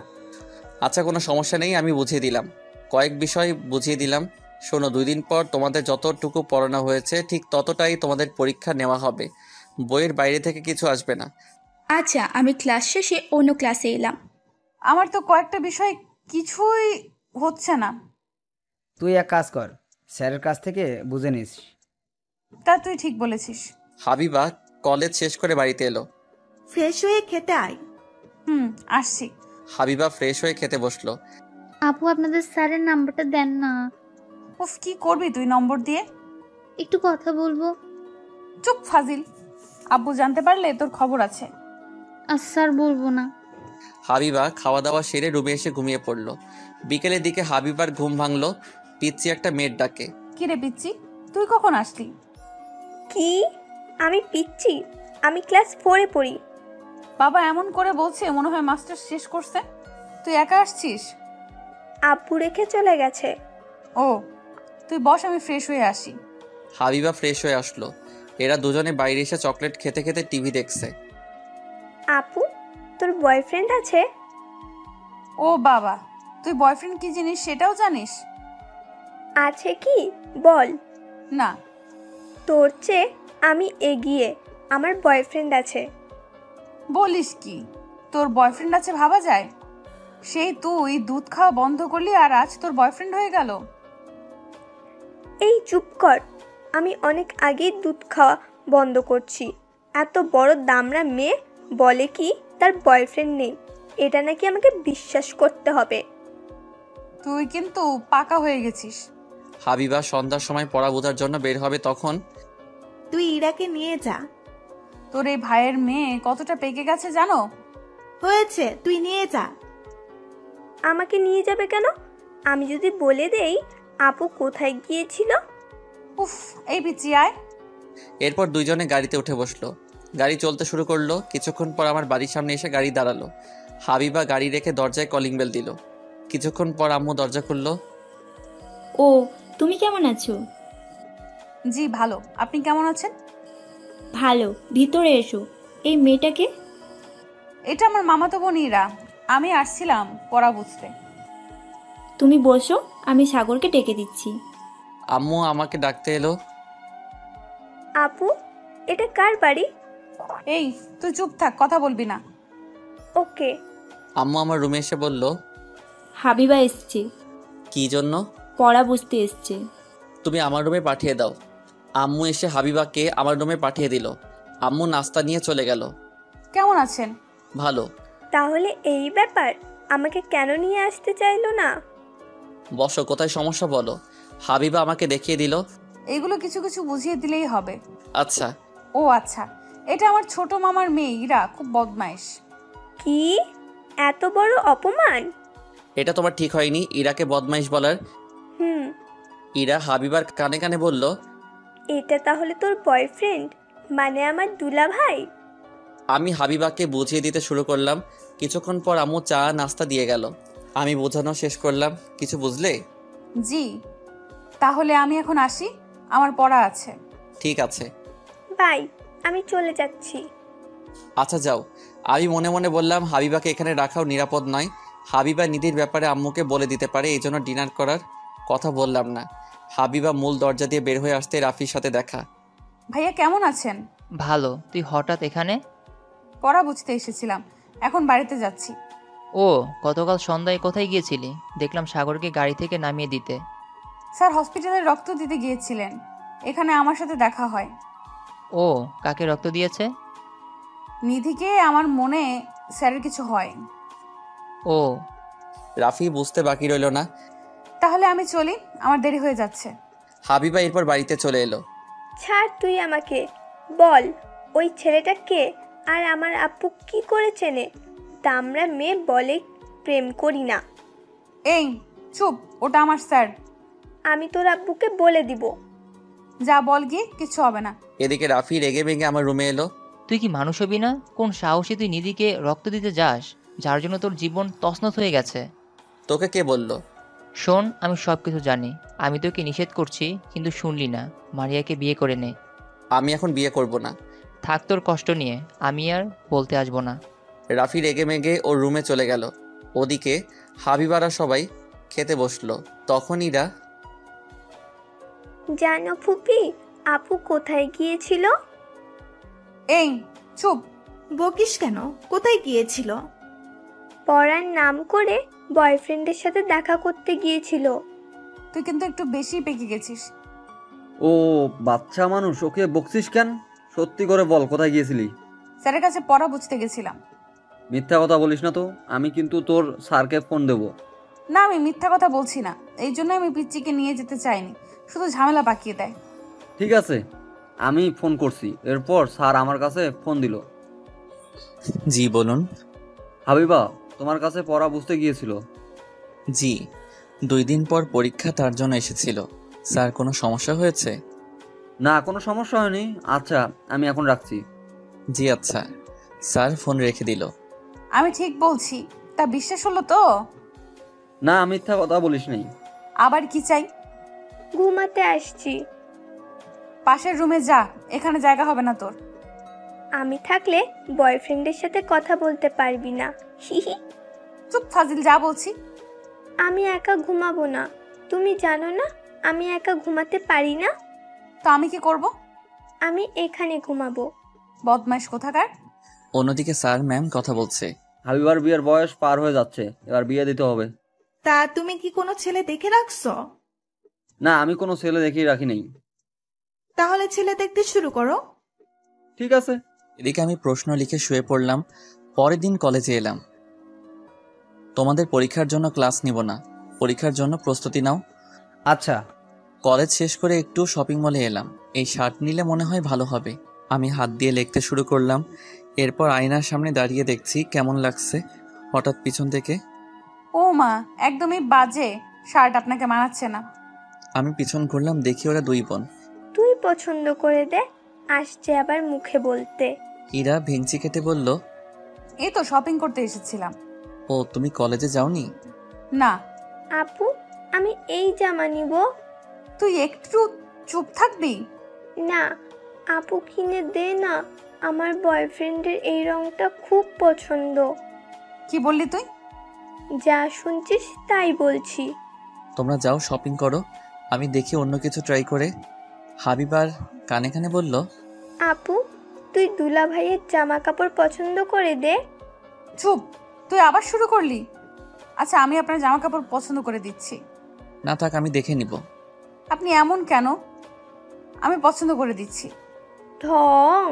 আচ্ছা, কোনো সমস্যা নেই, আমি বুঝিয়ে দিলাম। কয়েক বিষয় বুঝিয়ে দিলাম। শোনো, 2 দিন পর তোমাদের যতটুকু পড়ানো হয়েছে ঠিক ততটাই তোমাদের পরীক্ষা নেওয়া হবে। বইয়ের বাইরে থেকে কিছু আসবে না। আচ্ছা, আমি ক্লাস শেষে অন্য ক্লাসে এলাম। আমার তো কয়েকটা বিষয় কিছুই হচ্ছে না। তুই এক কাজ কর, স্যারের কাছ থেকে বুঝে নিস। তা তুই ঠিক বলেছিস। হাবিবা কলেজ শেষ করে বাড়িতে এলো। ফ্রেশ হয়ে খেতে আয়। আসছি। হাবিবা ফ্রেশ হয়ে খেতে বসলো। আপু, আপনাদের স্যারের নাম্বারটা দেন না। উফ, কি করবি তুই নম্বর দিয়ে? একটু কথা বলবো। চুপ ফাজিল। আব্বু জানতে পারলে তোর খবর আছে। আচ্ছা স্যার, বলবো না। হাবিবা খাওয়া দাওয়া সেরে রুমে এসে ঘুমিয়ে পড়লো। বিকেলের দিকে হাবিবার ঘুম ভাঙলো পিচ্ছি একটা মেয়ের ডাকে। কি রে পিচ্ছি, তুই কখন আসলি? কি? আমি পিচ্ছি? আমি ক্লাস 4-এ পড়ি। বাবা এমন করে বলছে মনে হয় মাস্টার শেষ করছে। তুই একা আসছিস? আপু রেখে চলে গেছে। ও, তুই বস, আমি ফ্রেশ হয়ে আসি। হাবিবা ফ্রেশ হয়ে আসলো। এরা দুজনে বাইরে এসে চকলেট খেতে খেতে টিভি দেখছে। আপু, তোর বয়ফ্রেন্ড আছে? ও বাবা, তুই বয়ফ্রেন্ড কি জিনিস সেটাও জানিস? আছে কি বল। না। তোর চেয়ে আমি এগিয়ে, আমার বয়ফ্রেন্ড আছে। বলিস কি, তোর বয়ফ্রেন্ড আছে ভাবা যায়? সেই তুই দুধ খাওয়া বন্ধ করলি আর আজ তোর বয়ফ্রেন্ড হয়ে গেল। এই চুপ কর, আমি অনেক আগেই দুধ খাওয়া বন্ধ করছি। এত বড় দামড়া মেয়ে বলে কি তার বয়ফ্রেন্ড নেই, এটা নাকি আমাকে বিশ্বাস করতে হবে। তুই কিন্তু পাকা হয়ে গেছিস। হাবিবা সন্ধ্যার সময় পড়া বোঝার জন্য বের হবে, তখন তুই ইরাকে নিয়ে যা। তোর এই ভাইয়ের মেয়ে কতটা পেকে গেছে জানো? হয়েছে, তুই নিয়ে যা। আমাকে নিয়ে যাবে কেন? আমি যদি বলে দেই আপু কোথায় গিয়েছিল? উফ, এই পিচি আয়। এরপর দুইজনে গাড়িতে উঠে বসলো। গাড়ি চলতে শুরু করলো। কিছুক্ষণ পর আমার বাড়ির সামনে এসে গাড়ি দাঁড়ালো। হাবিবা গাড়ি রেখে দরজায় কলিং বেল দিল। কিছুক্ষণ পর আম্মু দরজা খুললো। ও, তুমি কেমন আছো? জি ভালো, আপনি কেমন আছেন? ভালো, ভিতরে এসো। এই মেয়েটাকে? এটা আমার মামাতো বোন ইরা। আমি আসছিলাম পড়া বুঝতে। তুমি বসো, আমি সাগরকে ডেকে দিচ্ছি। আম্মু আমাকে ডাকতে এলো। আপু, এটা কার বাড়ি? এই তুই চুপ থাক, কথা বলবি না। ওকে। আম্মু আমার রুমে এসে বলল, হাবিবা এসছে। কি জন্য? পড়া বুঝতে এসছে। তুমি আমার রুমে পাঠিয়ে দাও। আম্মু এসে হাবিবাকে আমার রুমে পাঠিয়ে দিল। আম্মু নাস্তা নিয়ে চলে গেল। কেমন আছেন? ভালো। তাহলে এই ব্যাপার, আমাকে কেন নিয়ে আসতে চাইলো না? বসো, কোথায় সমস্যা বলো। হাবিবা আমাকে দেখিয়ে দিল। এগুলো কিছু কিছু বুঝিয়ে দিলেই হবে। আচ্ছা। ও আচ্ছা, এটা আমার ছোট মামার মেয়ে ইরা, খুব বদমাইশ। কি এত বড় অপমান? এটা তোমার ঠিক হয়নি ইরাকে বদমাইশ বলার। ইরা হাবিবার কানে কানে বলল, এটা তাহলে তোর বয়ফ্রেন্ড, মানে আমার দুলা ভাই? আমি হাবিবাকে বুঝিয়ে দিতে শুরু করলাম। কিছুক্ষণ পর আম্মু চা নাস্তা দিয়ে গেল। আমি বোঝানো শেষ করলাম। কিছু বুঝলে? জি। তাহলে আমি এখন আসি, আমার পড়া আছে। ঠিক আছে। বাই, আমি চলে যাচ্ছি। আচ্ছা যাও। আমি মনে মনে বললাম, হাবিবাকে এখানে রাখাও নিরাপদ নয়। হাবিবা নিধির ব্যাপারে আম্মুকে বলে দিতে পারে, এই জন্য ডিনার করার কথা বললাম না। হাবিবা মূল দরজা দিয়ে বের হয়ে আসতে রাফির সাথে দেখা। ভাইয়া কেমন আছেন? ভালো। তুই হঠাৎ এখানে? পড়া বুঝতে এসেছিলাম, এখন বাড়িতে যাচ্ছি। ও, গতকাল সন্ধ্যায় কোথায় গিয়েছিলি? দেখলাম সাগরকে গাড়ি থেকে নামিয়ে দিতে। স্যার হসপিটালে রক্ত দিতে গিয়েছিলেন, এখানে আমার সাথে দেখা হয়। ও, কাকে রক্ত দিয়েছে? নিধিকে। আমার মনে স্যারের কিছু হয়। ও। রাফি বুঝতে বাকি রইল না। তাহলে আমি চলি, আমার দেরি হয়ে যাচ্ছে। হাবিবা এরপর বাড়িতে চলে এলো। ছাড় তুই আমাকে, বল ওই ছেলেটা কে আর আমার আপু কি করে চেনে? দামড়া মেয়ে বলে প্রেম করি না। এই চুপ, ওটা আমার স্যার। আমি তোর আব্বুকে বলে দিব। যা বল গিয়ে, কিছু হবে না। এদিকে রাফি রেগে ভেঙে আমার রুমে এলো। তুই কি মানুষ হবি না? কোন সাহসে তুই নিধিকে রক্ত দিতে যাস, যার জন্য তোর জীবন তছনছ হয়ে গেছে? তোকে কে বলল? শোন, আমি সব কিছু জানি। আমি তোকে নিষেধ করছি, কিন্তু শুনলি না। মারিয়াকে বিয়ে করে নে। আমি এখন বিয়ে করব না। থাক তোর কষ্ট নিয়ে, আমি আর বলতে আসবো না। রাফি রেগে মেগে ওর রুমে চলে গেল। ওদিকে হাবিবারা সবাই খেতে বসলো। তখন ইরা, জানো ফুপি, আপু কোথায় গিয়েছিল? এই চুপ, বকিস কেন? কোথায় গিয়েছিল? পড়ার নাম করে বয়ফ্রেন্ডের সাথে দেখা করতে গিয়েছিল। তুই কিন্তু একটু বেশি পেকে গেছিস। ও বাচ্চা মানুষ, ওকে বকছিস কেন? সত্যি করে বল, কোথায় গিয়েছিলি? স্যারের কাছে পড়া বুঝতে গেছিলাম। মিথ্যা কথা বলিস না তো, আমি কিন্তু তোর স্যারকে ফোন দেব। না, আমি মিথ্যা কথা বলছি না। এই জন্য আমি পিচ্চিকে নিয়ে যেতে চাইনি, শুধু ঝামেলা পাকিয়ে দেয়। ঠিক আছে, আমি ফোন করছি। এরপর স্যার আমার কাছে ফোন দিল। জি বলুন। হাবিবা তোমার কাছে পড়া বুঝতে গিয়েছিল। জি, 2 দিন পর পরীক্ষা, তার জন্য এসেছিল। স্যার কোনো সমস্যা হয়েছে? না, কোনো সমস্যা হয়নি। আচ্ছা, আমি এখন রাখছি। জি আচ্ছা। স্যার ফোন রেখে দিল। আমি ঠিক বলছি, তা বিশ্বাস হলো তো? না, মিথ্যা কথা বলিস নাই। আবার কি চাই? ঘুমাতে আসছি। পাশের রুমে যা, এখানে জায়গা হবে না তোর। আমি থাকলে বয়ফ্রেন্ডের সাথে কথা বলতে পারবি না। হিহি। চুপ ফাজিল, যা বলছি। আমি একা ঘুমাবো না, তুমি জানো না আমি একা ঘুমাতে পারি না। তো আমি কি করব? আমি এখানে ঘুমাবো। বদমাইশ কোথাকার। অন্যদিকে স্যার ম্যাম কথা বলছে। হাবিবার বিয়ের বয়স পার হয়ে যাচ্ছে, এবার বিয়ে দিতে হবে। তা তুমি কি কোনো ছেলে দেখে রাখছো? না, আমি কোনো ছেলে দেখিয়ে রাখি নাই। তাহলে ছেলে দেখতে শুরু করো। ঠিক আছে। এদিকে আমি প্রশ্ন লিখে শুয়ে পড়লাম। পরের দিন কলেজে এলাম। তোমাদের পরীক্ষার জন্য ক্লাস নিব না, পরীক্ষার জন্য প্রস্তুতি নাও। আচ্ছা। কলেজ শেষ করে একটু শপিং মলে এলাম। এই শার্ট নিলে মনে হয় ভালো হবে। আমি হাত দিয়ে লিখতে শুরু করলাম। এরপর আয়নার সামনে দাঁড়িয়ে দেখছি কেমন লাগছে। হঠাৎ পিছন থেকে, ও মা, একদমই বাজে শার্ট, আপনাকে মানাচ্ছে না। আমি পিছন ঘুরলাম, দেখি ওরা দুই বোন। তুই পছন্দ করে দে, আসছে আবার মুখে বলতে। ইরা ভেঙচি কেটে বলল, এই তো শপিং করতে এসেছিলাম। ও তুমি কলেজে যাওনি? না। আপু, আমি এই জামা নিব। তুই একটু চুপ থাকবি? না, আপু কিনে দে না, আমার বয়ফ্রেন্ডের এই রংটা খুব পছন্দ। কি বললি তুই? যা শুনছিস তাই বলছি। তোমরা যাও শপিং করো, আমি দেখি অন্য কিছু ট্রাই করে। হাবিবার কানে কানে বলল, আপু তুই দুলা ভাইয়ের জামা কাপড় পছন্দ করে দে। চুপ, তুই আবার শুরু করলি। আচ্ছা, আমি আপনার জামা কাপড় পছন্দ করে দিচ্ছি। না থাক, আমি দেখে নিব। আপনি এমন কেন? আমি পছন্দ করে দিচ্ছি। ঢং।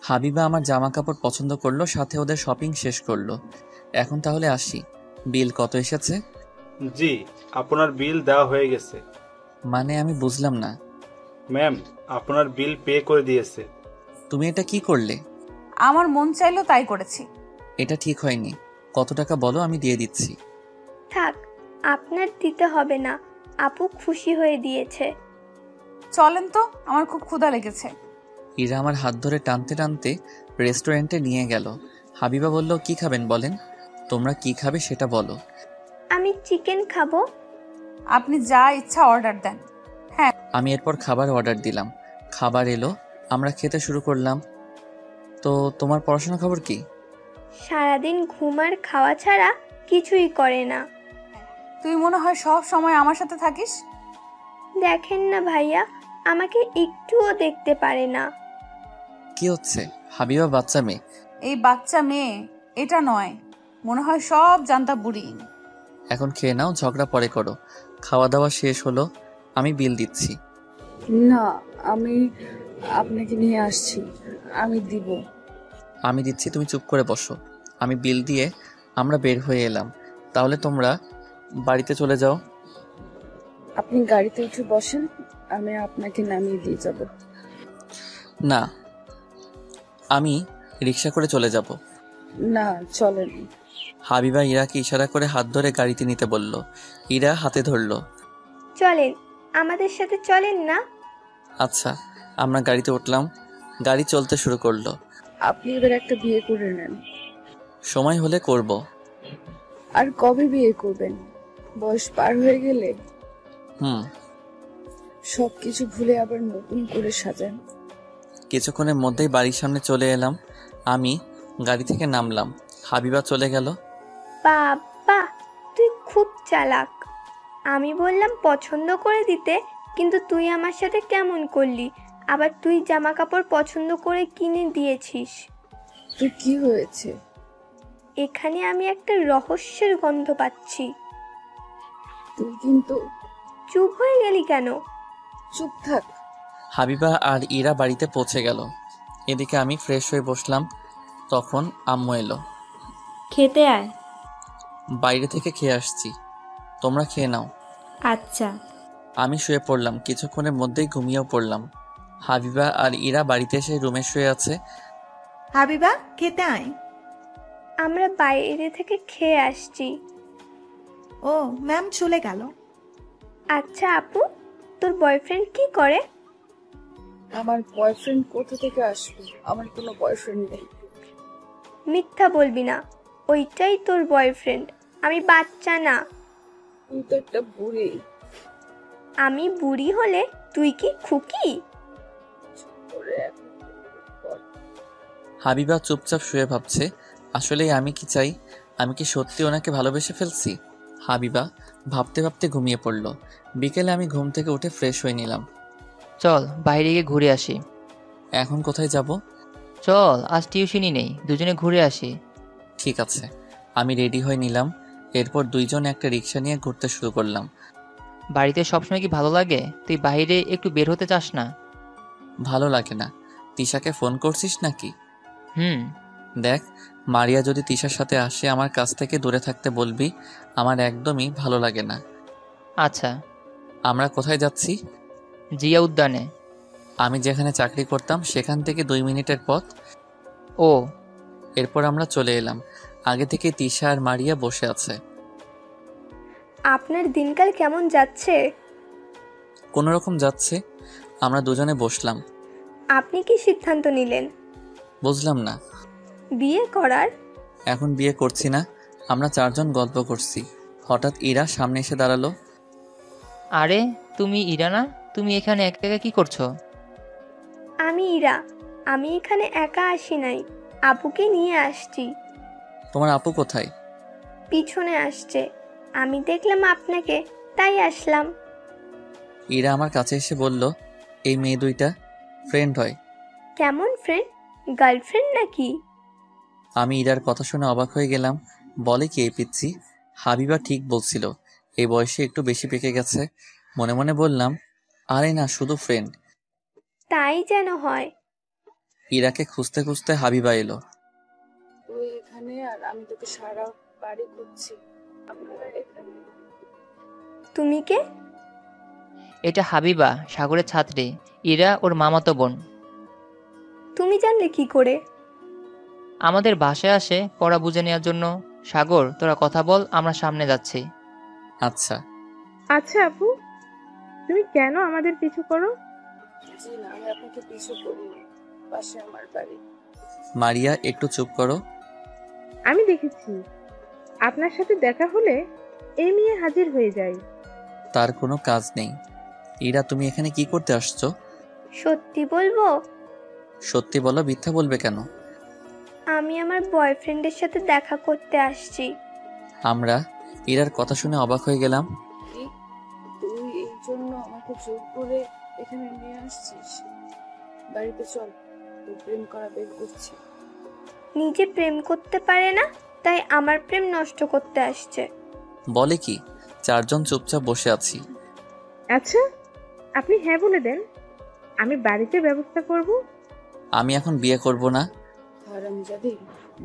হাবিবা আমার জামা কাপড় পছন্দ করলো, সাথে ওদের শপিং শেষ করলো। এখন তাহলে আসি, বিল কত এসেছে? জি, আপনার বিল দেওয়া হয়ে গেছে। মানে আমি বুঝলাম না। ম্যাম, আপনার বিল পে করে দিয়েছে। তুমি এটা কি করলে? আমার মন চাইলো তাই করেছি। এটা ঠিক হয়নি। কত টাকা বলো, আমি দিয়ে দিচ্ছি। থাক, আপনার দিতে হবে না, আপু খুশি হয়ে দিয়েছে। চলেন তো, আমার খুব ক্ষুধা লেগেছে। ইরা আমার হাত ধরে টানতে টানতে রেস্টুরেন্টে নিয়ে গেল। হাবিবা বলল, কি খাবেন বলেন? তোমরা কি খাবে সেটা বলো। আমি চিকেন খাবো। আপনি যা ইচ্ছা অর্ডার দেন। হ্যাঁ। আমি এরপর খাবার অর্ডার দিলাম। খাবার এলো, আমরা খেতে শুরু করলাম। তো তোমার পড়াশোনা খবর কি? সারাদিন ঘুম আর খাওয়া ছাড়া কিছুই করে না। তুই মনে হয় সব সময় আমার সাথে থাকিস। দেখেন না ভাইয়া, আমাকে একটুও দেখতে পারে না। কি হচ্ছে? হাবিবা বাচ্চা মেয়ে। এই বাচ্চা মেয়ে এটা নয়, মনে হয় সব জানতা বুড়ি। এখন খেয়ে নাও, ঝগড়া পরে করো। খাওয়া দাওয়া শেষ হলো, আমি বিল দিচ্ছি। না, আমি আপনাকে নিয়ে আসছি, আমি দিব। আমি দিচ্ছি, তুমি চুপ করে বসো। আমি বিল দিয়ে আমরা বের হয়ে এলাম। তাহলে তোমরা বাড়িতে চলে যাও। আপনি গাড়িতে উঠে বসেন, আমি আপনাকে নামিয়ে দিয়ে যাব। না, আমি রিক্সা করে চলে যাব। না, চলেন। হাবিবা ইরাকে ইশারা করে হাত ধরে গাড়িতে নিতে বলল। ইরা হাতে ধরল। চলেন, আমাদের সাথে চলেন না। আচ্ছা, আমরা গাড়িতে উঠলাম। গাড়ি চলতে শুরু করলো। আপনি এবার একটা বিয়ে করে নেন। সময় হলে করব। আর কবে বিয়ে করবেন? বয়স পার হয়ে গেলে সবকিছু ভুলে আবার নতুন করে সাজান। কিছুক্ষণের মধ্যেই বাড়ির সামনে চলে এলাম। আমি গাড়ি থেকে নামলাম। হাবিবা চলে গেল। বাবা, তুই খুব চালাক। আমি বললাম পছন্দ করে দিতে, কিন্তু তুই আমার সাথে কেমন করলি? আবার তুই জামা কাপড় পছন্দ করে কিনে দিয়েছিস। তো কি হয়েছে? এখানে আমি একটা রহস্যের গন্ধ পাচ্ছি। তুই কিন্তু চুপ হয়ে গেলি কেন? চুপ থাক। হাবিবা আর ইরা বাড়িতে পৌঁছে গেল। এদিকে আমি ফ্রেশ হয়ে বসলাম। তখন আম্মু এলো। খেতে আয়। বাইরে থেকে খেয়ে আসছি, তোমরা খেয়ে নাও। আচ্ছা। আমি শুয়ে পড়লাম। কিছুক্ষণের মধ্যেই ঘুমিয়েও পড়লাম। হাবিবা আর ইরা বাড়িতে এসে রুমে শুয়ে আছে। হাবিবা, খেতে আয়। আমরা বাইরে থেকে খেয়ে আসছি। ও, ম্যাম চলে গেল। আচ্ছা আপু, তোর বয়ফ্রেন্ড কি করে? আমার বয়ফ্রেন্ড কোথা থেকে আসবে? আমার কোনো বয়ফ্রেন্ড নেই। মিথ্যা বলবি না, ওইটাই তোর বয়ফ্রেন্ড, আমি বাচ্চা না। তুই তো একটা বুড়ি। আমি বুড়ি হলে তুই কি খুকি? হাবিবা চুপচাপ শুয়ে ভাবছে, আসলে আমি কি চাই? আমি কি সত্যি ওনাকে ভালোবেসে ফেলছি? হাবিবা ভাবতে ভাবতে ঘুমিয়ে পড়ল। বিকেলে আমি ঘুম থেকে উঠে ফ্রেশ হয়ে নিলাম। চল বাইরে গিয়ে ঘুরে আসি। এখন কোথায় যাব? চল, আজ টিউশনই নেই, দুজনে ঘুরে আসি। ঠিক আছে। আমি রেডি হয়ে নিলাম। এরপর দুইজন একটা রিক্সা নিয়ে ঘুরতে শুরু করলাম। বাড়িতে সবসময় কি ভালো লাগে? তুই বাইরে একটু বের হতে চাস না? ভালো লাগে না। তিশাকে ফোন করছিস নাকি? হুম। দেখ, মারিয়া যদি তিশার সাথে আসে আমার কাছ থেকে দূরে থাকতে বলবি, আমার একদমই ভালো লাগে না। আচ্ছা। আমরা কোথায় যাচ্ছি? জিয়া উদ্যানে। আমি যেখানে চাকরি করতাম সেখান থেকে 2 মিনিটের পথ। ও। এরপর আমরা চলে এলাম। আগে থেকে তিশা আর মারিয়া বসে আছে। আপনার দিনকাল কেমন যাচ্ছে? কোনোরকম যাচ্ছে। আমরা দুজনে বসলাম। আপনি কি সিদ্ধান্ত নিলেন? বুঝলাম না। বিয়ে করার? এখন বিয়ে করছি না। আমরা 4 জন গল্প করছি। হঠাৎ ইরা সামনে এসে দাঁড়ালো। আরে তুমি ইরা না? তুমি এখানে একা একা কি করছো? আমি ইরা। আমি এখানে একা আসি নাই, আপুকে নিয়ে আসছি। তোমার আপু কোথায়? পিছনে আসছে। আমি দেখলাম আপনাকে, তাই আসলাম। ইরা আমার কাছে এসে বলল, এই মেয়ে দুইটা ফ্রেন্ড হয়। কেমন ফ্রেন্ড? গার্লফ্রেন্ড নাকি? আমি ইরার কথা শুনে অবাক হয়ে গেলাম। বলে কি এই পিচ্ছি? হাবিবা ঠিক বলছিল, এই বয়সে একটু বেশি পেকে গেছে। মনে মনে বললাম, আরে না, শুধু ফ্রেন্ড। তাই যেন হয়। ইরাকে খুঁজতে খুঁজতে হাবিবা এলো। তুই এখানে আর আমি তোকে সারা বাড়ি খুঁজছি। তুমি কে? এটা হাবিবা, সাগরের ছাত্রী। ইরা ওর মামাতো বোন। তুমি জানলে কি করে? আমাদের বাসায় আসে পড়া বুঝে নেওয়ার জন্য। সাগর, তোরা কথা বল, আমরা সামনে যাচ্ছি। আচ্ছা। আচ্ছা আপু, তুমি কেন আমাদের পিছু করো? জি না, আমি আপনাকে পিছু করি না, পাশে আমার বাড়ি। মারিয়া, একটু চুপ করো। আমি দেখেছি আপনার সাথে দেখা হলে এই মেয়ে হাজির হয়ে যায়। তার কোনো কাজ নেই। ইরা, তুমি এখানে কি করতে আসছো? সত্যি বলবো? সত্যি বলো, মিথ্যা বলবে কেন? আমি আমার বয়ফ্রেন্ডের সাথে দেখা করতে আসছি। আমরা ইরার কথা শুনে অবাক হয়ে গেলাম। তুই এই জন্য আমাকে জোর করে এখানে নিয়ে আসছিস? বাড়িতে চল, তুই প্রেম করা বের করছি। নিজে প্রেম করতে পারে না, তাই আমার প্রেম নষ্ট করতে আসছে। বলে কি? 4 জন চুপচাপ বসে আছি। আচ্ছা, আপনি হ্যাঁ বলে দেন, আমি বাড়িতে ব্যবস্থা করব। আমি এখন বিয়ে করব না। হারামজাদি,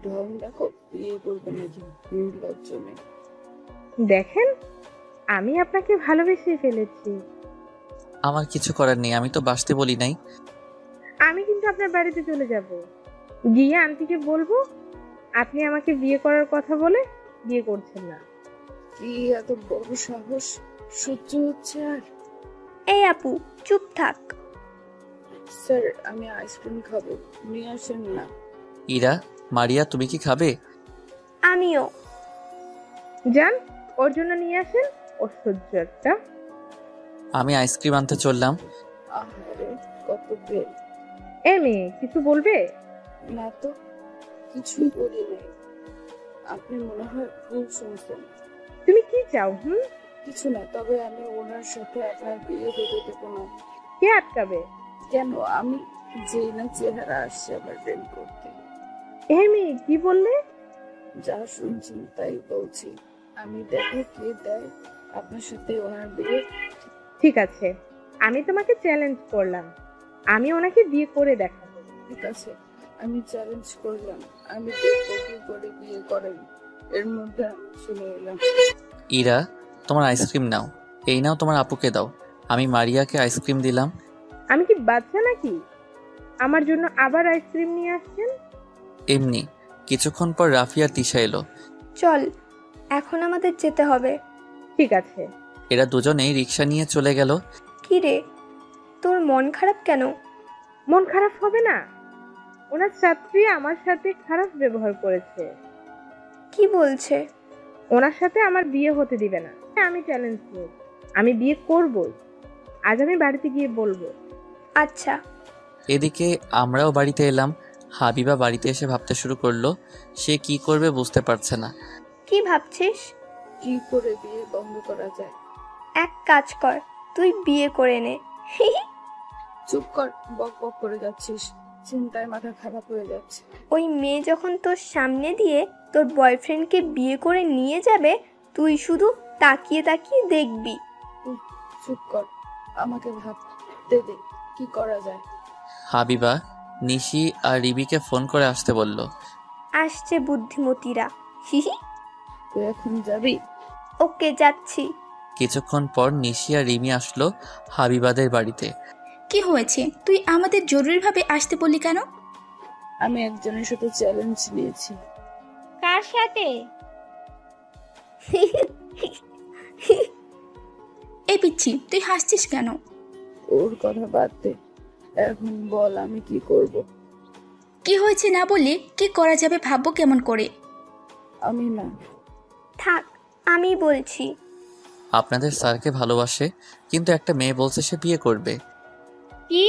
ঢং দেখো, বিয়ে করবে নাকি? নির্লজ্জ মেয়ে। দেখেন, আমি আপনাকে ভালোবেসে ফেলেছি। আমার কিছু করার নেই, আমি তো বাসতে বলি নাই। আমি কিন্তু আপনার বাড়িতে চলে যাব, গিয়ে আন্টিকে বলবো আপনি আমাকে বিয়ে করার কথা বলে বিয়ে করছেন না। কি এত বড় সাহস, সহ্য হচ্ছে আর? এই আপু, চুপ থাক। স্যার, আমি আইসক্রিম খাবো, নিয়ে আসেন না। ইরা, মারিয়া, তুমি কি খাবে? আমিও। যান, ওর জন্য নিয়ে আসেন, ওর সহ্য একটা। আমি আইসক্রিম আনতে চললাম। আহারে, কত বেল। এ মেয়ে, কিছু বলবে? না তো, কিছুই বলি নাই। আপনি মনে হয় ভুল শুনছেন। তুমি কি চাও? কিছু না, তবে আমি ওনার সাথে আপনার বিয়ে হতে দেবো না। কে আটকাবে? কেন? আমি যেই না চেহারা আসছে আবার প্রেম করতে। এ মেয়ে, কি বললে? যা শুনছি তাই বলছি। আমি দেখো কে দেয় আপনার সাথে ওনার বিয়ে। ঠিক আছে, আমি তোমাকে চ্যালেঞ্জ করলাম, আমি ওনাকে বিয়ে করে দেখাবো। ঠিক আছে, আমি চ্যালেঞ্জ করলাম, আমি দেখবো কি করে বিয়ে করেন। এর মধ্যে শুনে এলাম। ইরা, তোমার আইসক্রিম নাও। এই নাও, তোমার আপুকে দাও। আমি মারিয়াকে আইসক্রিম দিলাম। আমি কি বাচ্চা নাকি আমার জন্য আবার আইসক্রিম নিয়ে আসছেন? এমনি। কিছুক্ষণ পর রাফি আর তিশা এলো। চল, এখন আমাদের যেতে হবে। ঠিক আছে। এরা দুজনেই রিক্সা নিয়ে চলে গেল। কি রে, তোর মন খারাপ কেন? মন খারাপ হবে না, ওনার ছাত্রী আমার সাথে খারাপ ব্যবহার করেছে। কি বলছে? ওনার সাথে আমার বিয়ে হতে দিবে না। আমি চ্যালেঞ্জ নিই, আমি বিয়ে করবই। আজ আমি বাড়িতে গিয়ে বলবো। আচ্ছা। এদিকে আমরাও বাড়িতে এলাম। হাবিবা বাড়িতে এসে ভাবতে শুরু করলো সে কি করবে বুঝতে পারছে না। কি ভাবছিস? কি করে বিয়ে বন্ধ করা যায়? এক কাজ কর, তুই বিয়ে করে নে। চুপ কর, বক বক করে যাচ্ছিস, চিন্তায় মাথা খারাপ হয়ে যাচ্ছে। ওই মেয়ে যখন তোর সামনে দিয়ে তোর বয়ফ্রেন্ডকে বিয়ে করে নিয়ে যাবে, তুই শুধু তাকিয়ে তাকিয়ে দেখবি। চুপ কর, আমাকে ভাবতে দে কি করা যায়। হাবিবা নিশি আর রিবিকে ফোন করে আসতে বলল। আসছে বুদ্ধিমতীরা। হিহি। তুই এখন যাবি? ওকে, যাচ্ছি। কিছুক্ষণ পর নিশি আর রিমি আসলো হাবিবাদের বাড়িতে। কি হয়েছে? তুই আমাদের জরুরিভাবে আসতে বললি কেন? আমি একজনের সাথে চ্যালেঞ্জ নিয়েছি। কার সাথে? এই পিচ্ছি, তুই হাসছিস কেন? ওর কথা বাদ দে, এখন বল আমি কি করব। কি হয়েছে না বললে কি করা যাবে ভাববো কেমন করে। আমি না। থাক, আমি বলছি। আপনাদের স্যারকে ভালোবাসে, কিন্তু একটা মেয়ে বলছে সে বিয়ে করবে। কি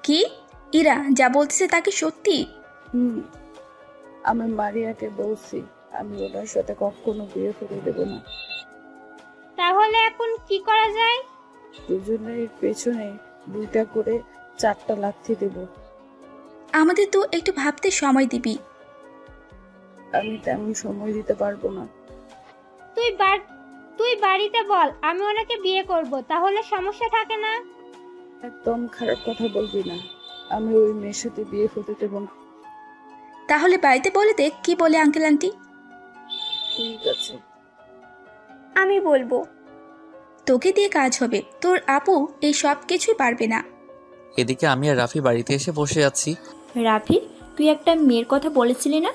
কি? ইরা যা বলতেছে তা কি সত্যি? আমি মারিয়াকে বলছি আমি ওনার সাথে কখনো বিয়ে করে দেব না। তাহলে এখন কি করা যায়? দুজনের পেছনে 2টা করে 4টা লাথি দেব। আমাদের তো একটু ভাবতে সময় দিবি। আমি তেমন সময় দিতে পারবো না। তুই বাড়িতে বল আমি ওনাকে বিয়ে করব, তাহলে সমস্যা থাকে না। একদম খারাপ কথা বলবি না, আমি ওই মেয়ের সাথে বিয়ে হতে দেব না। তাহলে বাড়িতে বলে দেখ কি বলে আঙ্কেল আন্টি। ঠিক আছে, আমি বলবো। তোকে দিয়ে কাজ হবে, তোর আপু এই সব কিছুই পারবে না। এদিকে আমি আর রাফি বাড়িতে এসে বসে আছি। রাফি, তুই একটা মেয়ের কথা বলেছিলি না?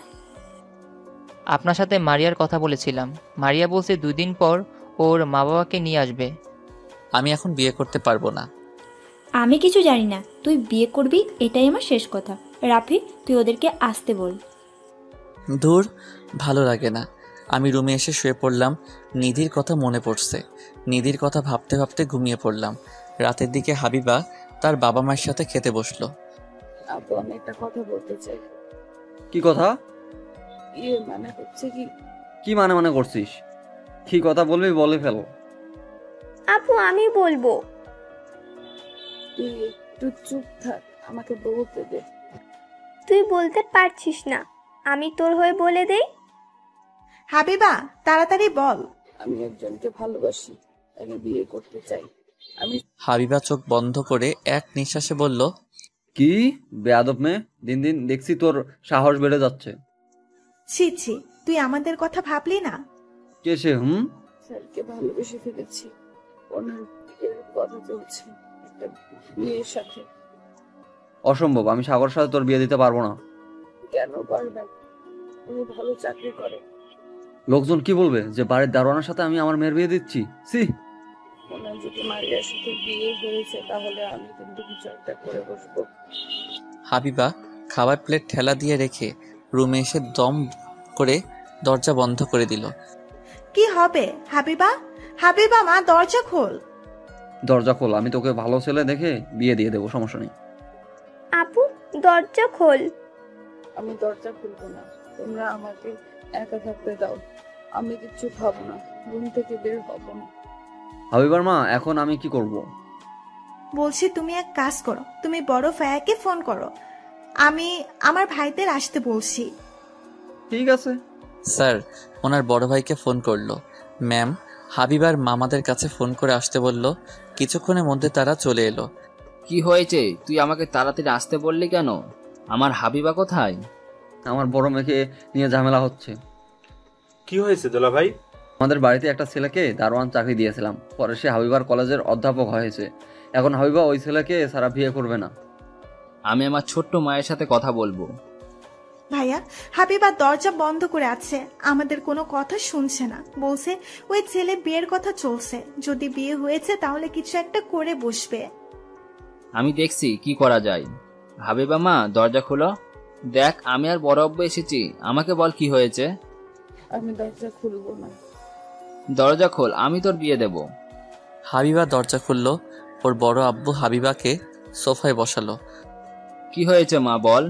আপনার সাথে মারিয়ার কথা বলেছিলাম। মারিয়া বলছে 2 দিন পর ওর মা বাবাকে নিয়ে আসবে। আমি এখন বিয়ে করতে পারবো না। আমি কিছু জানি না, তুই বিয়ে করবি এটাই আমার শেষ কথা। রাফি, তুই ওদেরকে আসতে বল। দূর, ভালো লাগে না। আমি রুমে এসে শুয়ে পড়লাম। নিধির কথা মনে পড়ছে। নিধির কথা ভাবতে ভাবতে ঘুমিয়ে পড়লাম। রাতের দিকে হাবিবা তার বাবা মায়ের সাথে খেতে বসলো। আপু, আমি একটা কথা বলতে চাই। কি কথা? মানে হচ্ছে কি মানে করছিস? কি কথা বলবি বলে ফেলো। আপু, আমি বলবো। তুই একটু চুপ থাক, আমাকে বলতে দে। তুই বলতে পারছিস না, আমি তোর হয়ে বলে দেই। হাবিবা, তাড়াতাড়ি বল। আমি একজনকে ভালোবাসি, তাকে বিয়ে করতে চাই। হাবিবা চোখ বন্ধ করে এক নিঃশ্বাসে বলল, কি বেয়াদব মেয়ে, দিন দিন দেখছি তোর সাহস বেড়ে যাচ্ছে। ছি ছি, তুই আমাদের কথা ভাবলি না? কে সে? স্যারকে ভালোবেসে ফেলেছি। ওনার বিয়ের কথা চলছে একটা মেয়ের সাথে। অসম্ভব, আমি সাগর সাথে তোর বিয়ে দিতে পারবো না। কেন পারবেন? উনি ভালো চাকরি করে। লোকজন কি বলবে যে বাড়ির দারোয়ানের সাথে আমি আমার মেয়ের বিয়ে দিচ্ছি? সি, ওনার যদি মারিয়ার সাথে বিয়ে হয়েছে তাহলে আমি কিন্তু কিছু একটা করে বসবো। হাবিবা খাবার প্লেট ঠেলা দিয়ে রেখে রুমে এসে দম করে দরজা বন্ধ করে দিল। কি হবে হাবিবা? হাবিবা মা, দরজা খোল। দরজা খোল, আমি তোকে ভালো ছেলে দেখে বিয়ে দিয়ে দেবো, সমস্যা নেই। আপু, দরজা খোল। আমি দরজা খুলবো না, তোমরা আমাকে একা থাকতে দাও। আমি কিচ্ছু খাবো না, রুম থেকে বের হবো না। হাবিবার মা, এখন আমি কি করব? বলছি তুমি এক কাজ করো, তুমি বড় ভাইয়াকে ফোন করো। আমি আমার ভাইদের আসতে বলছি। ঠিক আছে স্যার ওনার বড় ভাইকে ফোন করলো। ম্যাম হাবিবার মামাদের কাছে ফোন করে আসতে বলল। কিছুক্ষণের মধ্যে তারা চলে এলো। কি হয়েছে? তুই আমাকে তাড়াতাড়ি আসতে বললি কেন? আমার হাবিবা কোথায়? আমার বড় মেয়েকে নিয়ে ঝামেলা হচ্ছে। কি হয়েছে দোলা ভাই? আমাদের বাড়িতে একটা ছেলেকে দারোয়ান চাকরি দিয়েছিলাম, পরে সে হাবিবার কলেজের অধ্যাপক হয়েছে। এখন হাবিবা ওই ছেলেকে সারা বিয়ে করবে না। আমি আমার ছোট্ট মায়ের সাথে কথা বলবো। ভাইয়া, হাবিবা দরজা বন্ধ করে আছে, আমাদের কোনো কথা শুনছে না। বলছে ওই ছেলে বিয়ের কথা চলছে, যদি বিয়ে হয়েছে তাহলে কিছু একটা করে বসবে। আমি দেখছি কি করা যায়। হাবিবা মা, দরজা খুলো। দেখ, আমি আর বড় আব্বু এসেছি। আমাকে বল কি হয়েছে। আমি দরজা খুলবো না। দরজা খোল, আমি তোর বিয়ে দেব। হাবিবা দরজা খুলল। ওর বড় আব্বু হাবিবাকে সোফায় বসালো। কি হয়েছে মা, বল।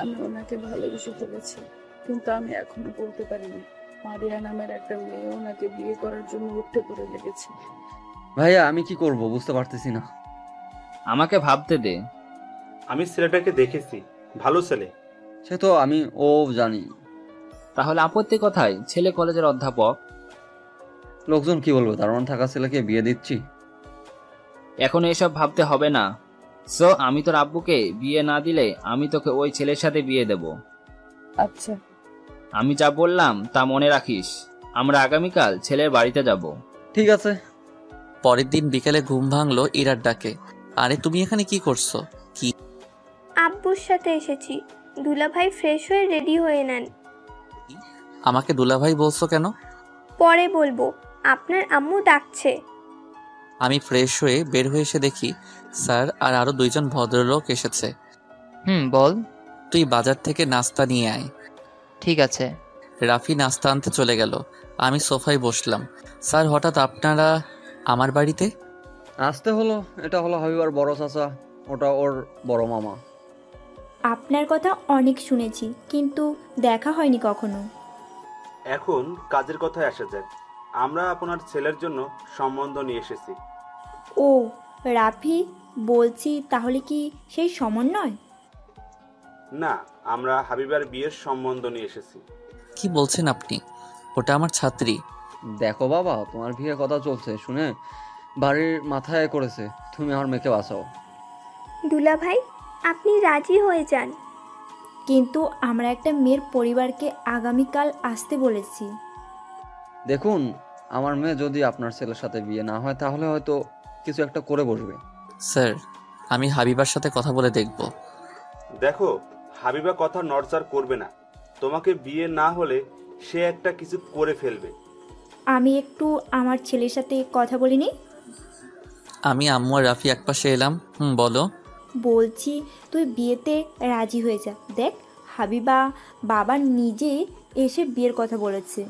আমি ওনাকে ভালোবেসে ফেলেছি, কিন্তু আমি এখনো বলতে পারিনি। মারিয়া নামের একটা মেয়ে ওনাকে বিয়ে করার জন্য উঠে পড়ে লেগেছে। ভাইয়া আমি কি করব বুঝতে পারতেছি না। আমাকে ভাবতে দে। আমি ছেলেটাকে দেখেছি, ভালো ছেলে। সে তো আমি জানি। তাহলে আপত্তি কোথায়? ছেলে কলেজের অধ্যাপক। লোকজন কি বলবে? দারোয়ান থাকা ছেলেকে বিয়ে দিচ্ছি। এখন এসব ভাবতে হবে না। সো আমি তোর আব্বুকে বিয়ে না দিলে আমি তোকে ওই ছেলের সাথে বিয়ে দেব। আচ্ছা, আমি যা বললাম তা মনে রাখিস। আমরা আগামীকাল ছেলের বাড়িতে যাব। ঠিক আছে। পরের দিন বিকেলে ঘুম ভাঙলো ইরার ডাকে। আরে তুমি এখানে কি করছো? কি? আব্বুর সাথে এসেছি। দুলাভাই ফ্রেশ হয়ে রেডি হয়ে নেন। আমাকে দুলাভাই বলছো কেন? পরে বলবো, আপনার আম্মু ডাকছে। আমি ফ্রেশ হয়ে বের হয়ে এসে দেখি স্যার আর আরো 2 জন ভদ্রলোক এসেছে। বল। তুই বাজার থেকে নাস্তা নিয়ে আয়। ঠিক আছে। রাফি নাস্তা আনতে চলে গেল। আমি সোফায় বসলাম। স্যার হঠাৎ আপনারা আমার বাড়িতে? আসতে হলো। এটা হলো হাবিবার বড় চাচা, ওটা ওর বড় মামা। আপনার কথা অনেক শুনেছি, কিন্তু দেখা হয়নি কখনো। এখন কাজের কথায় আসা যাক। আমরা আপনার ছেলের জন্য সম্বন্ধ নিয়ে এসেছি। ও রাফি, বলছি তাহলে কি সেই সমন্বয়? না, আমরা হাবিবার বিয়ের সম্বন্ধ নিয়ে এসেছি। কি বলছেন আপনি? ওটা আমার ছাত্রী। দেখো বাবা, তোমার বিয়ের কথা চলছে শুনে বাড়ির মাথায় করেছে। তুমি আমার মেয়েকে বাঁচাও। দুলাভাই, আপনি রাজি হয়ে যান। কিন্তু আমরা একটা মেয়ের পরিবারকে আগামীকাল আসতে বলেছি। দেখুন, আমার মেয়ে যদি আপনার ছেলের সাথে বিয়ে না হয় তাহলে হয়তো কিছু একটা করে বসবে। স্যার, আমি হাবিবার সাথে কথা বলে দেখব। দেখো, হাবিবা কথা নড়চড় করবে না। তোমাকে বিয়ে না হলে সে একটা কিছু করে ফেলবে। আমি একটু আমার ছেলের সাথে কথা বলিনি। আমি আম্মু আর রাফি একপাশে এলাম। বলো। বলছি তুই বিয়েতে রাজি হয়ে যা। দেখ, হাবিবা বাবা নিজে এসে বিয়ের কথা বলেছে।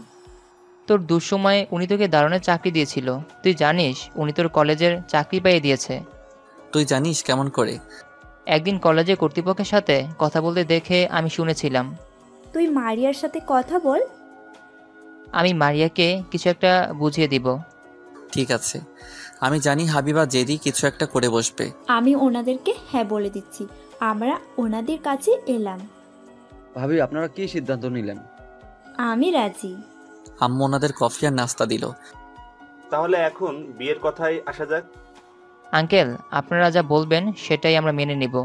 তোর দুঃসময়ে উনি তোকে দারুণের চাকরি দিয়েছিল। তুই জানিস উনি তোর কলেজের চাকরি পাইয়ে দিয়েছে। তুই জানিস কেমন করে? একদিন কলেজের কর্তৃপক্ষের সাথে কথা বলতে দেখে আমি শুনেছিলাম। তুই মারিয়ার সাথে কথা বল। আমি মারিয়াকে কিছু একটা বুঝিয়ে দিব। ঠিক আছে। আমি জানি হাবিবা জেদি কিছু একটা করে বসবে। আমি ওনাদেরকে হ্যাঁ বলে দিচ্ছি। আমরা ওনাদের কাছে এলাম। ভাবি, আপনারা কি সিদ্ধান্ত নিলেন? আমি রাজি। আম্মু ওনাদের কফি আর নাস্তা দিল। তাহলে এখন বিয়ের কথায় আসা যাক। আঙ্কেল, আপনারা যা বলবেন সেটাই আমরা মেনে নিব।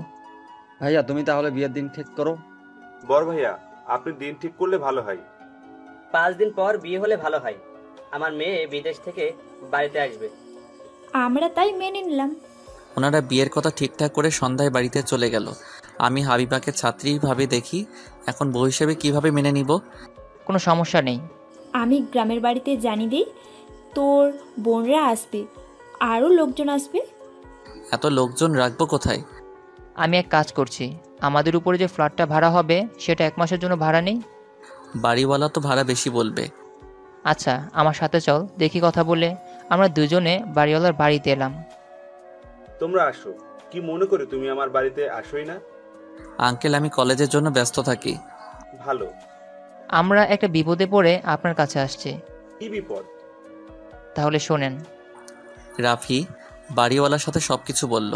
ভাইয়া, তুমি তাহলে বিয়ের দিন ঠিক করো। বড় ভাইয়া, আপনি দিন ঠিক করলে ভালো হয়। 5 দিন পর বিয়ে হলে ভালো হয়। আমার মেয়ে বিদেশ থেকে বাড়িতে আসবে। আমরা তাই মেনে নিলাম। ওনারা বিয়ের কথা ঠিকঠাক করে সন্ধ্যায় বাড়িতে চলে গেল। আমি হাবিবাকে ছাত্রী ভাবে দেখি। এখন বউ হিসেবে কিভাবে মেনে নিব? কোনো সমস্যা নেই। আমি গ্রামের বাড়িতে জানিয়ে দিই, তোর বোনরা আসবে, আরও লোকজন আসবে। এত লোকজন রাখবো কোথায়? আমি এক কাজ করছি, আমাদের উপরে যে ফ্ল্যাটটা ভাড়া হবে সেটা 1 মাসের জন্য ভাড়া নেই। বাড়িওয়ালা তো ভাড়া বেশি বলবে। আচ্ছা, আমার সাথে চল, দেখি কথা বলে। আমরা দুজনে বাড়িওয়ালার বাড়িতে এলাম। তোমরা আসো। কি মনে করে তুমি আমার বাড়িতে আসোই না? আঙ্কেল, আমি কলেজের জন্য ব্যস্ত থাকি। ভালো। আমরা একটা বিপদে পড়ে আপনার কাছে আসছি। কি বিপদ? তাহলে শোনেন। রাফি বাড়িওয়ালার সাথে সবকিছু বলল।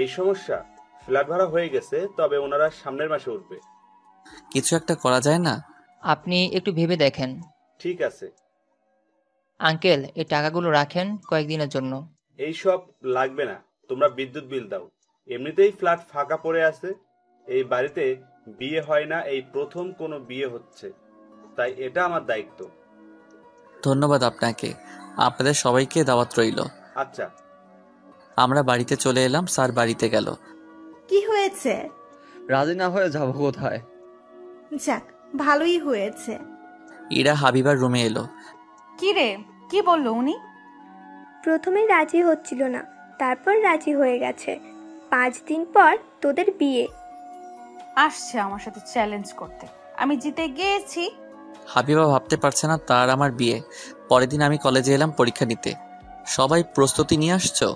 এই সমস্যা, ফ্ল্যাট ভাড়া হয়ে গেছে, তবে ওনারা সামনের মাসে উঠবে। কিছু একটা করা যায় না? আপনি একটু ভেবে দেখেন। ঠিক আছে। আঙ্কেল, এই টাকাগুলো রাখেন কয়েকদিনের জন্য। এই সব লাগবে না, তোমরা বিদ্যুৎ বিল দাও। এমনিতেই ফ্ল্যাট ফাঁকা পড়ে আছে। এই বাড়িতে বিয়ে হয় না, এই প্রথম কোনো বিয়ে হচ্ছে, তাই এটা আমার দায়িত্ব। ধন্যবাদ আপনাকে। আপনাদের সবাইকে দাওয়াত রইল। আচ্ছা। আমরা বাড়িতে চলে এলাম। স্যার বাড়িতে গেল। কি হয়েছে? রাজি না হয়ে যাবো কোথায়? যাক, ভালোই হয়েছে। ইরা হাবিবার রুমে এলো। কি রে, কি বললো উনি? প্রথমে রাজি হচ্ছিল না, তারপর রাজি হয়ে গেছে। 5 দিন পর তোদের বিয়ে। আসছে আমার সাথে চ্যালেঞ্জ করতে, আমি জিতে গিয়েছি। হাবিবা ভাবতে পারছে না তার আমার বিয়ে। পরের দিন আমি কলেজে এলাম পরীক্ষা নিতে। সবাই প্রস্তুতি নিয়ে আসছো?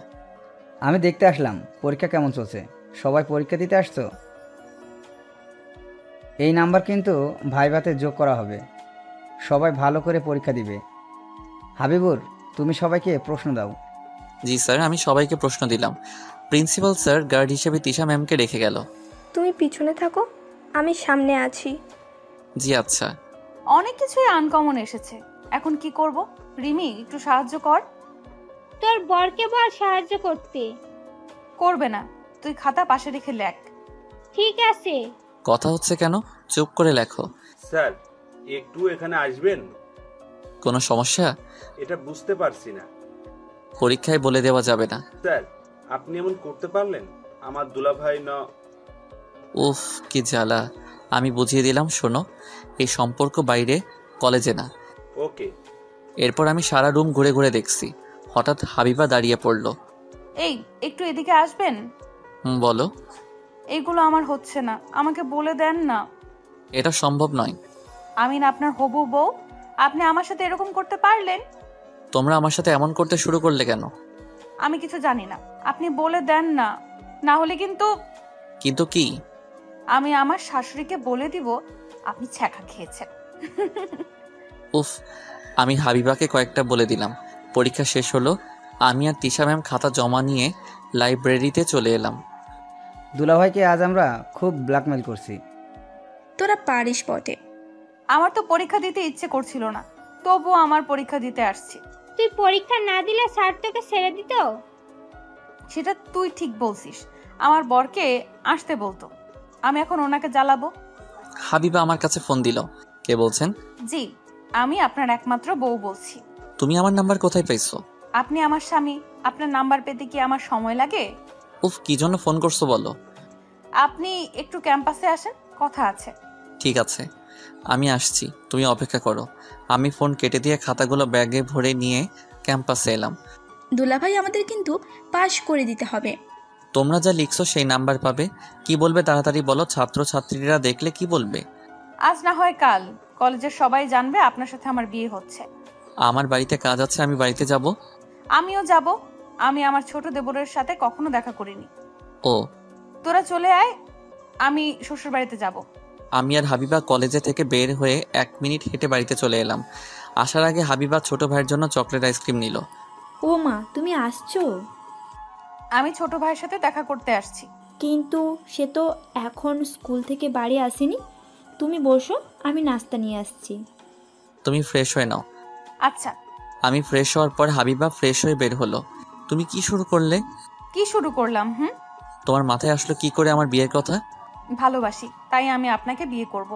আমি দেখতে আসলাম পরীক্ষা কেমন চলছে। সবাই পরীক্ষা দিতে আসছো? এই নাম্বার কিন্তু ভাইভাতে যোগ করা হবে। সবাই ভালো করে পরীক্ষা দিবে। হাবিবুর, তুমি সবাইকে প্রশ্ন দাও। জি স্যার, আমি সবাইকে প্রশ্ন দিলাম। প্রিন্সিপাল স্যার গার্ড হিসেবে তিশা ম্যামকে রেখে গেল। তুমি পিছনে থাকো, আমি সামনে আছি। জি আচ্ছা। অনেক কিছুই আনকমন এসেছে, এখন কি করব? রিমি একটু সাহায্য কর। তোর বরকে বল সাহায্য করতে। করবে না, তুই খাতা পাশে রেখে লেখ। ঠিক আছে। কথা হচ্ছে কেন? চুপ করে লেখো। স্যার, একটু এখানে আসবেন? কোনো সমস্যা? এটা বুঝতে পারছি না। পরীক্ষায় বলে দেওয়া যাবে না। স্যার, আপনি এমন করতে পারলেন? আমার দুলাভাই না। উফ, কি জ্বালা। আমি বুঝিয়ে দিলাম, শোনো, এই সম্পর্ক বাইরে, কলেজে না। ওকে। এরপর আমি সারা রুম ঘুরে ঘুরে দেখছি। হঠাৎ হাবিবা দাঁড়িয়ে পড়লো। এই একটু এদিকে আসবেন? বলো। এইগুলো আমার হচ্ছে না, আমাকে বলে দেন না। এটা সম্ভব নয়। আমি না আপনার হবু বউ, আপনি আমার সাথে এরকম করতে পারলেন? তোমরা আমার সাথে এমন করতে শুরু করলে কেন? আমি কিছু জানি না, আপনি বলে দেন না, না হলে কিন্তু। কিন্তু কি? আমি আমার শাশুড়িকে বলে দিব আপনি ছ্যাঁকা খেয়েছেন। উফ, আমি হাবিবাকে কয়েকটা বলে দিলাম। পরীক্ষা শেষ হলো। আমি আর তিশা ম্যাম খাতা জমা নিয়ে লাইব্রেরিতে চলে এলাম। দুলাভাইকে আজ আমরা খুব ব্ল্যাকমেল করছি। তোরা পারিস বটে। আমার তো পরীক্ষা দিতে ইচ্ছে করছিল না, তবুও আমার পরীক্ষা দিতে আসছি। তুই পরীক্ষা না দিলে স্যার তোকে ছেড়ে দিত? সেটা তুই ঠিক বলছিস, আমার বরকে আসতে বলতো, আমি এখন ওনাকে জ্বালাবো। হাবিবা আমার কাছে ফোন দিল। কে বলছেন? জি, আমি আপনার একমাত্র বউ বলছি। তুমি আমার নাম্বার কোথায় পাইছো? আপনি আমার স্বামী, আপনার নাম্বার পেতে কি আমার সময় লাগে? উফ, কি জন্য ফোন করছো বলো। আপনি একটু ক্যাম্পাসে আসেন, কথা আছে। ঠিক আছে, আমি আসছি, তুমি অপেক্ষা করো। আমি ফোন কেটে দিয়ে খাতাগুলো ব্যাগে ভরে নিয়ে ক্যাম্পাসে এলাম। দুলাভাই, আমাদের কিন্তু পাশ করে দিতে হবে। তোমরা যা লিখছো সেই নাম্বার পাবে। কি বলবে তাড়াতাড়ি বলো, ছাত্রছাত্রীরা দেখলে কি বলবে? আজ না হয় কাল কলেজের সবাই জানবে আপনার সাথে আমার বিয়ে হচ্ছে। আমার বাড়িতে কাজ আছে, আমি বাড়িতে যাব। আমিও যাব, আমি আমার ছোট দেবরের সাথে কখনো দেখা করিনি। ও, তোরা চলে আয়, আমি শ্বশুর বাড়িতে যাব। আমি আর হাবিবা কলেজে থেকে বের হয়ে 1 মিনিট হেঁটে বাড়িতে চলে এলাম। আসার আগে হাবিবা ছোট ভাইয়ের জন্য চকলেট আইসক্রিম নিল। ও মা, তুমি আসছো? আমি ছোট ভাইয়ের সাথে দেখা করতে আসছি। কিন্তু সে তো এখন স্কুল থেকে বাড়ি আসেনি। তুমি বসো, আমি নাস্তা নিয়ে আসছি। তুমি ফ্রেশ হয়ে নাও। আচ্ছা। আমি ফ্রেশ হওয়ার পর হাবিবা ফ্রেশ হয়ে বের হলো। তুমি কি শুরু করলে? কি শুরু করলাম? তোমার মাথায় আসলো কি করে আমার বিয়ের কথা? ভালোবাসি, তাই আমি আপনাকে বিয়ে করব।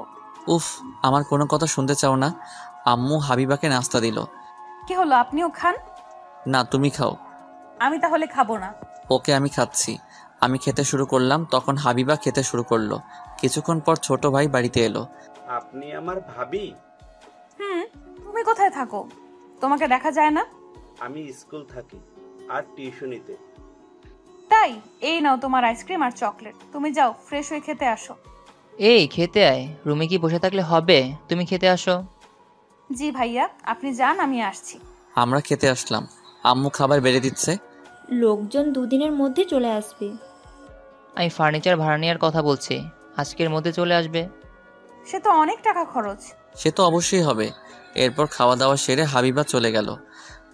উফ, আমার কোনো কথা শুনতে চাও না? আম্মু হাবিবাকে নাস্তা দিল। কি হলো, আপনিও খান? না, তুমি খাও। আমি তাহলে খাবো না। ওকে, আমি খাচ্ছি। আমি খেতে শুরু করলাম, তখন হাবিবা খেতে শুরু করলো। কিছুক্ষণ পর ছোট ভাই বাড়িতে এলো। আপনি আমার ভাবি? তুমি কোথায় থাকো? তোমাকে দেখা যায় না। আমি স্কুল থাকি আর টিউশনিতে। তাই? এই নাও তোমার আইসক্রিম আর চকলেট, তুমি যাও ফ্রেশ হয়ে খেতে আসো। এই খেতে আয়, রুমে কি বসে থাকলে হবে? তুমি খেতে আসো। জি ভাইয়া, আপনি যান, আমি আসছি। আমরা খেতে আসলাম। আম্মু খাবার বেড়ে দিচ্ছে। লোকজন 2 দিনের মধ্যে চলে আসবে। আমি ফার্নিচার ভাড়া নেওয়ার কথা বলছি, আজকের মধ্যে চলে আসবে। সে তো অনেক টাকা খরচ। সে তো অবশ্যই হবে। এরপর খাওয়া দাওয়া সেরে হাবিবা চলে গেল।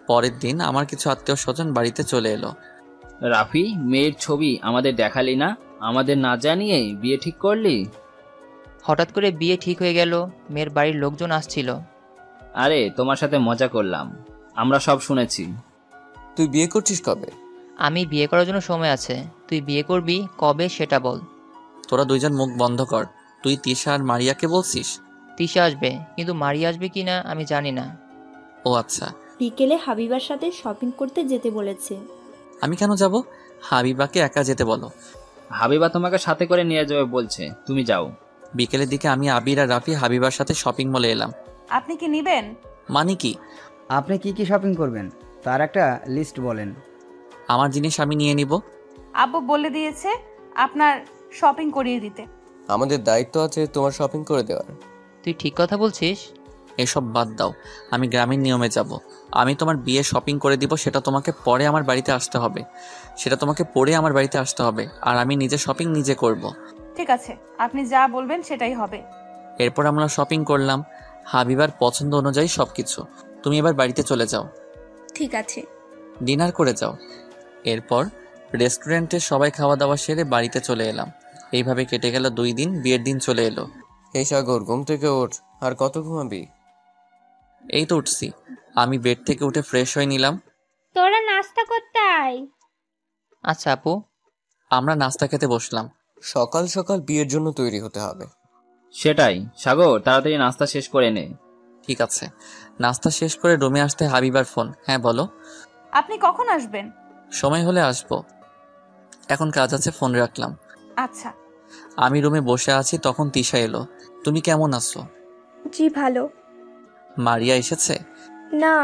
পরের দিন আমার কিছু আত্মীয় স্বজন বাড়িতে চলে এলো। রাফি, মেয়ের ছবি আমাদের দেখালি না, আমাদের না জানিয়ে বিয়ে ঠিক করলি? হঠাৎ করে বিয়ে ঠিক হয়ে গেল, মেয়ের বাড়ির লোকজন আসছিল। আরে, তোমার সাথে মজা করলাম, আমরা সব শুনেছি। তুই বিয়ে করছিস কবে? আমি বিয়ে করার জন্য সময় আছে, তুই বিয়ে করবি কবে সেটা বল। তোরা দুইজন মুখ বন্ধ কর। তুই তিশা আর মারিয়াকে বলছিস? তিশা আসবে, কিন্তু মারিয়া আসবে কি না আমি জানি না। ও আচ্ছা। বিকেলে হাবিবার সাথে শপিং করতে যেতে বলেছে। আমি কেন যাব? হাবিবাকে একা যেতে বলো। হাবিবা তোমাকে সাথে করে নিয়ে যাবে বলছে, তুমি যাও। বিকেলের দিকে আমি আবির আর রাফি হাবিবার সাথে শপিং মলে এলাম। আপনি কি নিবেন? মানে কি? আপনি কি কি শপিং করবেন তার একটা লিস্ট বলেন। আমার জিনিস আমি নিয়ে নিব। আব্বু বলে দিয়েছে আপনার শপিং করিয়ে দিতে। আমাদের দায়িত্ব আছে তোমার শপিং করে দেওয়ার। তুই ঠিক কথা বলছিস। এসব বাদ দাও, আমি গ্রামীণ নিয়মে যাব। আমি তোমার বিয়ে শপিং করে দিব, সেটা তোমাকে পরে আমার বাড়িতে আসতে হবে, সেটা তোমাকে পরে আমার বাড়িতে আসতে হবে, আর আমি নিজে শপিং নিজে করব। ঠিক আছে, আপনি যা বলবেন সেটাই হবে। এরপর আমরা শপিং করলাম, হাবিবার পছন্দ অনুযায়ী সব কিছু। তুমি এবার বাড়িতে চলে যাও, ঠিক আছে। ডিনার করে যাও। এরপর রেস্টুরেন্টে সবাই খাওয়া দাওয়া সেরে বাড়িতে চলে এলাম। এইভাবে কেটে গেল 2 দিন। বিয়ের দিন চলে এলো। এই সাগর, ঘুম থেকে ওঠ। আর কত ঘুমাবি? এই তো উঠছি। আমি বেড থেকে উঠে ফ্রেশ হয়ে নিলাম। তোরা নাস্তা করতে আয়। আচ্ছা আপু। আমরা নাস্তা খেতে বসলাম। সকাল সকাল বিয়ের জন্য তৈরি হতে হবে। সেটাই, সাগর তাড়াতাড়ি নাস্তা শেষ করে নে। ঠিক আছে। নাস্তা শেষ করে রুমে আসতে হাবিবার ফোন। হ্যাঁ বলো। আপনি কখন আসবেন? সময় হলে আসবো, এখন কাজ আছে, ফোন রাখলাম। আচ্ছা। আমি রুমে বসে আছি, তখন তিশা এলো। তুমি কেমন আছো? জি ভালো। মারিয়া এসেছে? না,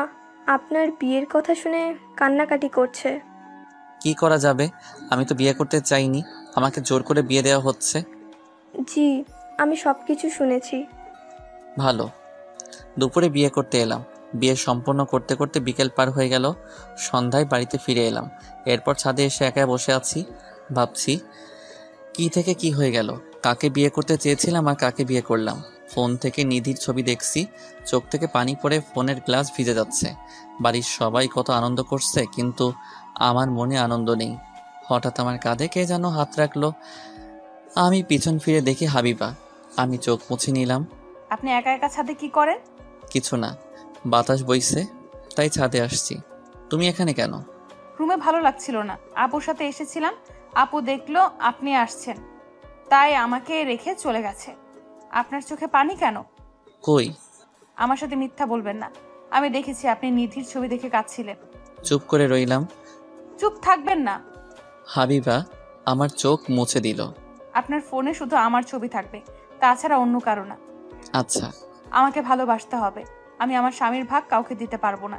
আপনার বিয়ের কথা শুনে কান্নাকাটি করছে। কি করা যাবে, আমি তো বিয়ে করতে চাইনি, আমাকে জোর করে বিয়ে দেওয়া হচ্ছে। জি, আমি সব কিছু শুনেছি। ভালো। দুপুরে বিয়ে করতে এলাম। বিয়ে সম্পন্ন করতে করতে বিকেল পার হয়ে গেল। সন্ধ্যায় বাড়িতে ফিরে এলাম। এরপর ছাদে এসে একা বসে আছি, ভাবছি কি থেকে কি হয়ে গেল। কাকে বিয়ে করতে চেয়েছিলাম আর কাকে বিয়ে করলাম। ফোন থেকে নিধির ছবি দেখছি, চোখ থেকে পানি পড়ে ফোনের গ্লাস ভিজে যাচ্ছে। বাড়ির সবাই কত আনন্দ করছে, কিন্তু আমার মনে আনন্দ নেই। হঠাৎ আমার কাঁধে কে যেন হাত রাখলো। আমি পিছন ফিরে দেখি হাবিবা। আমি চোখ মুছে নিলাম। আপনি একা একা ছাদে কি করেন? কিছু না, বাতাস বইছে তাই ছাদে আসছি। তুমি এখানে কেন? রুমে ভালো লাগছিল না, আপুর সাথে এসেছিলাম। আপু দেখলো আপনি আসছেন, তাই আমাকে রেখে চলে গেছে। আপনার চোখে পানি কেন? কই? আমার সাথে মিথ্যা বলবেন না, আমি দেখেছি আপনি নিধির ছবি দেখে কাঁদছিলেন। চুপ করে রইলাম। চুপ থাকবেন না। হাবিবা আমার চোখ মুছে দিল। আপনার ফোনে শুধু আমার ছবি থাকবে, তাছাড়া অন্য কারো না। আচ্ছা। আমাকে ভালোবাসতে হবে, আমি আমার স্বামীর ভাগ কাউকে দিতে পারবো না।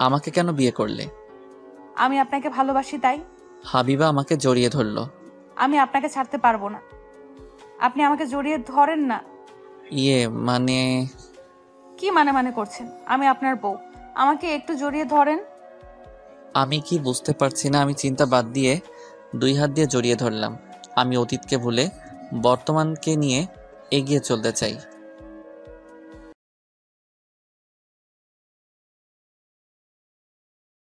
আমাকে কেন বিয়ে করলে? আমি আপনাকে ভালোবাসি তাই। হাবিবা আমাকে জড়িয়ে ধরলো। আমি আপনাকে ছাড়তে পারবো না। আপনি আমাকে জড়িয়ে ধরেন না। মানে কি মানে করছেন? আমি আপনার বউ, আমাকে একটু জড়িয়ে ধরেন। আমি কি বুঝতে পারছি না। আমি চিন্তা বাদ দিয়ে 2 হাত দিয়ে জড়িয়ে ধরলাম। আমি অতীতকে ভুলে বর্তমানকে নিয়ে এগিয়ে চলতে চাই।